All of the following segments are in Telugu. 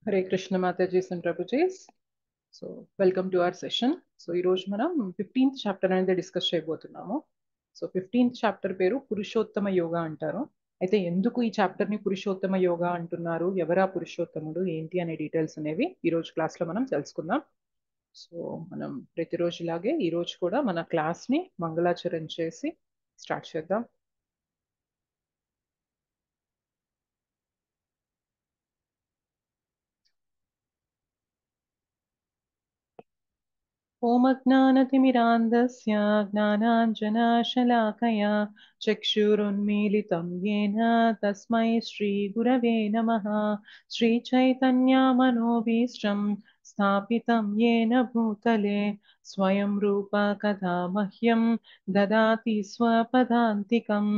Hare Krishna Mataji's and Prabhuji's. So, welcome to our session. So, ఈ రోజు మనం 15th చాప్టర్ అనేది డిస్కస్ చేయబోతున్నాము. సో 15th చాప్టర్ పేరు పురుషోత్తమ యోగా అంటారు. అయితే ఎందుకు ఈ చాప్టర్ ని పురుషోత్తమ యోగా అంటున్నారు, ఎవరా పురుషోత్తముడు ఏంటి అనే డీటెయిల్స్ అనేవి ఈ రోజు క్లాస్ లో మనం తెలుసుకుందాం. సో మనం ప్రతిరోజులాగే ఈ రోజు కూడా మన క్లాస్ ని మంగళాచరణ చేసి స్టార్ట్ చేద్దాం. ओमज्ञानतिमिरान्धस्य ज्ञानाञ्जनशलाकया चक्षुरुन्मीलितं येन तस्मै श्रीगुरवे नमः। श्रीचैतन्यमनोभीष्टं स्थापितं येन भूतले स्वयं रूप कदा मह्यं ददाति स्वपदान्तिकम्।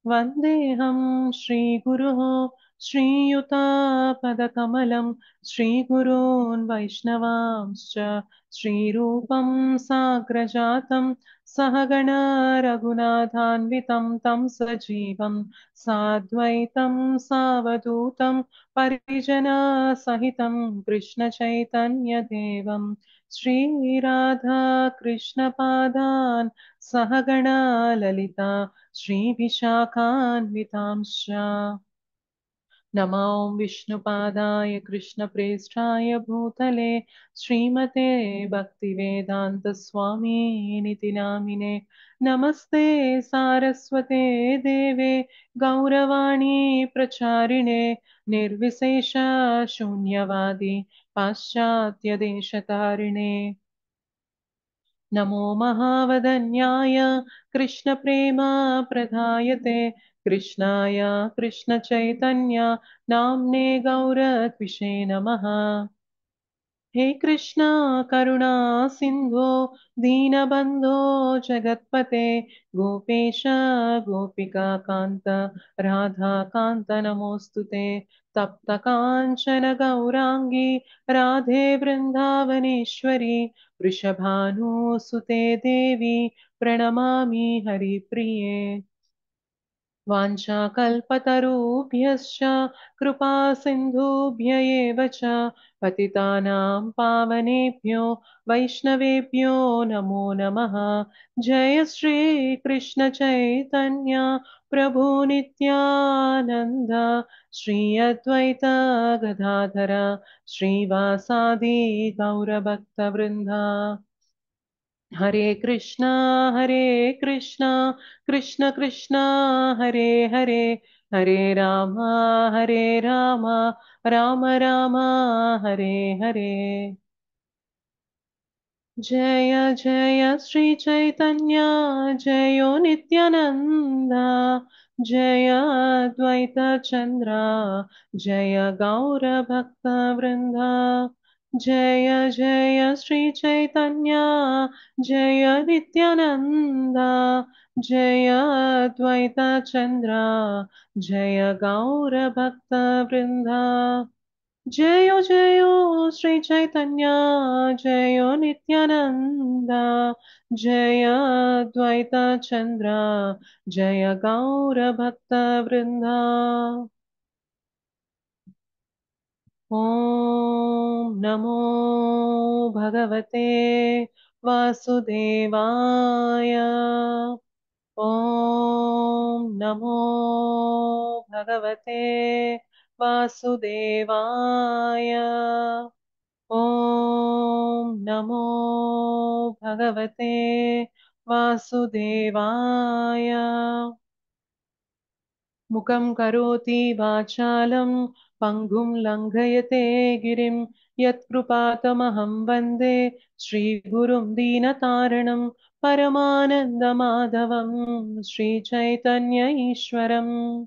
वन्देऽहं श्रीगुरुः श्रीयुतापदकमलं श्रीगुरून् वैष्णवांश्च श्रीरूपं साग्रजातं सहगण रघुनाथान्वितं तं सजीवं साद्वैतं सावधूतं परिजनसहितं कृष्णचैतन्यदेवं श्रीराधा कृष्णपादान् सहगण ललिता श्रीविशाखान्वितांश्च। नमो विष्णुपादाय कृष्णप्रेष्ठाय भूतले श्रीमते भक्तिवेदान्तस्वामिनिति नामिने। नमस्ते सारस्वते देवे गौरवाणी प्रचारिणे निर्विशेष शून्यवादी पाश्चात्यदेशतारिणे। नमो महावदन्याय कृष्णप्रेम प्रदायते कृष्णाय कृष्णचैतन्य नाम्ने गौरत्विषे नमः। हे कृष्ण करुणा सिन्धो दीनबन्धो जगत्पते गोपेश गोपिका कान्त राधाकान्त नमोऽस्तु ते। तप्त काञ्चन गौराङ्गी राधे वृन्दावनेश्वरी वृषभानुसुते देवी प्रणमामि हरिप्रिये। वाञ्छाकल्पतरुभ्यश्च कृपा सिन्धुभ्य एव च पतितानां पावनेभ्यो वैष्णवेभ्यो नमो नमः। जय श्री कृष्ण चैतन्य प्रभु नित्यानन्द श्री अद्वैत गदाधर श्रीवासादि गौरभक्तवृन्द। हरे कृष्णा कृष्ण कृष्ण हरे हरे हरे राम राम राम हरे हरे। जय जय श्री चैतन्य जयो नित्यानंद जय अद्वैत चंद्र जय गौर भक्त वृंदा। जय जय श्री चैतन्य जय नित्यानंद जय अद्वैत चंद्र जय गौर भक्त वृंदा। जयो जयो श्री चैतन्य जयो नित्यानंद जय अद्वैत चंद्र जय गौर भक्त वृंदा। ॐ नमो भगवते वासुदेवाय। ॐ नमो भगवते वासुदेवाय। ॐ नमो भगवते वासुदेवाय। मुखं करोति वाचालं पङ्गुं लङ्घयते गिरिं यत्कृपातमहं वन्दे श्रीगुरुं दीनतारणं परमानन्दमाधवं श्रीचैतन्य ईश्वरम्।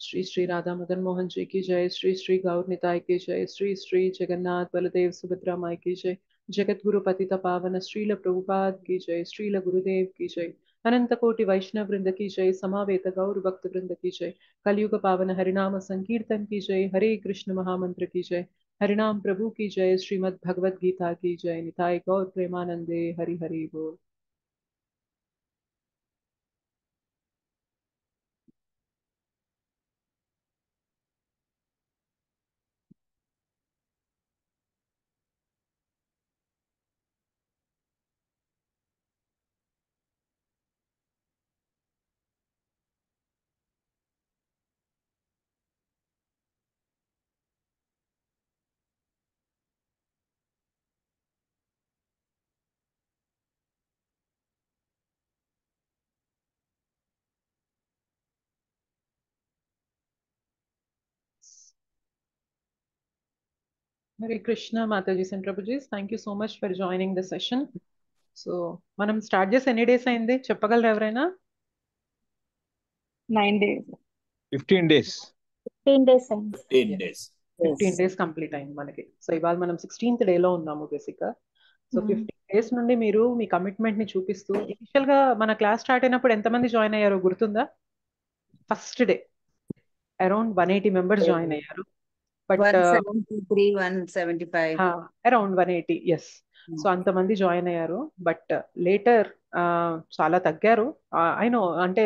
श्री श्री राधा मदन मोहन जी की जय। श्री श्री गौर निताय की जय। श्री श्री जगन्नाथ बलदेव सुभद्रा माई की जय। जगत गुरु पतित पावन श्रील प्रभुपाद की जय। श्रील गुरुदेव की जय। अनंत कोटि वैष्णव वृंद की जय। समावेत गौर भक्त वृंद की जय। कलयुग पावन हरिनाम संकीर्तन की जय। हरे कृष्ण महामंत्र की जय। हरिनाम प्रभु की जय। श्रीमद् भगवद गीता की जय। निताय गौर प्रेमानंदे हरि हरि बोल। Hare Krishna, Mataji and Prabhujis. Thank you so much for joining the session. So, మనం స్టార్ట్ చేసి ఎన్ని డేస్ అయింది చెప్పగలరు ఎవరైనా? 9 days. 15 days. 15 days అయింది. 10 days. 15 డేస్ కంప్లీట్ అయింది మనకి. సో ఇవాళ మనం 16th డేలో ఉన్నాము బేసిక్ గా. సో 15 డేస్ నుండి మీరు మీ కమిట్మెంట్ ని చూపిస్తూ ఇనిషియల్ గా మన క్లాస్ స్టార్ట్ అయినప్పుడు ఎంతమంది జాయిన్ అయ్యారో గుర్తుందా? First day around 180 members join అయ్యారు. బట్ 173, 175. Around 180, yes. సో అంతమంది జాయిన్ అయ్యారు. బట్ లేటర్ చాలా తగ్గారు. ఐ నో, అంటే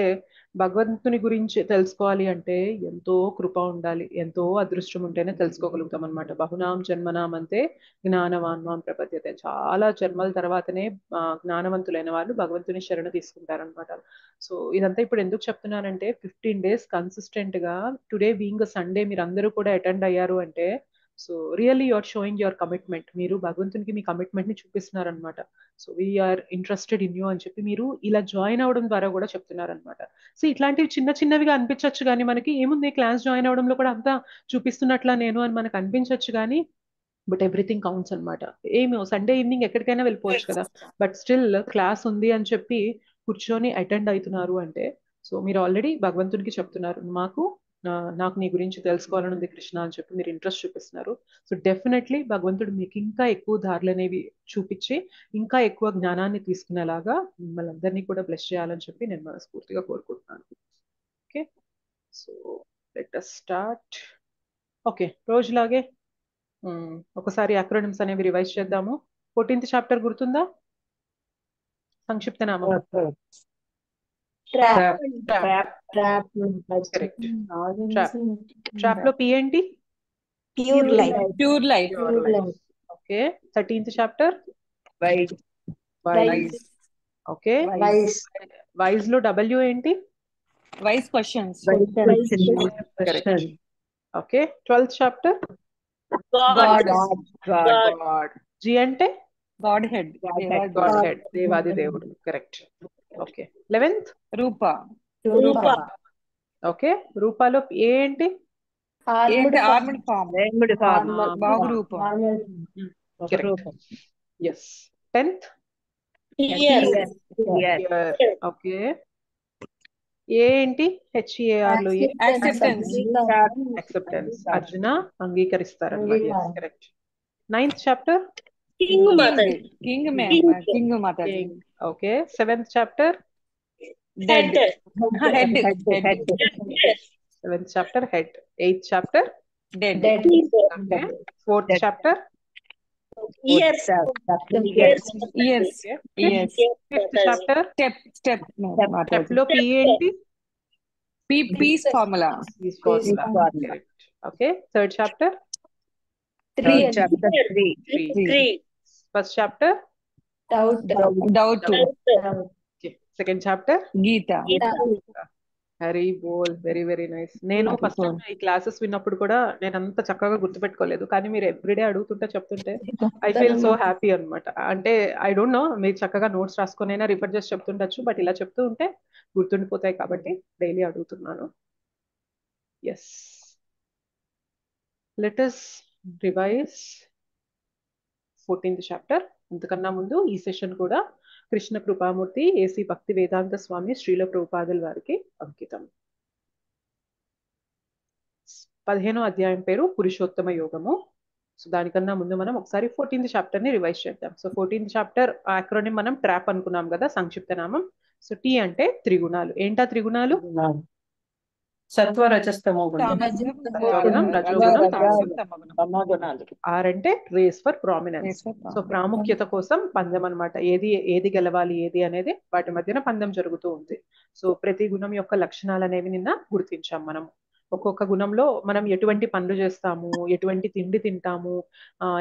భగవంతుని గురించి తెలుసుకోవాలి అంటే ఎంతో కృప ఉండాలి, ఎంతో అదృష్టం ఉంటేనే తెలుసుకోగలుగుతాం అనమాట. బహునాం జన్మనాం అంతే జ్ఞానవాన్మాం ప్రపద్యతే. చాలా జన్మల తర్వాతనే జ్ఞానవంతులైన వాళ్ళు భగవంతుని శరణ తీసుకుంటారనమాట. సో ఇదంతా ఇప్పుడు ఎందుకు చెప్తున్నానంటే 15 డేస్ కన్సిస్టెంట్ గా, టుడే బీయింగ్ సండే మీరు అందరూ కూడా అటెండ్ అయ్యారు అంటే so really you are showing your commitment. మీరు భగవంతునికి మీ కమిట్మెంట్ ని చూపిస్తున్నారనమాట. So we're interested in you అని చెప్పి మీరు ఇలా జాయిన్ అవడం ద్వారా కూడా చెప్తున్నారనమాట. సో ఇట్లాంటివి చిన్న చిన్నవిగా అనిపించవచ్చు కానీ మనకి ఏముంది, క్లాస్ జాయిన్ అవడంలో కూడా అంతా చూపిస్తున్నట్లా నేను అని మనకు అనిపించవచ్చు కానీ బట్ ఎవ్రీథింగ్ కౌంట్స్ అనమాట. ఏమో సండే ఈవినింగ్ ఎక్కడికైనా వెళ్ళిపోవచ్చు కదా, బట్ స్టిల్ క్లాస్ ఉంది అని చెప్పి కూర్చొని అటెండ్ అవుతున్నారు అంటే సో మీరు ఆల్రెడీ భగవంతునికి చెప్తున్నారు, నాకు నీ గురించి తెలుసుకోవాలని ఉంది కృష్ణ అని చెప్పి మీరు ఇంట్రెస్ట్ చూపిస్తున్నారు. సో డెఫినెట్లీ భగవంతుడు మీకు ఇంకా ఎక్కువ దారులు అనేవి చూపించి ఇంకా ఎక్కువ జ్ఞానాన్ని తీసుకునేలాగా మిమ్మల్ని అందరినీ కూడా బ్లెస్ చేయాలని చెప్పి నేను మనస్ఫూర్తిగా కోరుకుంటున్నాను. Okay, so let us start. Okay, రోజులాగే ఒకసారి అక్రోనిమ్స్ అనేవి రివైజ్ చేద్దాము. 14th చాప్టర్ గుర్తుందా? సంక్షిప్త నామం. ట్రాప్ లో పి ఏంటి? Pure life. Pure life. Okay. 13th chapter Wise. Okay. Wise లో డబ్ల్యూ ఏంటి? Wise questions. Correct. Okay. 12th chapter god. G అంటే Godhead. గాడ్ హెడ్, దేవాది దేవుడు. Correct. Okay. 11th Rupa. Okay. రూపాలో ఏ ఏంటి? ఏంటి? Armored form. బాగు రూపం. ఎస్. 10th okay. ఏ ఏంటి? హెచ్ఏఆర్ లో Acceptance. యాక్సెప్టెన్స్. అర్జున అంగీకరిస్తారన్నమాట. Correct. 9th chapter King Mataji. Okay. 7th chapter Dead. Head. 7th chapter head. 8th chapter Dead. Okay. 4th chapter Yes. Yes. 5th chapter Step. Step లో పి ఏంటి? Peace formula. Okay. 3rd chapter first chapter Doubt. Okay. 2nd chapter Gita. Hari bol. Very very nice. నేను ఫస్ట్ టైం ఈ క్లాసెస్ విన్నప్పుడు కూడా నేను అంత చక్కగా గుర్తుపెట్టుకోలేదు, కానీ మీరు ఎవ్రీడే అడుగుతుంటే చెప్తుంటే ఐ ఫీల్ సో హ్యాపీ అనమాట. అంటే ఐ డోంట్ నో, మీరు చక్కగా నోట్స్ రాసుకొనైనా రిఫర్ చేసి చెప్తుండొచ్చు, బట్ ఇలా చెప్తూ ఉంటే గుర్తుండిపోతాయి కాబట్టి డైలీ అడుగుతున్నాను. Yes, let us revise 14th chapter. అంతకన్నా ముందు ఈ సెషన్ కూడా కృష్ణ కృపామూర్తి ఏసీ భక్తి వేదాంత స్వామి శ్రీల ప్రభుపాదుల వారికి అంకితం. 15వ అధ్యాయం పేరు పురుషోత్తమ యోగము. సో దానికన్నా ముందు మనం ఒకసారి 14th చాప్టర్ ని రివైజ్ చేద్దాం. సో 14th చాప్టర్ యాక్రోనిమ్ మనం ట్రాప్ అనుకున్నాం కదా, సంక్షిప్త నామం. సో టీ అంటే త్రిగుణాలు. ఏంటా త్రిగుణాలు? సత్వ రజస్తమో సత్వగుణం, రజోగుణం, తమోగుణం. ఆర్ అంటే రేస్ ఫర్ ప్రామినెన్స్. సో ప్రాముఖ్యత కోసం పందెం అనమాట. ఏది గెలవాలి ఏది అనేది వాటి మధ్యన పందెం జరుగుతూ ఉంది. సో ప్రతి గుణం యొక్క లక్షణాలు అనేవి నిన్న గుర్తించాం మనం. ఒక్కొక్క గుణంలో మనం ఎటువంటి పనులు చేస్తాము, ఎటువంటి తిండి తింటాము,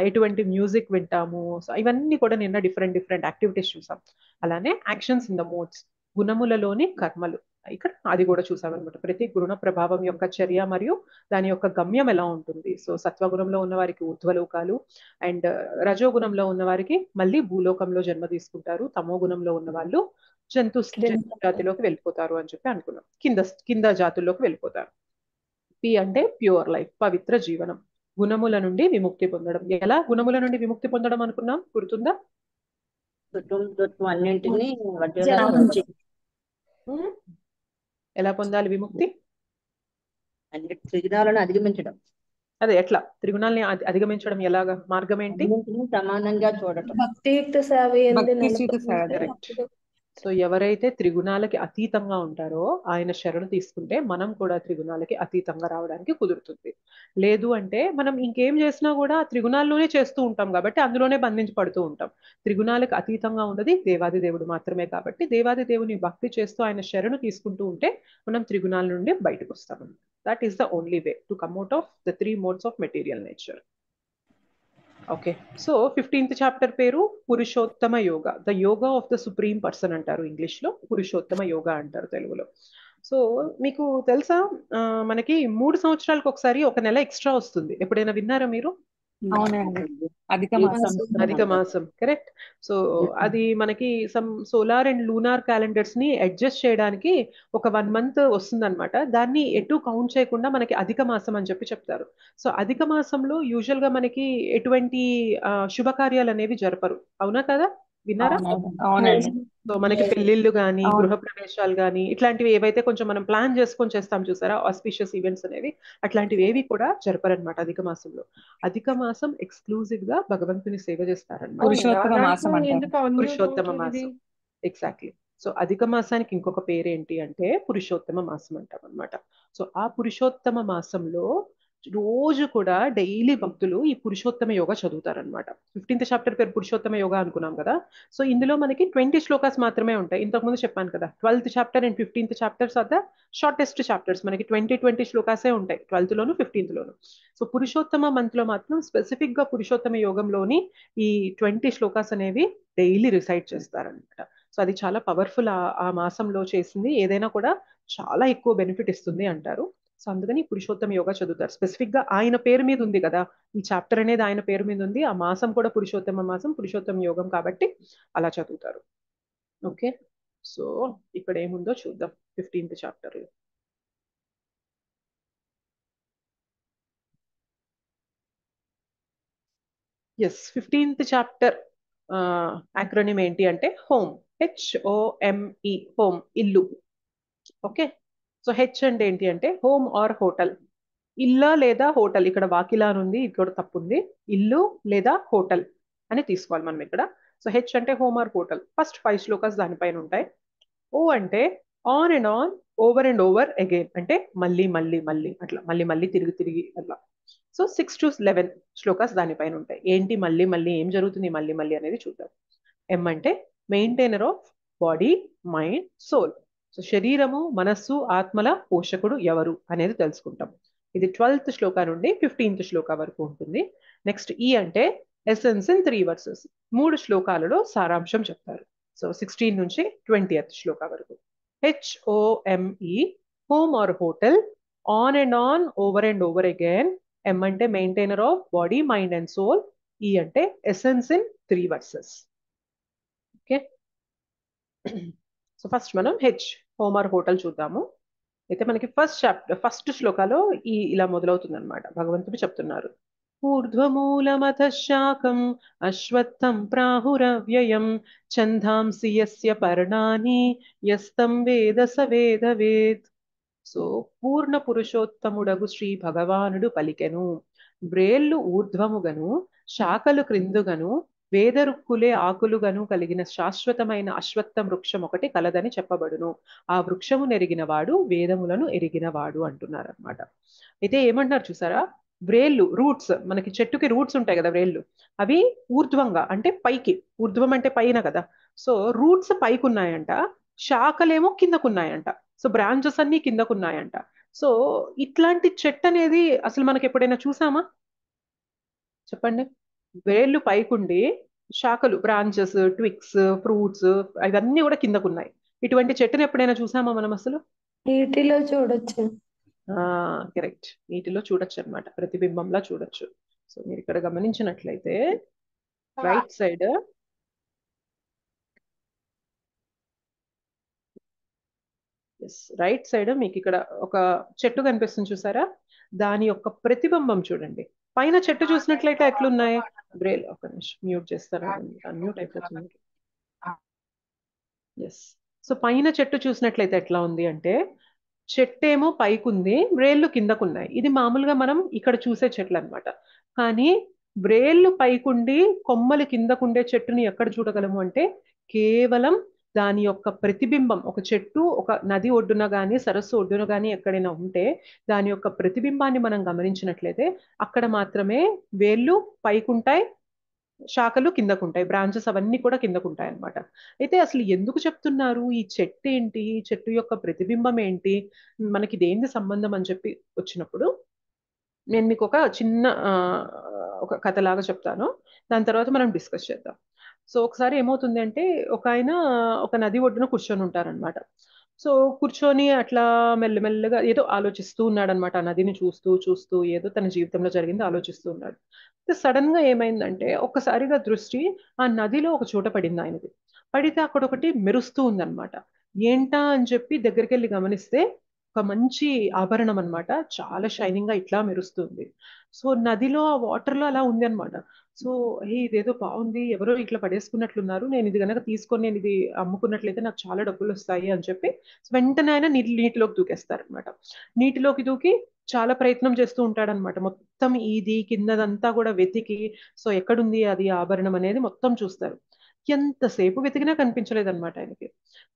ఎటువంటి మ్యూజిక్ వింటాము, సో ఇవన్నీ కూడా నిన్న డిఫరెంట్ యాక్టివిటీస్ చూసాం. అలానే యాక్షన్స్ ఇన్ ద మోడ్స్, గుణములలోని కర్మలు, ఇక్కడ అది కూడా చూసామన్నమాట. ప్రతి గుణ ప్రభావం యొక్క చర్య మరియు దాని యొక్క గమ్యం ఎలా ఉంటుంది. సో సత్వగుణంలో ఉన్న వారికి ఊర్ధ్వలోకాలు, అండ్ రజోగుణంలో ఉన్న వారికి మళ్ళీ భూలోకంలో జన్మ తీసుకుంటారు, తమో గుణంలో ఉన్న వాళ్ళు జంతు జాతిలోకి వెళ్ళిపోతారు అని చెప్పి అనుకున్నాం. కింద జాతుల్లోకి వెళ్ళిపోతారు. పి అంటే ప్యూర్ లైఫ్, పవిత్ర జీవనం. గుణముల నుండి విముక్తి పొందడం. ఎలా గుణముల నుండి విముక్తి పొందడం అనుకున్నాం, గుర్తుందా? అన్నింటినీ ఉమ్, ఎలా పొందాలి విముక్తి? అన్ని త్రిగుణాలను అధిగమించడం, అదే ఎట్లా త్రిగుణాలని అధిగమించడం ఎలాగా, మార్గం ఏంటి? అన్నింటినీ సమానంగా చూడటం. భక్తియుక్త సేవ భక్తి సేవ. కరెక్ట్. సో ఎవరైతే త్రిగుణాలకి అతీతంగా ఉంటారో ఆయన శరణు తీసుకుంటే మనం కూడా త్రిగుణాలకి అతీతంగా రావడానికి కుదురుతుంది. లేదు అంటే మనం ఇంకేం చేసినా కూడా ఆ త్రిగుణాల్లోనే చేస్తూ ఉంటాం కాబట్టి అందులోనే బంధించబడుతూ ఉంటాం. త్రిగుణాలకు అతీతంగా ఉన్నది దేవాది దేవుడు మాత్రమే కాబట్టి దేవాది దేవుని భక్తి చేస్తూ ఆయన శరణు తీసుకుంటూ ఉంటే మనం త్రిగుణాల నుండి బయటకు వస్తాం. That is the only way to come out of the 3 modes of material nature. Okay, so 15th chapter పేరు Purushottama Yoga, the yoga of the supreme person అంటారు ఇంగ్లీష్ లో, పురుషోత్తమ యోగ అంటారు తెలుగులో. సో మీకు తెలుసా, మనకి 3 సంవత్సరాలకు ఒకసారి ఒక నెల ఎక్స్ట్రా వస్తుంది, ఎప్పుడైనా విన్నారా మీరు? అవునండి, అధిక మాసం. అధిక మాసం, కరెక్ట్. సో అది మనకి some solar and lunar calendars ని అడ్జస్ట్ చేయడానికి ఒక 1 month వస్తుందన్నమాట. దాన్ని ఎటు కౌంట్ చేయకుండా మనకి అధిక మాసం అని చెప్పి చెప్తారు. సో అధిక మాసంలో యూజువల్ గా మనకి ఎటువంటి శుభకార్యాలు అనేవి జరపరు, అవునా కదా? విన్నారా? అవునండి. సో మనకి పెళ్లిళ్ళు కానీ గృహ ప్రవేశాలు కానీ ఇట్లాంటివి ఏవైతే కొంచెం మనం ప్లాన్ చేసుకొని చేస్తాం చూసారా, ఆస్పిషియస్ ఈవెంట్స్ అనేవి, అట్లాంటివి ఏవి కూడా జరపరనమాట అధిక మాసంలో. అధిక మాసం ఎక్స్క్లూజివ్ గా భగవంతుని సేవ చేస్తారనమాట. పురుషోత్తమ మాసం అంటారు. పురుషోత్తమ మాసం, ఎగ్జాక్ట్లీ. సో అధిక మాసానికి ఇంకొక పేరు ఏంటి అంటే పురుషోత్తమ మాసం అంటాం అనమాట. సో ఆ పురుషోత్తమ మాసంలో రోజు కూడా డైలీ భక్తులు ఈ పురుషోత్తమ యోగా చదువుతారనమాట. 15th చాప్టర్ పేరు పురుషోత్తమ యోగా అనుకున్నాం కదా. సో ఇందులో మనకి 20 శ్లోకాస్ మాత్రమే ఉంటాయి. ఇంతకుముందు చెప్పాను కదా 12th chapter and 15th chapters are the shortest chapters. మనకి 20 శ్లోకాసే ఉంటాయి 12th లోను 15th లోను. సో పురుషోత్తమ మంత్ లో మాత్రం స్పెసిఫిక్ గా పురుషోత్తమ యోగంలోని ఈ 20 శ్లోకాస్ అనేవి డైలీ రిసైట్ చేస్తారనమాట. సో అది చాలా పవర్ఫుల్. ఆ మాసంలో చేసింది ఏదైనా కూడా చాలా ఎక్కువ బెనిఫిట్ ఇస్తుంది అంటారు. సో అందుకని పురుషోత్తమ యోగా చదువుతారు. స్పెసిఫిక్ గా ఆయన పేరు మీద ఉంది కదా, ఈ చాప్టర్ అనేది ఆయన పేరు మీద ఉంది, ఆ మాసం కూడా పురుషోత్తమ మాసం, పురుషోత్తమ యోగం కాబట్టి అలా చదువుతారు. ఓకే, సో ఇక్కడ ఏముందో చూద్దాం 15th chapter. Yes, 15th chapter acronym ఏంటి అంటే హోమ్, HOME, హోమ్, ఇల్లు. ఓకే, సో హెచ్ అంటే ఏంటి అంటే హోమ్ ఆర్ హోటల్. ఇల్లా లేదా హోటల్, ఇక్కడ వాకిలా అని ఉంది, ఇక్కడ తప్పుంది, ఇల్లు లేదా హోటల్ అని తీసుకోవాలి మనం ఇక్కడ. సో హెచ్ అంటే home or hotel. First 5 shlokas దానిపైన ఉంటాయి. ఓ అంటే on and on, over and over again, అంటే మళ్ళీ మళ్ళీ మళ్ళీ అట్లా మళ్ళీ మళ్ళీ తిరిగి తిరిగి అట్లా. సో 6 to 11 శ్లోకాస్ దానిపైన ఉంటాయి. ఏంటి మళ్ళీ మళ్ళీ ఏం జరుగుతుంది మళ్ళీ మళ్ళీ అనేది చూద్దాం. ఎం అంటే maintainer of body, mind, soul. So శరీరము, మనస్సు, ఆత్మల పోషకుడు ఎవరు అనేది తెలుసుకుంటాం. ఇది 12th శ్లోక నుండి 15th శ్లోక వరకు ఉంటుంది. నెక్స్ట్ ఈ అంటే ఎసెన్స్ ఇన్ 3 verses, 3 శ్లోకాలలో సారాంశం చెప్తారు. సో 16 నుంచి 20th శ్లోక వరకు. HOME, home or hotel, on and on, over and over again. M అంటే maintainer of body, mind and soul. E అంటే essence in 3 verses. Okay, so first మనం హోమ్ ఆర్ హోటల్ చూద్దాము. అయితే మనకి ఫస్ట్ శ్లోకాలో ఇలా మొదలవుతుంది అనమాట. భగవంతుడు చెప్తున్నారు, ఊర్ధ్వమూలమథ శాకం అశ్వత్థం ప్రాహురవ్యయం ఛందాంసి యస్య పర్ణాని యస్తం వేద స వేదవేద్. సో పూర్ణ పురుషోత్తముడగు శ్రీ భగవానుడు పలికెను, వ్రేళ్ళు ఊర్ధ్వముగను శాఖలు క్రిందుగను వేదరుక్కులే ఆకులుగను కలిగిన శాశ్వతమైన అశ్వత్థ వృక్షం ఒకటి కలదని చెప్పబడును. ఆ వృక్షము నెరిగినవాడు వేదములను ఎరిగినవాడు అంటున్నారు అనమాట. అయితే ఏమంటున్నారు చూసారా, వ్రేళ్ళు, రూట్స్, మనకి చెట్టుకి రూట్స్ ఉంటాయి కదా వ్రేళ్ళు, అవి ఊర్ధ్వంగా అంటే పైకి, ఊర్ధ్వం అంటే పైన కదా. సో రూట్స్ పైకి ఉన్నాయంట, శాఖలేమో కిందకున్నాయంట. సో బ్రాంచెస్ అన్ని కిందకున్నాయంట. సో ఇట్లాంటి చెట్టు అనేది అసలు మనకి ఎప్పుడైనా చూసామా చెప్పండి? వేళ్ళు పైకుండి శాఖలు, బ్రాంచెస్, ట్విక్స్, ఫ్రూట్స్ ఇవన్నీ కూడా కిందకున్నాయి. ఇటువంటి చెట్టుని ఎప్పుడైనా చూసామా మనం అసలు? నీటిలో చూడొచ్చు. కరెక్ట్, నీటిలో చూడొచ్చు అనమాట, ప్రతిబింబంలా చూడొచ్చు. సో మీరు ఇక్కడ గమనించినట్లయితే రైట్ సైడ్ రైట్ సైడ్ మీకు ఇక్కడ ఒక చెట్టు కనిపిస్తుంది చూసారా, దాని యొక్క ప్రతిబింబం చూడండి. పైన చెట్టు చూసినట్లయితే ఎట్లున్నాయి? బ్రేల్ ఒక నిమిషం మ్యూట్ చేస్తారా? అన్మ్యూట్ అయిపోతుంది. ఎస్. సో పైన చెట్టు చూసినట్లయితే ఎట్లా ఉంది అంటే, చెట్టేమో పైకుంది, వ్రేళ్ళు కిందకున్నాయి. ఇది మామూలుగా మనం ఇక్కడ చూసే చెట్లు అన్నమాట. కానీ వ్రేళ్ళు పైకుండి కొమ్మలు కిందకుండే చెట్టుని ఎక్కడ చూడగలము అంటే, కేవలం దాని యొక్క ప్రతిబింబం, ఒక చెట్టు ఒక నది ఒడ్డున కానీ సరస్సు ఒడ్డున కానీ ఎక్కడైనా ఉంటే దాని యొక్క ప్రతిబింబాన్ని మనం గమనించినట్లయితే అక్కడ మాత్రమే వేళ్ళు పైకుంటాయి, శాఖలు కిందకుంటాయి, బ్రాంచెస్ అవన్నీ కూడా కిందకుంటాయి అన్నమాట. అయితే అసలు ఎందుకు చెప్తున్నారు, ఈ చెట్టు ఏంటి, ఈ చెట్టు యొక్క ప్రతిబింబం ఏంటి, మనకి దేనికి సంబంధం అని చెప్పి వచ్చినప్పుడు నేను మీకు ఒక చిన్న ఒక కథలాగా చెప్తాను. దాని తర్వాత మనం డిస్కస్ చేద్దాం. సో ఒకసారి ఏమవుతుంది అంటే, ఒక ఆయన ఒక నది ఒడ్డున కూర్చొని ఉంటారనమాట. సో కూర్చొని అట్లా మెల్లమెల్లగా ఏదో ఆలోచిస్తూ ఉన్నాడు అనమాట. ఆ నదిని చూస్తూ చూస్తూ ఏదో తన జీవితంలో జరిగింది ఆలోచిస్తూ ఉన్నాడు. సడన్ గా ఏమైందంటే, ఒక్కసారిగా దృష్టి ఆ నదిలో ఒక చోట పడింది ఆయనది. పడితే అక్కడ ఒకటి మెరుస్తూ ఉందన్నమాట. ఏంటా అని చెప్పి దగ్గరికి వెళ్ళి గమనిస్తే ఒక మంచి ఆభరణం అన్నమాట. చాలా షైనింగ్ గా ఇట్లా మెరుస్తుంది. సో నదిలో ఆ వాటర్ లో అలా ఉంది అనమాట. సో ఇదేదో బాగుంది, ఎవరో ఇట్లా పడేసుకున్నట్లున్నారు, నేను ఇది గనక తీసుకొని నేను ఇది అమ్ముకున్నట్లయితే నాకు చాలా డబ్బులు వస్తాయి అని చెప్పి వెంటనే ఆయన నీటిలోకి దూకేస్తారనమాట. నీటిలోకి దూకి చాలా ప్రయత్నం చేస్తూ ఉంటాడనమాట. మొత్తం ఇది కిందదంతా కూడా వెతికి, సో ఎక్కడుంది అది ఆభరణం అనేది మొత్తం చూస్తారు. ఎంతసేపు వెతికినా కనిపించలేదన్నమాట ఆయనకి.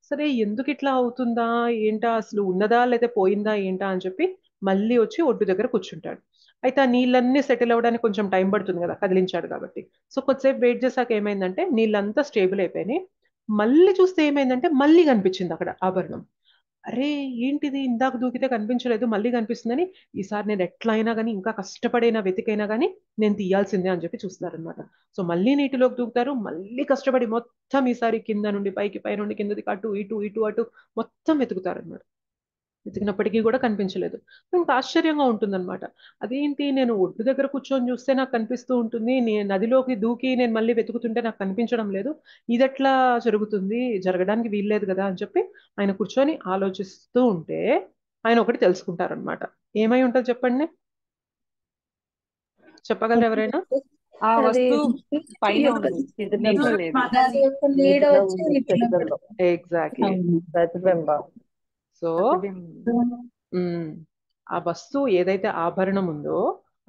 సరే ఎందుకు ఇట్లా అవుతుందా ఏంటా, అసలు ఉన్నదా లేదా పోయిందా ఏంటా అని చెప్పి మళ్ళీ వచ్చి ఒడ్డు దగ్గర కూర్చుంటాడు. అయితే ఆ నీళ్ళన్నీ సెటిల్ అవ్వడానికి కొంచెం టైం పడుతుంది కదా, కదిలించాడు కాబట్టి. సో కొద్దిసేపు వెయిట్ చేశాక ఏమైందంటే నీళ్ళంతా స్టేబుల్ అయిపోయినాయి. మళ్ళీ చూస్తే ఏమైందంటే మళ్ళీ కనిపించింది అక్కడ ఆభరణం. అరే ఏంటిది, ఇందాక దూకితే కనిపించలేదు మళ్ళీ కనిపిస్తుందని, ఈసారి నేను ఎట్లా అయినా కానీ ఇంకా కష్టపడైనా వెతికైనా కానీ నేను తీయాల్సిందే అని చెప్పి చూస్తారనమాట. సో మళ్ళీ నీటిలోకి దూకుతారు, మళ్ళీ కష్టపడి మొత్తం ఈసారి కింద నుండి పైకి, పై నుండి కిందకి, అటు ఇటు ఇటు అటు మొత్తం వెతుకుతారనమాట. వెతికినప్పటికీ కూడా కనిపించలేదు. ఇంకా ఆశ్చర్యంగా ఉంటుందన్నమాట. అదేంటి, నేను ఒడ్డు దగ్గర కూర్చొని చూస్తే నాకు కనిపిస్తూ ఉంటుంది, నేను నదిలోకి దూకి నేను మళ్ళీ వెతుకుతుంటే నాకు కనిపించడం లేదు, ఇదెట్లా జరుగుతుంది, జరగడానికి వీల్లేదు కదా అని చెప్పి ఆయన కూర్చొని ఆలోచిస్తూ ఉంటే ఆయన ఒకటి తెలుసుకుంటారనమాట. ఏమై ఉంటుంది చెప్పండి, చెప్పగలరు ఎవరైనా? ఆ అది వస్తువు పైన యొక్క ఉంది, నీటిలో లేదు. దాని యొక్క నీడ నీటిలో వచ్చి ఉంది నీటిలో ప్రతిబింబం. ఎగ్జాక్ట్లీ. ప్రతిబింబం. సో ఆ వస్తువు ఏదైతే ఆభరణం ఉందో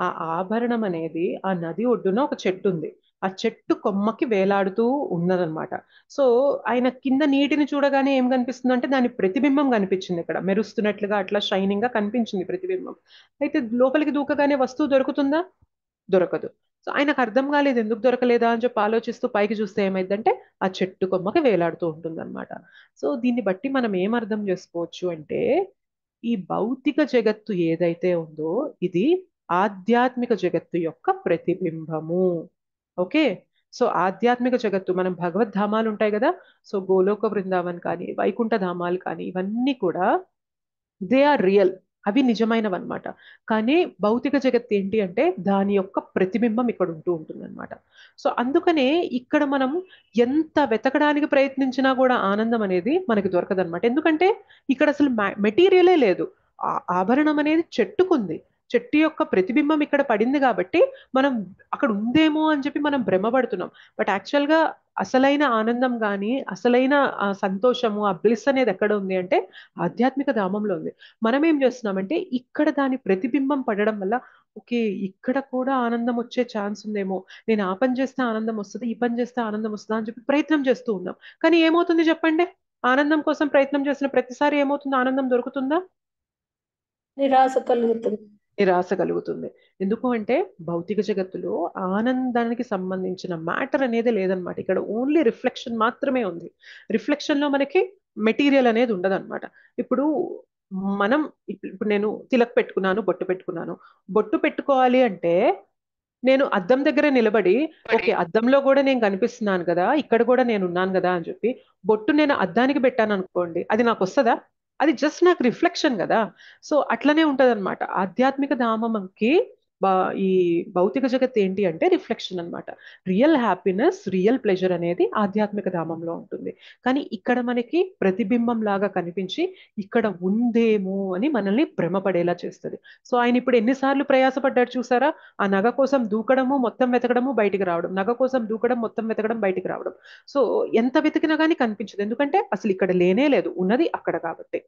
ఆ ఆభరణం అనేది ఆ నది ఒడ్డున ఒక చెట్టు ఉంది. ఆ చెట్టు కొమ్మకి వేలాడుతూ ఉన్నదన్నమాట. సో ఆయన కింద నీటిని చూడగానే ఏం కనిపిస్తుంది అంటే దాని ప్రతిబింబం కనిపించింది, ఇక్కడ మెరుస్తున్నట్లుగా అట్లా షైనింగ్ గా కనిపించింది ప్రతిబింబం. అయితే లోపలికి దూకగానే వస్తువు దొరుకుతుందా? దొరకదు. సో ఆయనకు అర్థం కాలేదు ఎందుకు దొరకలేదా అని చెప్పి ఆలోచిస్తూ పైకి చూస్తే ఏమైందంటే ఆ చెట్టు కొమ్మకి వేలాడుతూ ఉంటుందన్నమాట. సో దీన్ని బట్టి మనం ఏం అర్థం చేసుకోవచ్చు అంటే, ఈ భౌతిక జగత్తు ఏదైతే ఉందో ఇది ఆధ్యాత్మిక జగత్తు యొక్క ప్రతిబింబము. ఓకే. సో ఆధ్యాత్మిక జగత్తు, మనం భగవద్ధామాలు ఉంటాయి కదా, సో గోలోక బృందావన్ కానీ వైకుంఠ ధామాలు కానీ ఇవన్నీ కూడా దే ఆర్ రియల్, అవి నిజమైనవన్నమాట. కానీ భౌతిక జగత్ ఏంటి అంటే దాని యొక్క ప్రతిబింబం ఇక్కడ ఉంటూ ఉంటుంది అనమాట. సో అందుకనే ఇక్కడ మనం ఎంత వెతకడానికి ప్రయత్నించినా కూడా ఆనందం అనేది మనకి దొరకదనమాట. ఎందుకంటే ఇక్కడ అసలు మెటీరియలే లేదు. ఆభరణం అనేది చెట్టుకుంది, చెట్టు యొక్క ప్రతిబింబం ఇక్కడ పడింది కాబట్టి మనం అక్కడ ఉందేమో అని చెప్పి మనం భ్రమపడుతున్నాం. బట్ యాక్చువల్గా అసలైన ఆనందం కానీ అసలైన సంతోషము, ఆ బ్లిస్ అనేది ఎక్కడ ఉంది అంటే ఆధ్యాత్మిక ధామంలో ఉంది. మనం ఏం చేస్తున్నామంటే ఇక్కడ దాని ప్రతిబింబం పడడం వల్ల ఓకే ఇక్కడ కూడా ఆనందం వచ్చే ఛాన్స్ ఉందేమో, నేను ఆ పని చేస్తే ఆనందం వస్తుంది, ఈ పని చేస్తే ఆనందం వస్తుందా అని చెప్పి ప్రయత్నం చేస్తూ ఉన్నాం. కానీ ఏమవుతుంది చెప్పండి, ఆనందం కోసం ప్రయత్నం చేసిన ప్రతిసారి ఏమవుతుంది, ఆనందం దొరుకుతుందా? నిరాశ కలుగుతుంది. నిరాశ కలుగుతుంది. ఎందుకు అంటే భౌతిక జగత్తులో ఆనందానికి సంబంధించిన మ్యాటర్ అనేది లేదనమాట. ఇక్కడ ఓన్లీ రిఫ్లెక్షన్ మాత్రమే ఉంది. రిఫ్లెక్షన్ లో మనకి మెటీరియల్ అనేది ఉండదన్నమాట. ఇప్పుడు మనం ఇప్పుడు నేను తిలక్ పెట్టుకున్నాను, బొట్టు పెట్టుకున్నాను. బొట్టు పెట్టుకోవాలి అంటే నేను అద్దం దగ్గర నిలబడి ఓకే అద్దంలో కూడా నేను కనిపిస్తున్నాను కదా, ఇక్కడ కూడా నేను ఉన్నాను కదా అని చెప్పి బొట్టు నేను అద్దానికి పెట్టాను అనుకోండి, అది నాకు వస్తుందా? అది జస్ట్ నాకు రిఫ్లెక్షన్ కదా. సో అట్లనే ఉంటది అనమాట. ఆధ్యాత్మిక ధామంకి ఈ భౌతిక జగత్ ఏంటి అంటే రిఫ్లెక్షన్ అన్నమాట. రియల్ హ్యాపీనెస్, రియల్ ప్లెజర్ అనేది ఆధ్యాత్మిక ధామంలో ఉంటుంది. కానీ ఇక్కడ మనకి ప్రతిబింబం లాగా కనిపించి ఇక్కడ ఉందేమో అని మనల్ని భ్రమపడేలా చేస్తుంది. సో ఆయన ఇప్పుడు ఎన్నిసార్లు ప్రయాసపడ్డాడు చూసారా? ఆ నగ కోసం దూకడము, మొత్తం వెతకడము, బయటికి రావడం, నగ కోసం దూకడం, మొత్తం వెతకడం, బయటికి రావడం. సో ఎంత వెతికినా కానీ కనిపించదు, ఎందుకంటే అసలు ఇక్కడ లేనే లేదు, ఉన్నది అక్కడ కాబట్టి.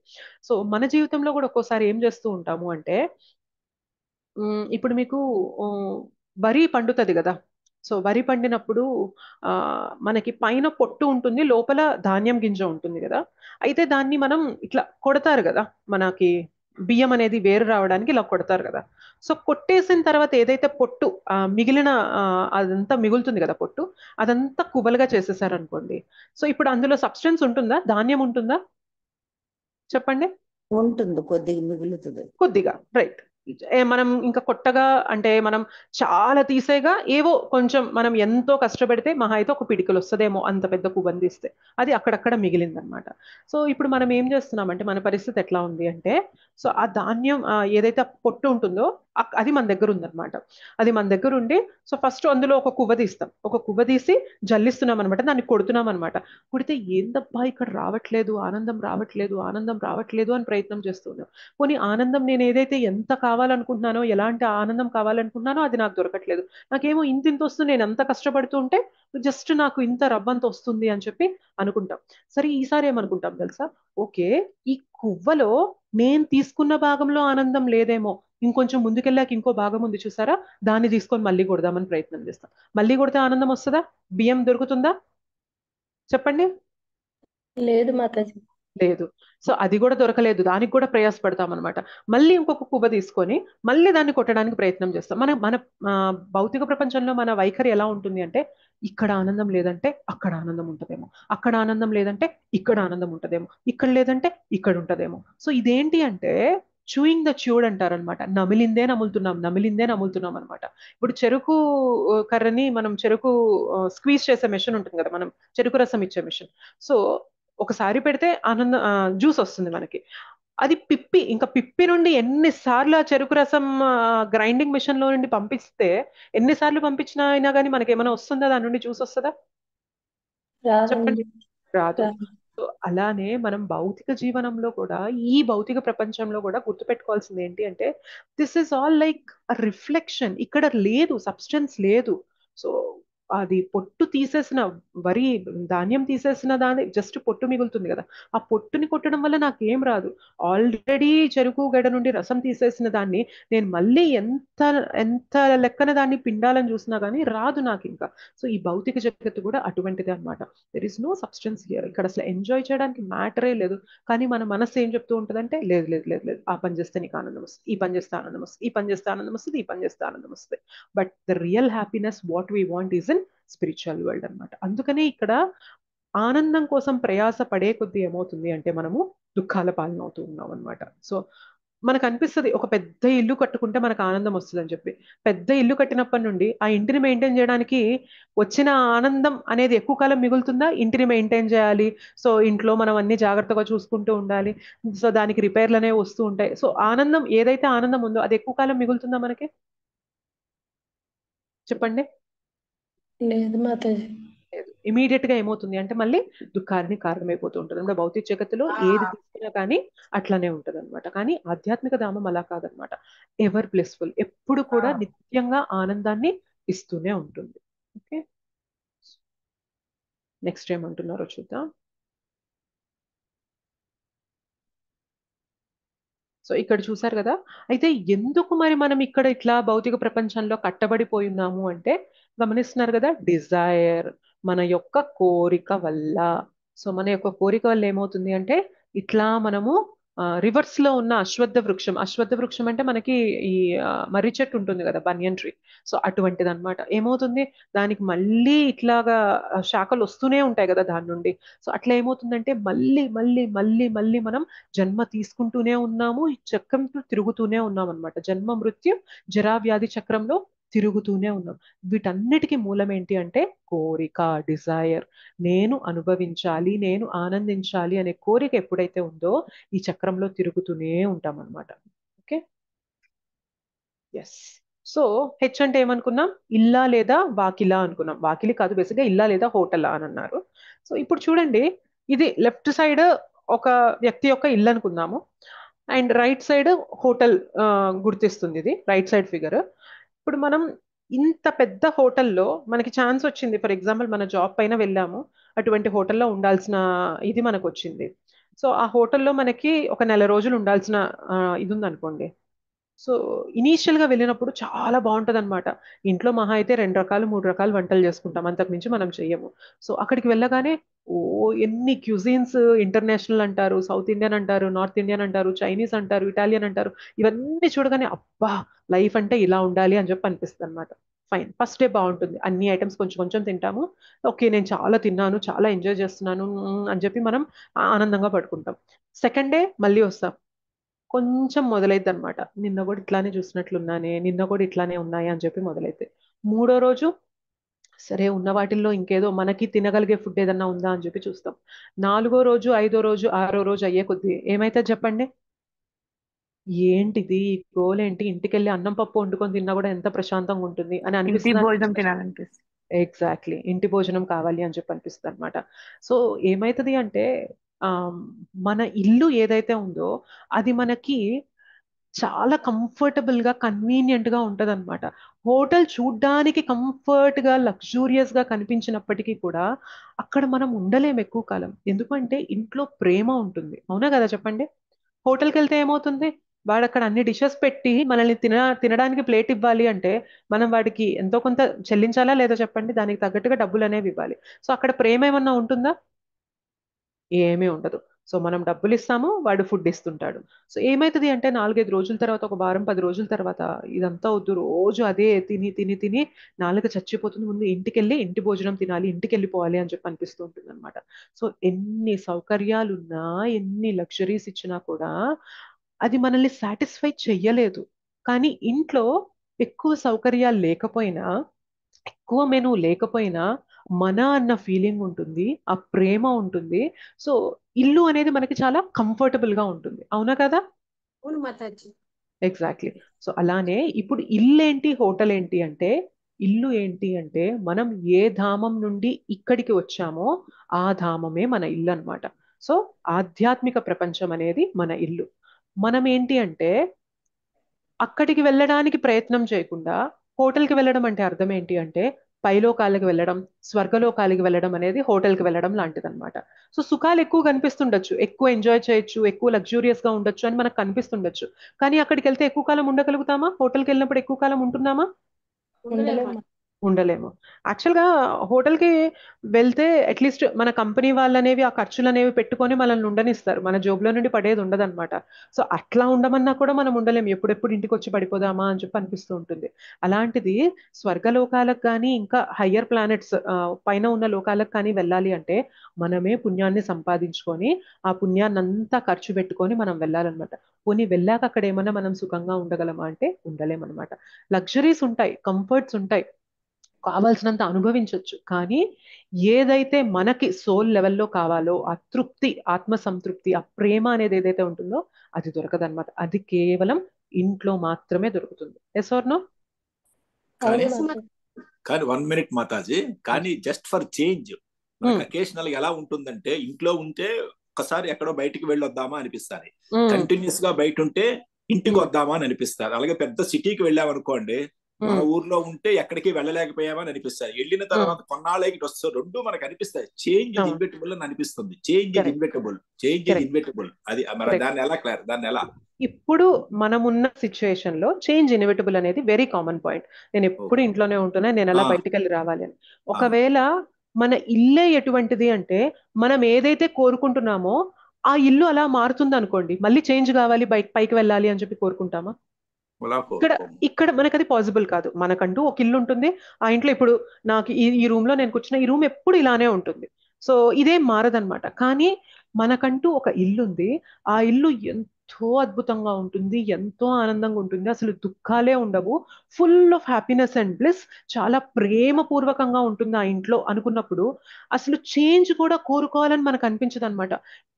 సో మన జీవితంలో కూడా ఒక్కోసారి ఏం చేస్తూ ఉంటాము అంటే, ఇప్పుడు మీకు ఆ, వరి పండుతుంది కదా. సో వరి పండినప్పుడు ఆ మనకి పైన పొట్టు ఉంటుంది, లోపల ధాన్యం గింజ ఉంటుంది కదా. అయితే దాన్ని మనం ఇట్లా కొడతారు కదా, మనకి బియ్యం అనేది వేరు రావడానికి ఇలా కొడతారు కదా. సో కొట్టేసిన తర్వాత ఏదైతే పొట్టు మిగిలిన అదంతా మిగులుతుంది కదా పొట్టు, అదంతా కుబలుగా చేసేసారు అనుకోండి. సో ఇప్పుడు అందులో సబ్స్టెన్స్ ఉంటుందా, ధాన్యం ఉంటుందా? చెప్పండి. ఉంటుంది, కొద్దిగా మిగులుతుంది. కొద్దిగా, రైట్. మనం ఇంకా కొత్తగా అంటే మనం చాలా తీసేగా ఏవో కొంచెం మనం ఎంతో కష్టపడితే మహా అయితే ఒక పిడికలు వస్తుందేమో, అంత పెద్ద కుబంధిస్తే అది అక్కడక్కడ మిగిలిందనమాట. సో ఇప్పుడు మనం ఏం చేస్తున్నామంటే మన పరిస్థితి ఎట్లా ఉంది అంటే, సో ఆ ధాన్యం ఏదైతే పొట్టు ఉంటుందో అది మన దగ్గర ఉందన్నమాట. అది మన దగ్గర ఉండి, సో ఫస్ట్ అందులో ఒక కువ్వ తీస్తాం, ఒక కువ్వ తీసి జల్లిస్తున్నాం అనమాట, దాన్ని కొడుతున్నాం అనమాట. కొడితే ఏందబ్బా ఇక్కడ రావట్లేదు, ఆనందం రావట్లేదు, ఆనందం రావట్లేదు అని ప్రయత్నం చేస్తున్నాం. పోనీ ఆనందం నేను ఏదైతే ఎంత కావాలనుకుంటున్నానో, ఎలాంటి ఆనందం కావాలనుకుంటున్నానో అది నాకు దొరకట్లేదు. నాకేమో ఇంత ఇంత వస్తుంది, నేను ఎంత కష్టపడుతూ ఉంటే జస్ట్ నాకు ఇంత రవ్వంత వస్తుంది అని చెప్పి అనుకుంటాం. సరే ఈసారి ఏమనుకుంటాం తెలుసా? ఓకే, ఈ కువ్వలో నేను తీసుకున్న భాగంలో ఆనందం లేదేమో, ఇంకొంచెం ముందుకెళ్ళాక ఇంకో భాగం ఉంది చూసారా, దాన్ని తీసుకొని మళ్ళీ కొడదామని ప్రయత్నం చేస్తాం. మళ్ళీ కొడితే ఆనందం వస్తుందా? బియ్యం దొరుకుతుందా? చెప్పండి. లేదు మాతాజీ. లేదు. సో అది కూడా దొరకలేదు, దానికి కూడా ప్రయాసపడతాం అనమాట. మళ్ళీ ఇంకొక కువ్వ తీసుకొని మళ్ళీ దాన్ని కొట్టడానికి ప్రయత్నం చేస్తాం. మన మన భౌతిక ప్రపంచంలో మన వైఖరి ఎలా ఉంటుంది అంటే, ఇక్కడ ఆనందం లేదంటే అక్కడ ఆనందం ఉంటదేమో, అక్కడ ఆనందం లేదంటే ఇక్కడ ఆనందం ఉంటదేమో, ఇక్కడ లేదంటే ఇక్కడ ఉంటదేమో. సో ఇదేంటి అంటే చూయింగ్ ద ట్యూడ్ అంటారనమాట. నమిలిందే నములుతున్నాం, నమిలిందే నములుతున్నాం అనమాట. ఇప్పుడు చెరుకు కర్రని మనం చెరుకు స్క్వీజ్ చేసే మెషిన్ ఉంటుంది కదా, మనం చెరుకు రసం ఇచ్చే మెషిన్. సో ఒకసారి పెడితే ఆనంద జ్యూస్ వస్తుంది మనకి. అది పిప్పి, ఇంకా పిప్పి నుండి ఎన్నిసార్లు ఆ చెరుకు రసం గ్రైండింగ్ మిషన్ లో నుండి పంపిస్తే, ఎన్నిసార్లు పంపించినా అయినా కానీ మనకి ఏమైనా వస్తుందా, దాని నుండి జ్యూస్ వస్తుందా? చెప్పండి. రాదండి. రాదు. రాదు. సో అలానే మనం భౌతిక జీవనంలో కూడా, ఈ భౌతిక ప్రపంచంలో కూడా గుర్తుపెట్టుకోవాల్సింది ఏంటి అంటే, this is all like reflection. ఇక్కడ లేదు, సబ్స్టెన్స్ లేదు. సో అది పొట్టు తీసేసిన వరి ధాన్యం తీసేసిన దాని జస్ట్ పొట్టు మిగులుతుంది కదా, ఆ పొట్టుని కొట్టడం వల్ల నాకేం రాదు. ఆల్రెడీ చెరుకు గడ నుండి రసం తీసేసిన దాన్ని నేను మళ్ళీ ఎంత ఎంత లెక్కన దాన్ని పిండాలని చూసినా కానీ రాదు నాకు ఇంకా. సో ఈ భౌతిక జగత్తు కూడా అటువంటిదే అనమాట. There is no substance here. ఇక్కడ అసలు ఎంజాయ్ చేయడానికి మ్యాటరే లేదు. కానీ మన మనసు ఏం చెప్తూ ఉంటుందంటే, లేదు లేదు లేదు లేదు, ఆ పని చేస్తే నీకు ఆనందం వస్తుంది, ఈ పని చేస్తే ఆనందం వస్తుంది, ఈ పని చేస్తే ఆనందం వస్తుంది, ఈ పని చేస్తే ఆనందం వస్తుంది. But the real happiness what we want is in spiritual world అనమాట. అందుకనే ఇక్కడ ఆనందం కోసం ప్రయాస పడే కొద్దీ ఏమవుతుంది అంటే మనము దుఃఖాల పాలనవుతూ ఉన్నాం అనమాట. సో మనకు అనిపిస్తుంది ఒక పెద్ద ఇల్లు కట్టుకుంటే మనకు ఆనందం వస్తుంది అని చెప్పి. పెద్ద ఇల్లు కట్టినప్పటి నుండి ఆ ఇంటిని మెయింటైన్ చేయడానికి వచ్చిన ఆనందం అనేది ఎక్కువ కాలం మిగులుతుందా? ఇంటిని మెయింటైన్ చేయాలి, సో ఇంట్లో మనం అన్ని జాగ్రత్తగా చూసుకుంటూ ఉండాలి, సో దానికి రిపేర్లు అనేవి వస్తూ ఉంటాయి. సో ఆనందం, ఏదైతే ఆనందం ఉందో అది ఎక్కువ కాలం మిగులుతుందా మనకి? చెప్పండి. లేదు మాతాజీ. ఇమీడియట్ గా ఏమవుతుంది అంటే మళ్ళీ దుఃఖానికి కారణమైపోతూ ఉంటుంది. అంటే భౌతిక జగత్తులో ఏది తీసుకున్నా కానీ అట్లానే ఉంటది అనమాట. కానీ ఆధ్యాత్మిక ధామం అలా కాదనమాట. ఎవర్ బ్లెస్ఫుల్, ఎప్పుడు కూడా నిత్యంగా ఆనందాన్ని ఇస్తూనే ఉంటుంది. ఓకే, నెక్స్ట్ ఏమంటున్నారో చూద్దాం. సో ఇక్కడ చూసారు కదా. అయితే ఎందుకు మరి మనం ఇక్కడ ఇట్లా భౌతిక ప్రపంచంలో కట్టబడిపోయి ఉన్నాము అంటే, గమనిస్తున్నారు కదా, డిజైర్, మన యొక్క కోరిక వల్ల. సో మన యొక్క కోరిక వల్ల ఏమవుతుంది అంటే, ఇట్లా మనము రివర్స్ లో ఉన్న అశ్వత్థ వృక్షం, అశ్వత్థ వృక్షం అంటే మనకి ఈ మర్రి చెట్టు ఉంటుంది కదా, బనియన్ ట్రీ. సో అటువంటిది అనమాట. ఏమవుతుంది, దానికి మళ్ళీ ఇట్లాగా శాఖలు వస్తూనే ఉంటాయి కదా దాని నుండి. సో అట్లా ఏమవుతుందంటే మళ్ళీ మళ్ళీ మళ్ళీ మళ్ళీ మనం జన్మ తీసుకుంటూనే ఉన్నాము, ఈ చక్రంతో తిరుగుతూనే ఉన్నాం అనమాట. జన్మ మృత్యు జరా వ్యాధి చక్రంలో తిరుగుతూనే ఉన్నాం. వీటన్నిటికీ మూలం ఏంటి అంటే కోరిక, డిజైర్. నేను అనుభవించాలి, నేను ఆనందించాలి అనే కోరిక ఎప్పుడైతే ఉందో ఈ చక్రంలో తిరుగుతూనే ఉంటాం అనమాట. Okay, yes. సో హెచ్ అంటే ఏమనుకున్నాం? ఇల్లా లేదా వాకిలా అనుకున్నాం. వాకిలి కాదు, బేసిక్గా ఇల్లా లేదా హోటలా అని అన్నారు. సో ఇప్పుడు చూడండి, ఇది లెఫ్ట్ సైడ్ ఒక వ్యక్తి యొక్క ఇల్లు అనుకుందాము, అండ్ రైట్ సైడ్ హోటల్ గుర్తిస్తుంది. ఇది రైట్ సైడ్ ఫిగర్. ఇప్పుడు మనం ఇంత పెద్ద హోటల్లో మనకి ఛాన్స్ వచ్చింది, ఫర్ ఎగ్జాంపుల్ మన జాబ్ పైన వెళ్ళాము, అటువంటి హోటల్లో ఉండాల్సిన ఇది మనకు వచ్చింది. సో ఆ హోటల్లో మనకి ఒక నెల రోజులు ఉండాల్సిన ఇది ఉందనుకోండి. సో ఇనీషియల్ గా వెళ్ళినప్పుడు చాలా బాగుంటది అనమాట. ఇంట్లో మహా అయితే 2 రకాలు 3 రకాలు వంటలు చేసుకుంటాం, అంతకు మించి మనం చెయ్యము. సో అక్కడికి వెళ్ళగానే ఓ ఎన్ని క్యూజిన్స్, ఇంటర్నేషనల్ అంటారు, సౌత్ ఇండియన్ అంటారు, నార్త్ ఇండియన్ అంటారు, చైనీస్ అంటారు, ఇటాలియన్ అంటారు, ఇవన్నీ చూడగానే అబ్బా లైఫ్ అంటే ఇలా ఉండాలి అని చెప్పి అనిపిస్తుంది అనమాట. ఫైన్, ఫస్ట్ డే బాగుంటుంది, అన్ని ఐటమ్స్ కొంచెం కొంచెం తింటాము. ఓకే నేను చాలా తిన్నాను, చాలా ఎంజాయ్ చేస్తున్నాను అని చెప్పి మనం ఆనందంగా పడుకుంటాం. సెకండ్ డే మళ్ళీ వస్తాం, కొంచెం మొదలైద్ది అనమాట. నిన్న కూడా ఇట్లానే చూసినట్లున్నానే, నిన్న కూడా ఇట్లానే ఉన్నాయి అని చెప్పి మొదలైతే మూడో రోజు సరే ఉన్న వాటిల్లో ఇంకేదో మనకి తినగలిగే ఫుడ్ ఏదన్నా ఉందా అని చెప్పి చూస్తాం. నాలుగో రోజు, ఐదో రోజు, ఆరో రోజు అయ్యే కొద్దీ ఏమైతే చెప్పండి, ఏంటిది గోలేంటి, ఇంటికెళ్ళి అన్నం పప్పు వండుకొని తిన్నా కూడా ఎంత ప్రశాంతంగా ఉంటుంది అని ఇంటి అనిపిస్తుంది. భోజనం తినాలనిపిస్తుంది. ఎగ్జాక్ట్లీ, ఇంటి భోజనం కావాలి అని చెప్పి అనిపిస్తుంది అనమాట. సో ఏమైతుంది అంటే ఆ, మన ఇల్లు ఏదైతే ఉందో అది మనకి చాలా కంఫర్టబుల్ గా కన్వీనియంట్ గా ఉంటది అనమాట. హోటల్ చూడ్డానికి కంఫర్ట్ గా లగ్జూరియస్ గా కనిపించినప్పటికీ కూడా అక్కడ మనం ఉండలేం ఎక్కువ కాలం. ఎందుకంటే ఇంట్లో ప్రేమ ఉంటుంది, అవునా కదా చెప్పండి. హోటల్కి వెళ్తే ఏమవుతుంది, వాడు అక్కడ అన్ని డిషెస్ పెట్టి మనల్ని తినడానికి ప్లేట్ ఇవ్వాలి అంటే మనం వాడికి ఎంతో కొంత చెల్లించాలా లేదా చెప్పండి, దానికి తగ్గట్టుగా డబ్బులు అనేవి ఇవ్వాలి. సో అక్కడ ప్రేమ ఏమన్నా ఉంటుందా? ఏమీ ఉండదు. సో మనం డబ్బులు ఇస్తాము, వాడు ఫుడ్ ఇస్తుంటాడు. సో ఏమైతుంది అంటే 4-5 రోజుల తర్వాత, ఒక వారం 10 రోజుల తర్వాత ఇదంతా వద్దు, రోజు అదే తిని తిని తిని నాలుక చచ్చిపోతుంది, ముందు ఇంటికెళ్ళి ఇంటి భోజనం తినాలి, ఇంటికి వెళ్ళిపోవాలి అని చెప్పి అనిపిస్తూ ఉంటుంది అనమాట. సో ఎన్ని సౌకర్యాలున్నా, ఎన్ని లగ్జరీస్ ఇచ్చినా కూడా అది మనల్ని సాటిస్ఫై చెయ్యలేదు. కానీ ఇంట్లో ఎక్కువ సౌకర్యాలు లేకపోయినా, ఎక్కువ మెను లేకపోయినా మన అన్న ఫీలింగ్ ఉంటుంది, ఆ ప్రేమ ఉంటుంది. సో ఇల్లు అనేది మనకి చాలా కంఫర్టబుల్ గా ఉంటుంది, అవునా కదా? అవును మాతాజీ. ఎగ్జాక్ట్లీ. సో అలానే ఇప్పుడు ఇల్లు ఏంటి, హోటల్ ఏంటి అంటే, ఇల్లు ఏంటి అంటే మనం ఏ ధామం నుండి ఇక్కడికి వచ్చామో ఆ ధామమే మన ఇల్లు అన్నమాట. సో ఆధ్యాత్మిక ప్రపంచం అనేది మన ఇల్లు. మనం ఏంటి అంటే అక్కడికి వెళ్ళడానికి ప్రయత్నం చేయకుండా హోటల్కి వెళ్ళడం అంటే అర్థం ఏంటి అంటే, పైలోకాలకి వెళ్ళడం, స్వర్గలోకాలకి వెళ్ళడం అనేది హోటల్కి వెళ్ళడం లాంటిది అనమాట. సో సుఖాలు ఎక్కువ కనిపిస్తుండొచ్చు, ఎక్కువ ఎంజాయ్ చేయొచ్చు, ఎక్కువ లగ్జూరియస్ గా ఉండొచ్చు అని మనకు కనిపిస్తుండొచ్చు. కానీ అక్కడికి వెళ్తే ఎక్కువ కాలం ఉండగలుగుతామా? హోటల్కి వెళ్ళినప్పుడు ఎక్కువ కాలం ఉంటున్నామా? ఉండలేము. ఉండలేము. యాక్చువల్గా హోటల్కి వెళ్తే అట్లీస్ట్ మన కంపెనీ వాళ్ళనేవి ఆ ఖర్చులు అనేవి పెట్టుకొని మనల్ని ఉండనిస్తారు, మన జోబులో నుండి పడేది ఉండదన్నమాట. సో అట్లా ఉండమన్నా కూడా మనం ఉండలేము, ఎప్పుడెప్పుడు ఇంటికి వచ్చి పడిపోదామా అని చెప్పి అనిపిస్తూ ఉంటుంది. అలాంటిది స్వర్గలోకాలకు కానీ ఇంకా హయ్యర్ ప్లానెట్స్ పైన ఉన్న లోకాలకు కానీ వెళ్ళాలి అంటే మనమే పుణ్యాన్ని సంపాదించుకొని ఆ పుణ్యాన్ని అంతా ఖర్చు పెట్టుకొని మనం వెళ్ళాలన్నమాట. పోనీ వెళ్ళాక అక్కడ ఏమన్నా మనం సుఖంగా ఉండగలమా అంటే ఉండలేమన్నమాట. లగ్జరీస్ ఉంటాయి, కంఫర్ట్స్ ఉంటాయి, కావాల్సినంత అనుభవించవచ్చు, కానీ ఏదైతే మనకి సోల్ లెవెల్లో కావాలో ఆ తృప్తి, ఆత్మ సంతృప్తి, ఆ ప్రేమ అనేది ఏదైతే ఉంటుందో అది దొరకదన్నమాట. అది కేవలం ఇంట్లో మాత్రమే దొరుకుతుంది. Yes or no? అవును కానీ మాతాజీ. కానీ 1 minute మాతాజీ, కానీ జస్ట్ ఫర్ చేంజ్ మనకి అకేషనల్ ఎలా ఉంటుందంటే, ఇంట్లో ఉంటే ఒకసారి ఎక్కడో బయటికి వెళ్ళి వద్దామా అనిపిస్తుంది, కంటిన్యూస్ గా బయట ఉంటే ఇంటికి వద్దామా అని అనిపిస్తారు. అలాగే పెద్ద సిటీకి వెళ్ళామనుకోండి, మన ఊర్లో ఉంటే ఎక్కడికి వెళ్ళలేకపోయామని అనిపిస్తుంది, వెళ్ళిన తర్వాత కొన్నాళ్ళకి వస్తే రెండు మనకు అనిపిస్తాయి. చేంజ్ ఇస్ ఇన్వెటబుల్ అని అనిపిస్తుంది. Change is inevitable, change is inevitable. అది మరి దాన్ని ఎలా దాన్ని ఎలా ఇప్పుడు మనమున్న సిచ్యుయేషన్ లో చేంజ్ ఇన్విటబుల్ అనేది వెరీ కామన్ పాయింట్. నేను ఎప్పుడు ఇంట్లోనే ఉంటున్నా, నేను ఎలా బయటికి వెళ్ళి రావాలి అని. ఒకవేళ మన ఇల్లే ఎటువంటిది అంటే మనం ఏదైతే కోరుకుంటున్నామో ఆ ఇల్లు అలా మారుతుంది అనుకోండి, మళ్ళీ చేంజ్ కావాలి, పైకి వెళ్ళాలి అని చెప్పి కోరుకుంటామా? ఇక్కడ ఇక్కడ మనకు అది పాసిబుల్ కాదు. మనకంటూ ఒక ఇల్లు ఉంటుంది, ఆ ఇంట్లో ఇప్పుడు నాకు ఈ రూమ్ లో నేను కూర్చున్న ఈ రూమ్ ఎప్పుడు ఇలానే ఉంటుంది. సో ఇదేం మారదనమాట. కానీ మనకంటూ ఒక ఇల్లు ఉంది, ఆ ఇల్లు ఎంతో ఎంతో అద్భుతంగా ఉంటుంది, ఎంతో ఆనందంగా ఉంటుంది, అసలు దుఃఖాలే ఉండవు, full of happiness and bliss, చాలా ప్రేమపూర్వకంగా ఉంటుంది ఆ ఇంట్లో అనుకున్నప్పుడు అసలు చేంజ్ కూడా కోరుకోవాలని మనకు అనిపించదు అనమాట.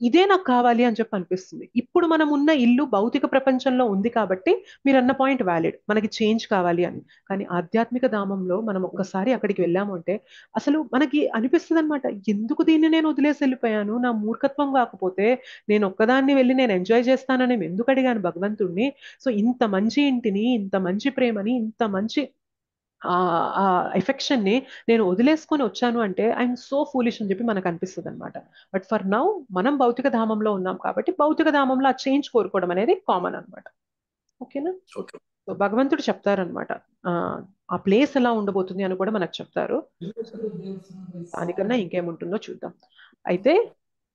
ఇదే నాకు కావాలి అని చెప్పి అనిపిస్తుంది. ఇప్పుడు మనం ఉన్న ఇల్లు భౌతిక ప్రపంచంలో ఉంది కాబట్టి మీరు అన్న పాయింట్ వ్యాలిడ్, మనకి చేంజ్ కావాలి అని. కానీ ఆధ్యాత్మిక ధామంలో మనం ఒక్కసారి అక్కడికి వెళ్ళాము అంటే అసలు మనకి అనిపిస్తుంది అనమాట, ఎందుకు దీన్ని నేను వదిలేసి వెళ్ళిపోయాను, నా మూర్ఖత్వం కాకపోతే నేను ఒక్కదాన్ని వెళ్ళి నేను ఎంజాయ్ చేస్తానని నేను ఎందుకు అడిగాను భగవంతుణ్ణి. సో ఇంత మంచి ఇంటిని, ఇంత మంచి ప్రేమని, ఇంత మంచి ఆ ఎఫెక్షన్ ని నేను వదిలేసుకొని వచ్చాను అంటే ఐఎమ్ సో ఫూలిష్ అని చెప్పి మనకు అనిపిస్తుంది అనమాట. బట్ ఫర్ నౌ మనం భౌతిక ధామంలో ఉన్నాం కాబట్టి భౌతిక ధామంలో ఆ చేంజ్ కోరుకోవడం అనేది కామన్ అనమాట. ఓకేనా? ఓకే. సో భగవంతుడు చెప్తారనమాట ఆ ప్లేస్ ఎలా ఉండబోతుంది అని కూడా మనకు చెప్తారు. దానికన్నా ఇంకేముంటుందో చూద్దాం. అయితే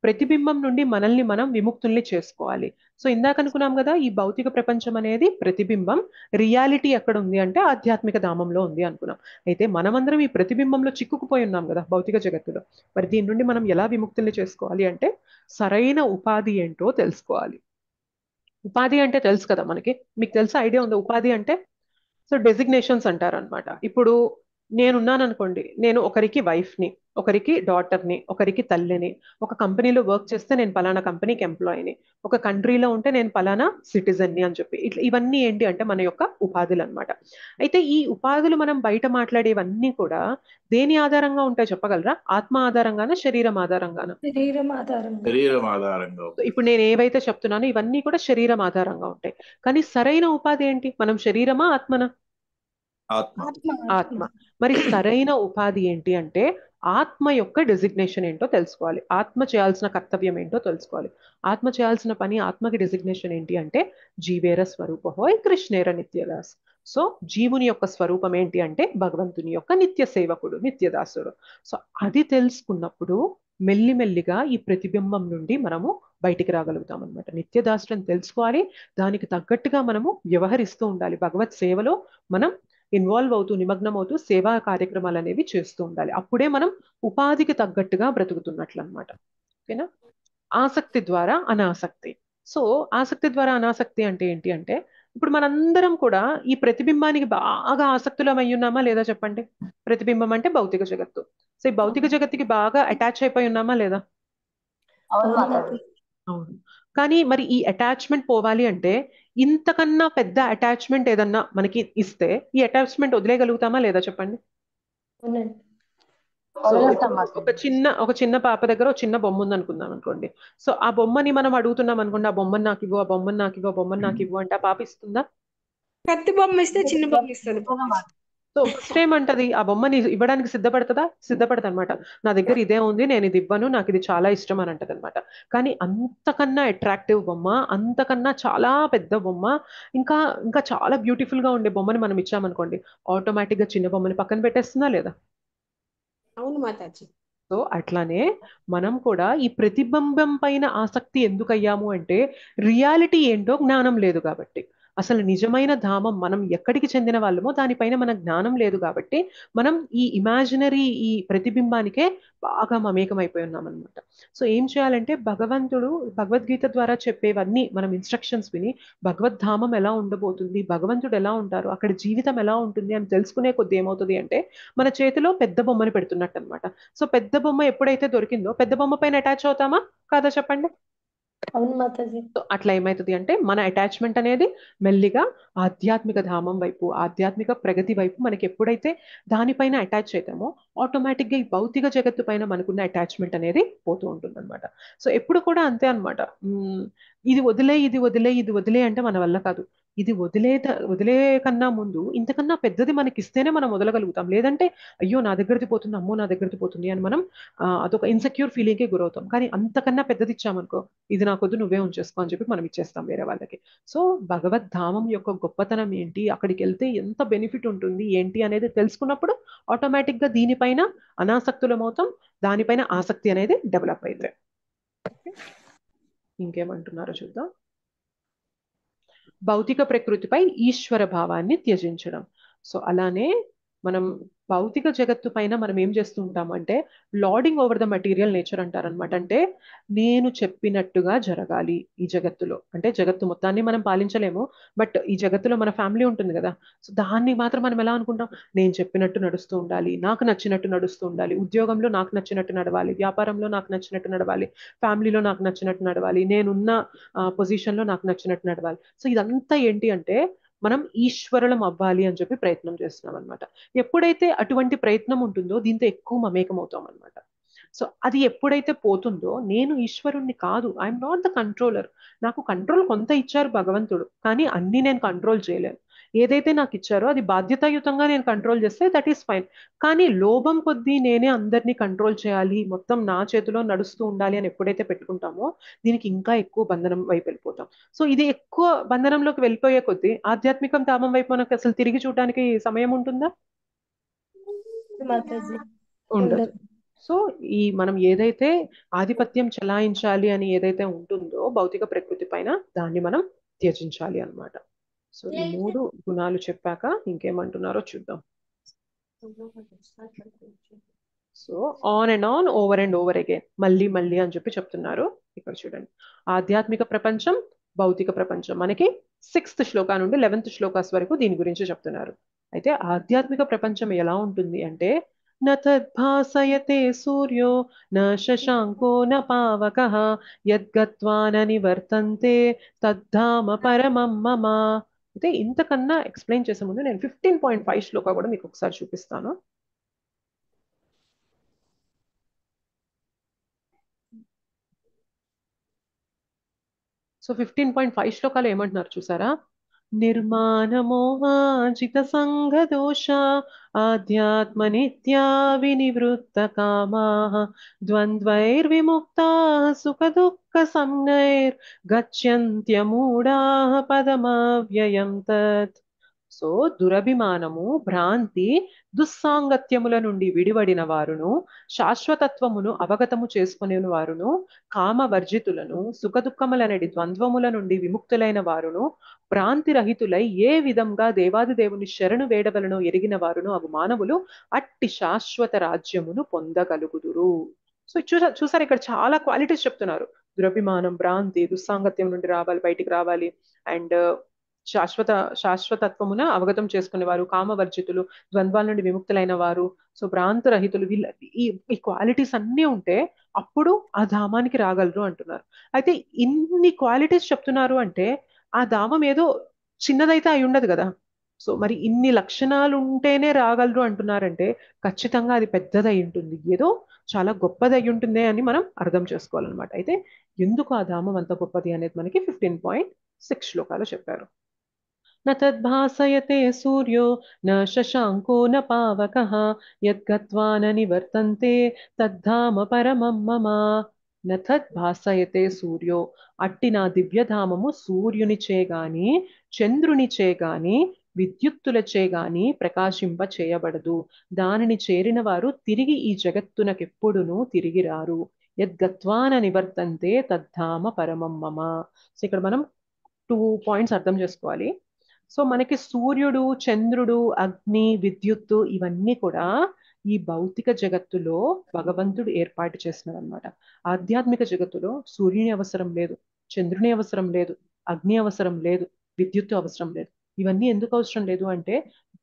ప్రతిబింబం నుండి మనల్ని మనం విముక్తుల్ని చేసుకోవాలి. సో ఇందాక అనుకున్నాం కదా, ఈ భౌతిక ప్రపంచం అనేది ప్రతిబింబం, రియాలిటీ ఎక్కడ ఉంది అంటే ఆధ్యాత్మిక ధామంలో ఉంది అనుకున్నాం. అయితే మనమందరం ఈ ప్రతిబింబంలో చిక్కుకుపోయి ఉన్నాం కదా భౌతిక జగత్తులో. మరి దీని నుండి మనం ఎలా విముక్తుల్ని చేసుకోవాలి అంటే సరైన ఉపాధి ఏంటో తెలుసుకోవాలి. ఉపాధి అంటే తెలుసు కదా మనకి, మీకు తెలుసా, ఐడియా ఉందా ఉపాధి అంటే? సో డెసిగ్నేషన్స్ అంటారు అనమాట. ఇప్పుడు నేనున్నాను అనుకోండి, నేను ఒకరికి వైఫ్ని, ఒకరికి డాటర్ని, ఒకరికి తల్లిని, ఒక కంపెనీలో వర్క్ చేస్తే నేను పలానా కంపెనీకి ఎంప్లాయీని, ఒక కంట్రీలో ఉంటే నేను పలానా సిటిజన్ని అని చెప్పి, ఇట్లా ఇవన్నీ ఏంటి అంటే మన యొక్క ఉపాధులు అనమాట. అయితే ఈ ఉపాధులు మనం బయట మాట్లాడేవన్నీ కూడా దేని ఆధారంగా ఉంటాయి చెప్పగలరా? ఆత్మ ఆధారంగానా, శరీరం ఆధారంగానా? శరీరం ఆధారంగా. శరీరం ఆధారంగా. ఇప్పుడు నేను ఏవైతే చెప్తున్నానో ఇవన్నీ కూడా శరీరం ఆధారంగా ఉంటాయి. కానీ సరైన ఉపాధి ఏంటి? మనం శరీరమా ఆత్మనా? ఆత్మ. ఆత్మ. మరి సరైన ఉపాధి ఏంటి అంటే ఆత్మ యొక్క డెసిగ్నేషన్ ఏంటో తెలుసుకోవాలి, ఆత్మ చేయాల్సిన కర్తవ్యం ఏంటో తెలుసుకోవాలి. ఆత్మ చేయాల్సిన పని, ఆత్మకి డెసిగ్నేషన్ ఏంటి అంటే జీవేర స్వరూపహోయ్ కృష్ణేర నిత్యదాస్. సో జీవుని యొక్క స్వరూపం ఏంటి అంటే భగవంతుని యొక్క నిత్య సేవకుడు, నిత్యదాసుడు. సో అది తెలుసుకున్నప్పుడు మెల్లిమెల్లిగా ఈ ప్రతిబింబం నుండి మనము బయటికి రాగలుగుతాం అనమాట. నిత్యదాసులను తెలుసుకోవాలి, దానికి తగ్గట్టుగా మనము వ్యవహరిస్తూ ఉండాలి. భగవత్ సేవలో మనం ఇన్వాల్వ్ అవుతూ, నిమగ్నం అవుతూ సేవా కార్యక్రమాలు అనేవి చేస్తూ ఉండాలి. అప్పుడే మనం ఉపాధికి తగ్గట్టుగా బ్రతుకుతున్నట్లు అనమాట. ఓకేనా? ఆసక్తి ద్వారా అనాసక్తి. సో ఆసక్తి ద్వారా అనాసక్తి అంటే ఏంటి అంటే ఇప్పుడు మనందరం కూడా ఈ ప్రతిబింబానికి బాగా ఆసక్తులం అయి ఉన్నామా లేదా చెప్పండి? ప్రతిబింబం అంటే భౌతిక జగత్తు. సో ఈ భౌతిక జగత్తుకి బాగా అటాచ్ అయిపోయి ఉన్నామా లేదా? అవును. కానీ మరి ఈ అటాచ్మెంట్ పోవాలి అంటే ఇంతకన్నా పెద్ద అటాచ్మెంట్ ఏదన్నా మనకి ఇస్తే ఈ అటాచ్మెంట్ వదిలేయగలుగుతామా లేదా చెప్పండి? అవునండి. సో ఒక చిన్న పాప దగ్గర ఒక చిన్న బొమ్మ ఉంది అనుకుందాం అనుకోండి. సో ఆ బొమ్మని మనం అడుగుతున్నాం అనుకోండి, ఆ బొమ్మని నాకు ఇవ్వు, ఆ బొమ్మని నాకు ఇవ్వు, ఆ బొమ్మని నాకు ఇవ్వు అంటే ఆ పాప ఇస్తుందా? పెద్ద బొమ్మ ఇస్తే చిన్న బొమ్మ ఇస్తుంది. సో ఫస్ట్ ఏమంటది, ఆ బొమ్మని ఇవ్వడానికి సిద్ధపడతా అనమాట. నా దగ్గర ఇదే ఉంది, నేను ఇది ఇవ్వను, నాకు ఇది చాలా ఇష్టం అని అంటది అనమాట. కానీ అంతకన్నా అట్రాక్టివ్ బొమ్మ, అంతకన్నా చాలా పెద్ద బొమ్మ, ఇంకా ఇంకా చాలా బ్యూటిఫుల్ గా ఉండే బొమ్మని మనం ఇచ్చామనుకోండి, ఆటోమేటిక్ గా చిన్న బొమ్మని పక్కన పెట్టేస్తుందా లేదా? అవును మాతాజీ. సో అట్లానే మనం కూడా ఈ ప్రతిబింబం పైన ఆసక్తి ఎందుకు అయ్యాము అంటే రియాలిటీ ఏంటో జ్ఞానం లేదు కాబట్టి. అసలు నిజమైన ధామం మనం ఎక్కడికి చెందిన వాళ్ళమో దానిపైన మన జ్ఞానం లేదు కాబట్టి మనం ఈ ఇమాజినరీ ఈ ప్రతిబింబానికే బాగా మమేకమైపోయి ఉన్నాం అనమాట. సో ఏం చేయాలంటే భగవంతుడు భగవద్గీత ద్వారా చెప్పేవన్నీ మనం ఇన్స్ట్రక్షన్స్ విని భగవద్ధామం ఎలా ఉండబోతుంది, భగవంతుడు ఎలా ఉంటారు, అక్కడ జీవితం ఎలా ఉంటుంది అని తెలుసుకునే కొద్ది ఏమవుతుంది అంటే మన చేతిలో పెద్ద బొమ్మని పెడుతున్నట్టు అనమాట. సో పెద్ద బొమ్మ ఎప్పుడైతే దొరికిందో పెద్ద బొమ్మ పైన అటాచ్ అవుతామా కాదా చెప్పండి? అవును మాతాజీ. సో అట్లా ఏమవుతుంది అంటే మన అటాచ్మెంట్ అనేది మెల్లిగా ఆధ్యాత్మిక ధామం వైపు, ఆధ్యాత్మిక ప్రగతి వైపు మనకి ఎప్పుడైతే దానిపైన అటాచ్ అవుతామో ఆటోమేటిక్గా ఈ భౌతిక జగత్తు పైన మనకున్న అటాచ్మెంట్ అనేది పోతూ ఉంటుంది అనమాట. సో ఎప్పుడు కూడా అంతే అనమాట, ఇది వదిలే ఇది వదిలే ఇది వదిలే అంటే మన వల్ల కాదు. ఇది వదిలే కన్నా ముందు ఇంతకన్నా పెద్దది మనకి ఇస్తేనే మనం వదలగలుగుతాం. లేదంటే అయ్యో నా దగ్గరది పోతుంది, అమ్మో నా దగ్గరది పోతుంది అని మనం అదొక ఇన్సెక్యూర్ ఫీలింగ్కి గురవుతాం. కానీ అంతకన్నా పెద్దది ఇచ్చామనుకో, ఇది నాకొద్దు నువ్వే ఉంచేసుకో అని చెప్పి మనం ఇచ్చేస్తాం వేరే వాళ్ళకి. సో భగవద్ధామం యొక్క గొప్పతనం ఏంటి, అక్కడికి వెళ్తే ఎంత బెనిఫిట్ ఉంటుంది ఏంటి అనేది తెలుసుకున్నప్పుడు ఆటోమేటిక్ గా దీనిపైన అనాసక్తులం అవుతాం, దానిపైన ఆసక్తి అనేది డెవలప్ అయితే. ఇంకేమంటున్నారో చూద్దాం. భౌతిక ప్రకృతిపై ఈశ్వర భావాన్ని త్యజించడం. సో అలానే మనం భౌతిక జగత్తు పైన మనం ఏం చేస్తూ ఉంటాము అంటే లార్డింగ్ ఓవర్ ద మెటీరియల్ నేచర్ అంటారనమాట. అంటే నేను చెప్పినట్టుగా జరగాలి ఈ జగత్తులో. అంటే జగత్తు మొత్తాన్ని మనం పాలించలేము, బట్ ఈ జగత్తులో మన ఫ్యామిలీ ఉంటుంది కదా, సో దాన్ని మాత్రం మనం ఎలా అనుకుంటాం, నేను చెప్పినట్టు నడుస్తూ ఉండాలి, నాకు నచ్చినట్టు నడుస్తూ ఉండాలి, ఉద్యోగంలో నాకు నచ్చినట్టు నడవాలి, వ్యాపారంలో నాకు నచ్చినట్టు నడవాలి, ఫ్యామిలీలో నాకు నచ్చినట్టు నడవాలి, నేనున్న పొజిషన్లో నాకు నచ్చినట్టు నడవాలి. సో ఇదంతా ఏంటి అంటే మనం ఈశ్వరులం అవ్వాలి అని చెప్పి ప్రయత్నం చేస్తున్నాం అనమాట. ఎప్పుడైతే అటువంటి ప్రయత్నం ఉంటుందో దీంతో ఎక్కువ మమేకం అవుతాం అనమాట. సో అది ఎప్పుడైతే పోతుందో నేను ఈశ్వరుణ్ణి కాదు, ఐఎమ్ నాట్ ద కంట్రోలర్. నాకు కంట్రోల్ కొంత ఇచ్చారు భగవంతుడు, కానీ అన్ని నేను కంట్రోల్ చేయలేను. ఏదైతే నాకు ఇచ్చారో అది బాధ్యతాయుతంగా నేను కంట్రోల్ చేస్తే దట్ ఈస్ ఫైన్. కానీ లోభం కొద్దీ నేనే అందరినీ కంట్రోల్ చేయాలి, మొత్తం నా చేతిలో నడుస్తూ ఉండాలి అని ఎప్పుడైతే పెట్టుకుంటామో దీనికి ఇంకా ఎక్కువ బంధనం వైపు వెళ్ళిపోతాం. సో ఇది ఎక్కువ బంధనంలోకి వెళ్ళిపోయే కొద్దీ ఆధ్యాత్మికం తామం వైపు మనకు అసలు తిరిగి చూడడానికి సమయం ఉంటుందా? మాతాజీ ఉండదు. ఉండదు. సో ఈ మనం ఏదైతే ఆధిపత్యం చెలాయించాలి అని ఏదైతే ఉంటుందో భౌతిక ప్రకృతి పైన, దాన్ని మనం త్యజించాలి అన్నమాట. సో ఈ 3 గుణాలు చెప్పాక ఇంకేమంటున్నారో చూద్దాం. So on and on, over and over again, మళ్ళీ మళ్ళీ అని చెప్పి చెప్తున్నారు. ఇక్కడ చూడండి, ఆధ్యాత్మిక ప్రపంచం, భౌతిక ప్రపంచం, మనకి 6th శ్లోకా నుండి 11th శ్లోకాస్ వరకు దీని గురించి చెప్తున్నారు. అయితే ఆధ్యాత్మిక ప్రపంచం ఎలా ఉంటుంది అంటే న తద్భాసయతే సూర్యో న శశాంకో న పావకః యద్గత్వా న నివర్తంతే తద్ధామ పరమం మమ. అయితే ఇంతకన్నా ఎక్స్ప్లెయిన్ చేసే ముందు నేను 15.5 శ్లోకా కూడా మీకు ఒకసారి చూపిస్తాను. సో 15.5 శ్లోకాలు ఏమంటున్నారు చూసారా? నిర్మాణమోహాజిత సంగ దోష ఆధ్యాత్మ నిత్యా వినివృత్త కామాః ద్వంద్వైర్విముక్తాః సుఖ దుఃఖ సంజ్ఞైర్ గచ్చంత్యమూఢాః పదమవ్యయం తత్. సో దురభిమానము, భ్రాంతి, దుస్సాంగత్యముల నుండి విడివడిన వారును, శాశ్వతత్వమును అవగతము చేసుకునే వారును, కామవర్జితులను, సుఖదుఖములనడి ద్వంద్వముల నుండి విముక్తులైన వారును, భ్రాంతి రహితులై ఏ విధంగా దేవాది దేవుని శరణు వేడవలను ఎరిగిన వారును అగు మానవులు అట్టి శాశ్వత రాజ్యమును పొందగలుగుదురు. సో చూసారు ఇక్కడ చాలా క్వాలిటీస్ చెప్తున్నారు. దురభిమానం, భ్రాంతి, దుస్సాంగత్యం నుండి బయటికి రావాలి, అండ్ శాశ్వతత్వమున అవగతం చేసుకునేవారు, కామవర్జితులు, ద్వంద్వాల నుండి విముక్తులైన వారు, సో భ్రాంతి రహితులు, వీళ్ళ ఈ క్వాలిటీస్ అన్నీ ఉంటే అప్పుడు ఆ ధామానికి రాగలరు అంటున్నారు. అయితే ఇన్ని క్వాలిటీస్ చెప్తున్నారు అంటే ఆ ధామం ఏదో చిన్నదైతే అయి ఉండదు కదా. సో మరి ఇన్ని లక్షణాలు ఉంటేనే రాగలరు అంటున్నారంటే ఖచ్చితంగా అది పెద్దదై ఉంటుంది, ఏదో చాలా గొప్పది అయి ఉంటుంది అని మనం అర్థం చేసుకోవాలన్నమాట. అయితే ఎందుకు ఆ ధామం అంత గొప్పది అనేది మనకి 15.6 శ్లోకాలు చెప్పారు. न तद्भासयते सूर्यो न शशांको न पावकः यद्गत्वा न निवर्तन्ते तद्धाम परमं मम. न तद्भासयते सूर्यो, అట్టి నా దివ్యధామము సూర్యునిచే గాని, చంద్రునిచే గాని, విద్యుత్తులచే గాని ప్రకాశింప చేయబడదు. దానిని చేరిన వారు తిరిగి ఈ జగత్తునకెప్పుడునూ తిరిగి రారు. యద్గత్వాన నివర్తంతే తద్ధామ పరమం మమ. సో ఇక్కడ మనం 2 పాయింట్స్ అర్థం చేసుకోవాలి. సో మనకి సూర్యుడు, చంద్రుడు, అగ్ని, విద్యుత్తు ఇవన్నీ కూడా ఈ భౌతిక జగత్తులో భగవంతుడు ఏర్పాటు చేసినాడు అనమాట. ఆధ్యాత్మిక జగత్తులో సూర్యుని అవసరం లేదు, చంద్రుని అవసరం లేదు, అగ్ని అవసరం లేదు, విద్యుత్తు అవసరం లేదు. ఇవన్నీ ఎందుకు అవసరం లేదు అంటే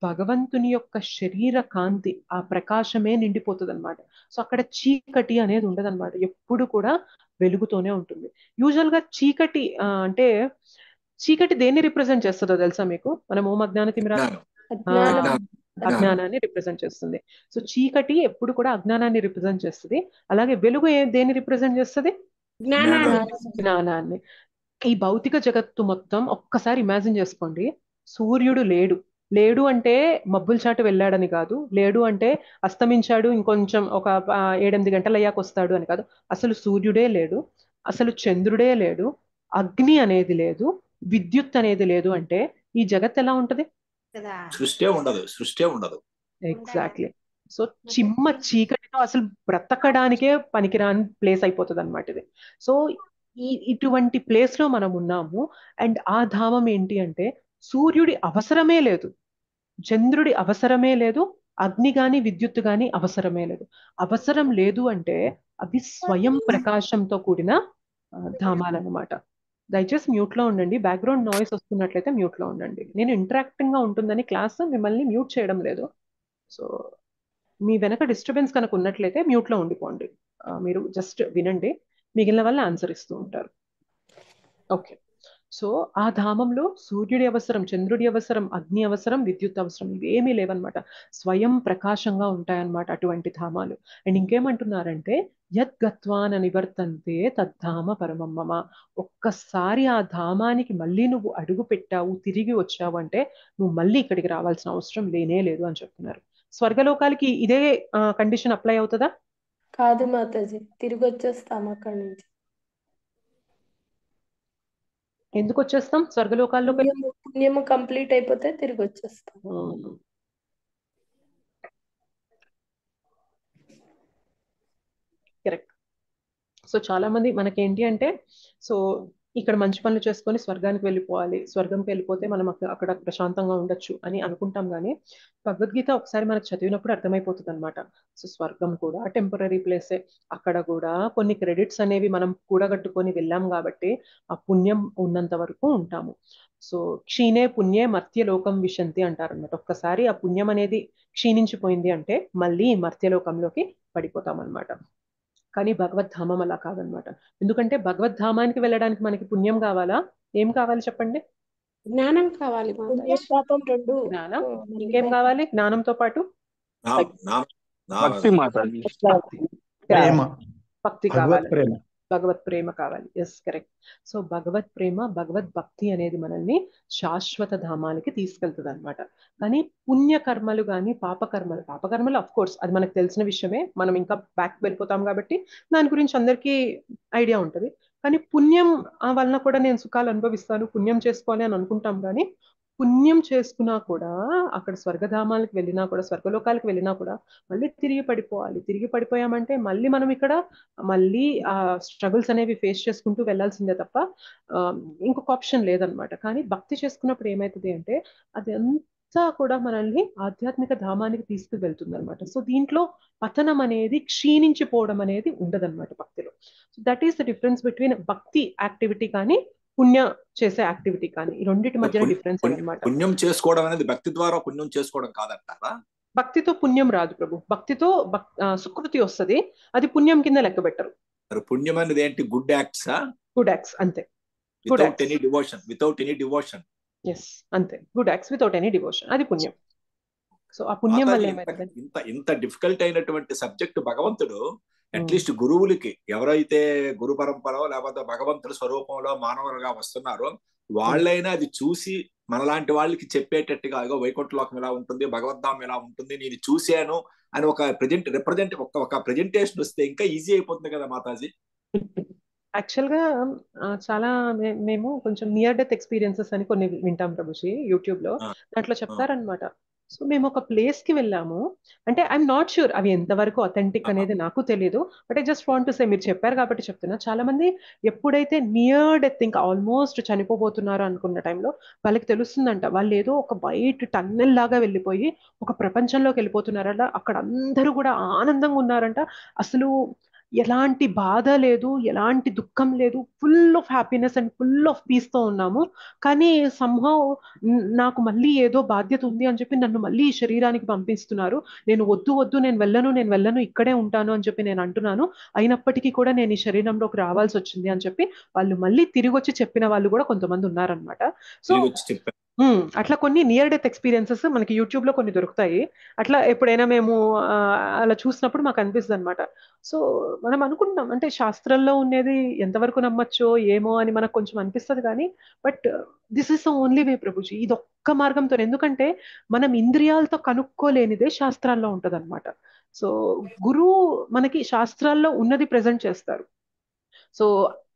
భగవంతుని యొక్క శరీర కాంతి, ఆ ప్రకాశమే నిండిపోతుంది అనమాట. సో అక్కడ చీకటి అనేది ఉండదు అనమాట, ఎప్పుడు కూడా వెలుగుతోనే ఉంటుంది. యూజువల్ గా చీకటి అంటే చీకటి దేన్ని రిప్రజెంట్ చేస్తుందో తెలుసా మీకు? మనం ఓం అజ్ఞాన తిమిరా అజ్ఞానం. అజ్ఞానాన్ని రిప్రజెంట్ చేస్తుంది. సో చీకటి ఎప్పుడు కూడా అజ్ఞానాన్ని రిప్రజెంట్ చేస్తుంది. అలాగే వెలుగు దేన్ని రిప్రజెంట్ చేస్తుంది? జ్ఞానాన్ని. ఈ భౌతిక జగత్తు మొత్తం ఒక్కసారి ఇమాజిన్ చేసుకోండి. సూర్యుడు లేడు, లేడు అంటే మబ్బుల చాటు వెళ్ళాడని కాదు, లేడు అంటే అస్తమించాడు ఇంకొంచెం ఒక 7-8 గంటలు అయ్యాక వస్తాడు అని కాదు. అసలు సూర్యుడే లేడు, అసలు చంద్రుడే లేడు, అగ్ని అనేది లేదు, విద్యుత్ అనేది లేదు అంటే ఈ జగత్ ఎలా ఉంటది? సృష్టి ఉండదు. ఎగ్జాక్ట్లీ. సో చిమ్మ చీకటితో అసలు బ్రతకడానికే పనికిరాని ప్లేస్ అయిపోతుంది అనమాట ఇది. సో ఇటువంటి ప్లేస్ లో మనం ఉన్నాము. అండ్ ఆ ధామం ఏంటి అంటే సూర్యుడి అవసరమే లేదు, చంద్రుడి అవసరమే లేదు, అగ్ని గాని విద్యుత్ గాని అవసరమే లేదు. అవసరం లేదు అంటే అవి స్వయం ప్రకాశంతో కూడిన ధామాలన్నమాట. దయచేసి మ్యూట్ లో ఉండండి. బ్యాక్గ్రౌండ్ నాయిస్ వస్తున్నట్లయితే మ్యూట్ లో ఉండండి. నేను ఇంటరాక్టింగ్ గా ఉంటుందని క్లాస్ మిమ్మల్ని మ్యూట్ చేయడం లేదు. సో మీ వెనక డిస్టర్బెన్స్ కనుక ఉన్నట్లయితే మ్యూట్ లో ఉండిపోండి. మీరు జస్ట్ వినండి, మిగిలిన వాళ్ళు ఆన్సర్ ఇస్తూ ఉంటారు. ఓకే. సో ఆ ధామంలో సూర్యుడి అవసరం, చంద్రుడి అవసరం, అగ్ని అవసరం, విద్యుత్ అవసరం ఇవేమీ లేవన్నమాట. స్వయం ప్రకాశంగా ఉంటాయన్నమాట అటువంటి ధామాలు. అండ్ ఇంకేమంటున్నారంటే యద్గత్వాన నివర్తంతే తద్ధామ పరమం మమ. ఒక్కసారి ఆ ధామానికి మళ్ళీ నువ్వు అడుగు పెట్టావు, తిరిగి వచ్చావు అంటే నువ్వు మళ్ళీ ఇక్కడికి రావాల్సిన అవసరం లేనే లేదు అని చెప్తున్నారు. స్వర్గలోకాలకి ఇదే కండిషన్ అప్లై అవుతుందా? కాదు మాతాజీ, తిరిగి వచ్చేస్తాం అక్కడి నుంచి. ఎందుకు వచ్చేస్తాం స్వర్గలోకాల్లోకి? పుణ్యము కంప్లీట్ అయిపోతే తిరిగి వచ్చేస్తాం. కరెక్ట్. సో చాలా మంది మనకేంటి అంటే, సో ఇక్కడ మంచి పనులు చేసుకొని స్వర్గానికి వెళ్ళిపోవాలి, స్వర్గంకి వెళ్ళిపోతే మనం అక్కడ ప్రశాంతంగా ఉండొచ్చు అని అనుకుంటాం. కానీ భగవద్గీత ఒకసారి మనకు చదివినప్పుడు అర్థమైపోతుంది అనమాట. సో స్వర్గం కూడా టెంపరీ ప్లేసే. అక్కడ కూడా కొన్ని క్రెడిట్స్ అనేవి మనం కూడగట్టుకొని వెళ్ళాం కాబట్టి ఆ పుణ్యం ఉన్నంత వరకు ఉంటాము. సో క్షీణే పుణ్యే మర్త్యలోకం విశంతి అంటారనమాట. ఒక్కసారి ఆ పుణ్యం అనేది క్షీణించిపోయింది అంటే మళ్ళీ మర్త్యలోకంలోకి పడిపోతాం అనమాట. కానీ భగవద్ధామం అలా కాదనమాట. ఎందుకంటే భగవద్ధామానికి వెళ్ళడానికి మనకి పుణ్యం కావాలా, ఏం కావాలి చెప్పండి? జ్ఞానం కావాలి మాతాజీ. పాపం రెండు. జ్ఞానం. ఇంకేం కావాలి జ్ఞానంతో పాటు? భక్తి మాతాజీ. భక్తి. ప్రేమ, భక్తి భగవత్ కావాలి, ప్రేమ. భగవత్ ప్రేమ కావాలి. Yes, correct. సో భగవత్ ప్రేమ, భగవద్ భక్తి అనేది మనల్ని శాశ్వత ధామానికి తీసుకెళ్తుంది అనమాట. కానీ పుణ్యకర్మలు కానీ పాపకర్మలు అఫ్ కోర్స్ అది మనకు తెలిసిన విషయమే, మనం ఇంకా బ్యాక్ వెళ్ళిపోతాం కాబట్టి దాని గురించి అందరికీ ఐడియా ఉంటుంది. కానీ పుణ్యం వలన కూడా నేను సుఖాలు అనుభవిస్తాను, పుణ్యం చేసుకోవాలి అని అనుకుంటాం. కానీ పుణ్యం చేసుకున్నా కూడా అక్కడ స్వర్గధామాలకు వెళ్ళినా కూడా, స్వర్గలోకాలకు వెళ్ళినా కూడా మళ్ళీ తిరిగి పడిపోవాలి. తిరిగి పడిపోయామంటే మళ్ళీ మనం ఇక్కడ మళ్ళీ ఆ స్ట్రగుల్స్ అనేవి ఫేస్ చేసుకుంటూ వెళ్ళాల్సిందే తప్ప ఇంకొక ఆప్షన్ లేదనమాట. కానీ భక్తి చేసుకున్నప్పుడు ఏమవుతుంది అంటే అది అంతా కూడా మనల్ని ఆధ్యాత్మిక ధామానికి తీసుకువెళ్తుంది అనమాట. సో దీంట్లో పతనం అనేది, క్షీణించిపోవడం అనేది ఉండదన్నమాట భక్తిలో. So that is the difference between భక్తి యాక్టివిటీ కానీ పుణ్య చేసే యాక్టివిటీ కానీ. ఈ రెండింటి మధ్యన డిఫరెన్స్ అనమాట. పుణ్యం చేసుకోవడం అనేది భక్తి ద్వారా పుణ్యం చేసుకోవడం కాదంటారా? భక్తితో పుణ్యం రాదు ప్రభు. భక్తితో సుకృతి వస్తుంది, అది పుణ్యం కింద లెక్క పెట్టరు. మరి పుణ్యం అనేది ఏంటి? Good acts. గుడ్ యాక్ట్స్ అంతే. Without any devotion. ఎస్, అంతే. Good acts without any devotion, అది పుణ్యం. సో ఆ పుణ్యం వల్ల ఇంత డిఫికల్ట్ అయినటువంటి సబ్జెక్ట్ భగవంతుడు అట్లీస్ట్ గురువులకి, ఎవరైతే గురు పరంపరో లేకపోతే భగవంతుడి స్వరూపంలో మానవులుగా వస్తున్నారో వాళ్ళైనా అది చూసి మనలాంటి వాళ్ళకి చెప్పేటట్టుగా, ఇగో వైకుంఠలోకం ఎలా ఉంటుంది, భగవద్ధామం ఎలా ఉంటుంది, నేను చూశాను అని ఒక ప్రెజెంటేషన్ వస్తే ఇంకా ఈజీ అయిపోతుంది కదా మాతాజీ. యాక్చువల్ గా చాలా మేము కొంచెం నియర్ డెత్ ఎక్స్పీరియన్సెస్ అని కొన్ని వింటాం ప్రభుజీ యూట్యూబ్ లో. దాంట్లో చెప్తారనమాట. సో మేము ఒక ప్లేస్ కి వెళ్ళాము అంటే ఐఎమ్ నాట్ ష్యూర్ అవి ఎంతవరకు అథెంటిక్ అనేది నాకు తెలియదు. But I just want to say, మీరు చెప్పారు కాబట్టి చెప్తున్నా. చాలా మంది ఎప్పుడైతే నియర్ డెత్, ఇంకా ఆల్మోస్ట్ చనిపోబోతున్నారు అనుకున్న టైంలో వాళ్ళకి తెలుస్తుందంట వాళ్ళు ఏదో ఒక వైట్ టన్నెల్ లాగా వెళ్ళిపోయి ఒక ప్రపంచంలోకి వెళ్ళిపోతున్నారంట. అక్కడ అందరూ కూడా ఆనందంగా ఉన్నారంట. అసలు ఎలాంటి బాధ లేదు, ఎలాంటి దుఃఖం లేదు, full of happiness and full of piece తో ఉన్నాము. కానీ సంహౌ నాకు మళ్ళీ ఏదో బాధ్యత ఉంది అని చెప్పి నన్ను మళ్ళీ ఈ శరీరానికి పంపిస్తున్నారు. నేను వద్దు నేను వెళ్ళను, ఇక్కడే ఉంటాను అని చెప్పి నేను అంటున్నాను. అయినప్పటికీ కూడా నేను ఈ శరీరంలోకి రావాల్సి వచ్చింది అని చెప్పి వాళ్ళు మళ్ళీ తిరిగి వచ్చి చెప్పిన వాళ్ళు కూడా కొంతమంది ఉన్నారనమాట. సో అట్లా కొన్ని నియర్ డెత్ ఎక్స్పీరియన్సెస్ మనకి యూట్యూబ్ లో కొన్ని దొరుకుతాయి. అట్లా ఎప్పుడైనా మేము అలా చూసినప్పుడు మాకు అనిపిస్తుంది అనమాట. సో మనం అనుకుంటాం అంటే శాస్త్రంలో ఉండేది ఎంతవరకు నమ్మచ్చో ఏమో అని మనకు కొంచెం అనిపిస్తుంది. కానీ but this is the only వే ప్రభుజీ, ఇది ఒక్క మార్గంతో. ఎందుకంటే మనం ఇంద్రియాలతో కనుక్కోలేనిదే శాస్త్రాల్లో ఉంటది అనమాట. సో గురువు మనకి శాస్త్రాల్లో ఉన్నది ప్రెజెంట్ చేస్తారు. సో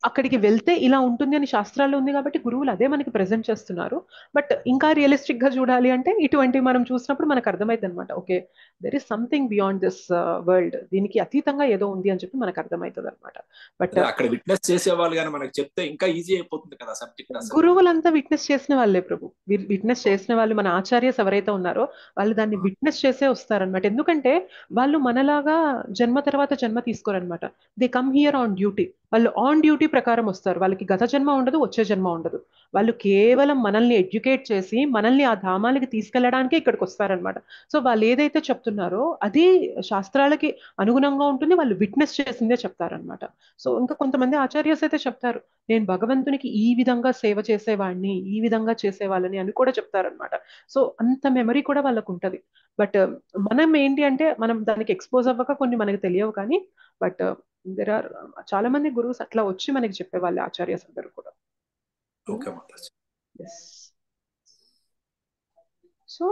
అక్కడికి వెళ్తే ఇలా ఉంటుంది అని శాస్త్రాల్లో ఉంది కాబట్టి గురువులు అదే మనకి ప్రెజెంట్ చేస్తున్నారు. బట్ ఇంకా రియలిస్టిక్ గా చూడాలి అంటే ఇటువంటివి మనం చూసినప్పుడు మనకు అర్థమైంది అనమాట. Okay, there is something beyond this world, దీనికి అతీతంగా ఏదో ఉంది అని చెప్పి మనకు అర్థమవుతుంది అనమాట. బట్ అక్కడ విట్నెస్ చేసేవాళ్ళు కానీ మనకు చెప్తే ఇంకా ఈజీ అయిపోతుంది కదా సబ్జెక్ట్. అసలు గురువులంతా విట్నెస్ చేసిన వాళ్ళే ప్రభు. విట్నెస్ చేసిన వాళ్ళు, మన ఆచార్యస్ ఎవరైతే ఉన్నారో వాళ్ళు దాన్ని విట్నెస్ చేసే వస్తారనమాట. ఎందుకంటే వాళ్ళు మనలాగా జన్మ తర్వాత జన్మ తీసుకోరనమాట. They come here on duty. వాళ్ళు ఆన్ డ్యూటీ ప్రకారం వస్తారు. వాళ్ళకి గత జన్మ ఉండదు, వచ్చే జన్మ ఉండదు. వాళ్ళు కేవలం మనల్ని ఎడ్యుకేట్ చేసి మనల్ని ఆ ధామాలకి తీసుకెళ్లడానికే ఇక్కడికి వస్తారనమాట. సో వాళ్ళు ఏదైతే చెప్తున్నారో అది శాస్త్రాలకి అనుగుణంగా ఉంటుంది, వాళ్ళు విట్నెస్ చేసిందే చెప్తారనమాట. సో ఇంకా కొంతమంది ఆచార్యస్ అయితే చెప్తారు, నేను భగవంతునికి ఈ విధంగా సేవ చేసేవాడిని, ఈ విధంగా చేసేవాళ్ళని అని కూడా చెప్తారనమాట. సో అంత మెమరీ కూడా వాళ్ళకు ఉంటది. బట్ మనం ఏంటి అంటే మనం దానికి ఎక్స్పోజ్ అవ్వక కొన్ని మనకి తెలియవు కానీ, బట్ దెర్ ఆర్ చాలా మంది గురువుస్ అట్లా వచ్చి మనకి చెప్పేవాళ్ళు ఆచార్యస్ అందరూ కూడా. ఓకే మాతాజీ. సో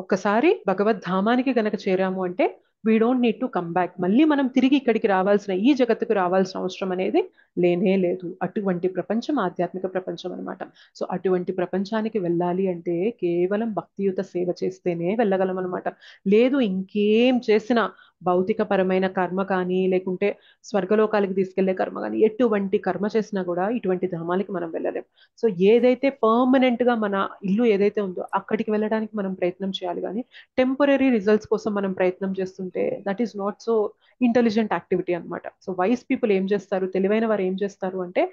ఒక్కసారి భగవద్ధామానికి గనక చేరాము అంటే we don't need to come back. మళ్ళీ మనం తిరిగి ఇక్కడికి రావాల్సిన, ఈ జగత్తుకు రావాల్సిన అవసరం అనేది లేనే లేదు. అటువంటి ప్రపంచం ఆధ్యాత్మిక ప్రపంచం అనమాట. సో అటువంటి ప్రపంచానికి వెళ్ళాలి అంటే కేవలం భక్తియుత సేవ చేస్తేనే వెళ్ళగలం అనమాట. లేదు ఇంకేం చేసినా భౌతిక పరమైన కర్మ కానీ లేకుంటే స్వర్గలోకాలకి తీసుకెళ్లే కర్మ కానీ ఎటువంటి కర్మ చేసినా కూడా ఇటువంటి ధామాలకి మనం వెళ్ళలేం. సో ఏదైతే పర్మనెంట్ గా మన ఇల్లు ఏదైతే ఉందో అక్కడికి వెళ్ళడానికి మనం ప్రయత్నం చేయాలి కానీ టెంపరీ రిజల్ట్స్ కోసం మనం ప్రయత్నం చేస్తుంటే that is not so intelligent activity అనమాట. సో వైస్ పీపుల్ ఏం చేస్తారు, తెలివైన వారు ఏం చేస్తారు అంటే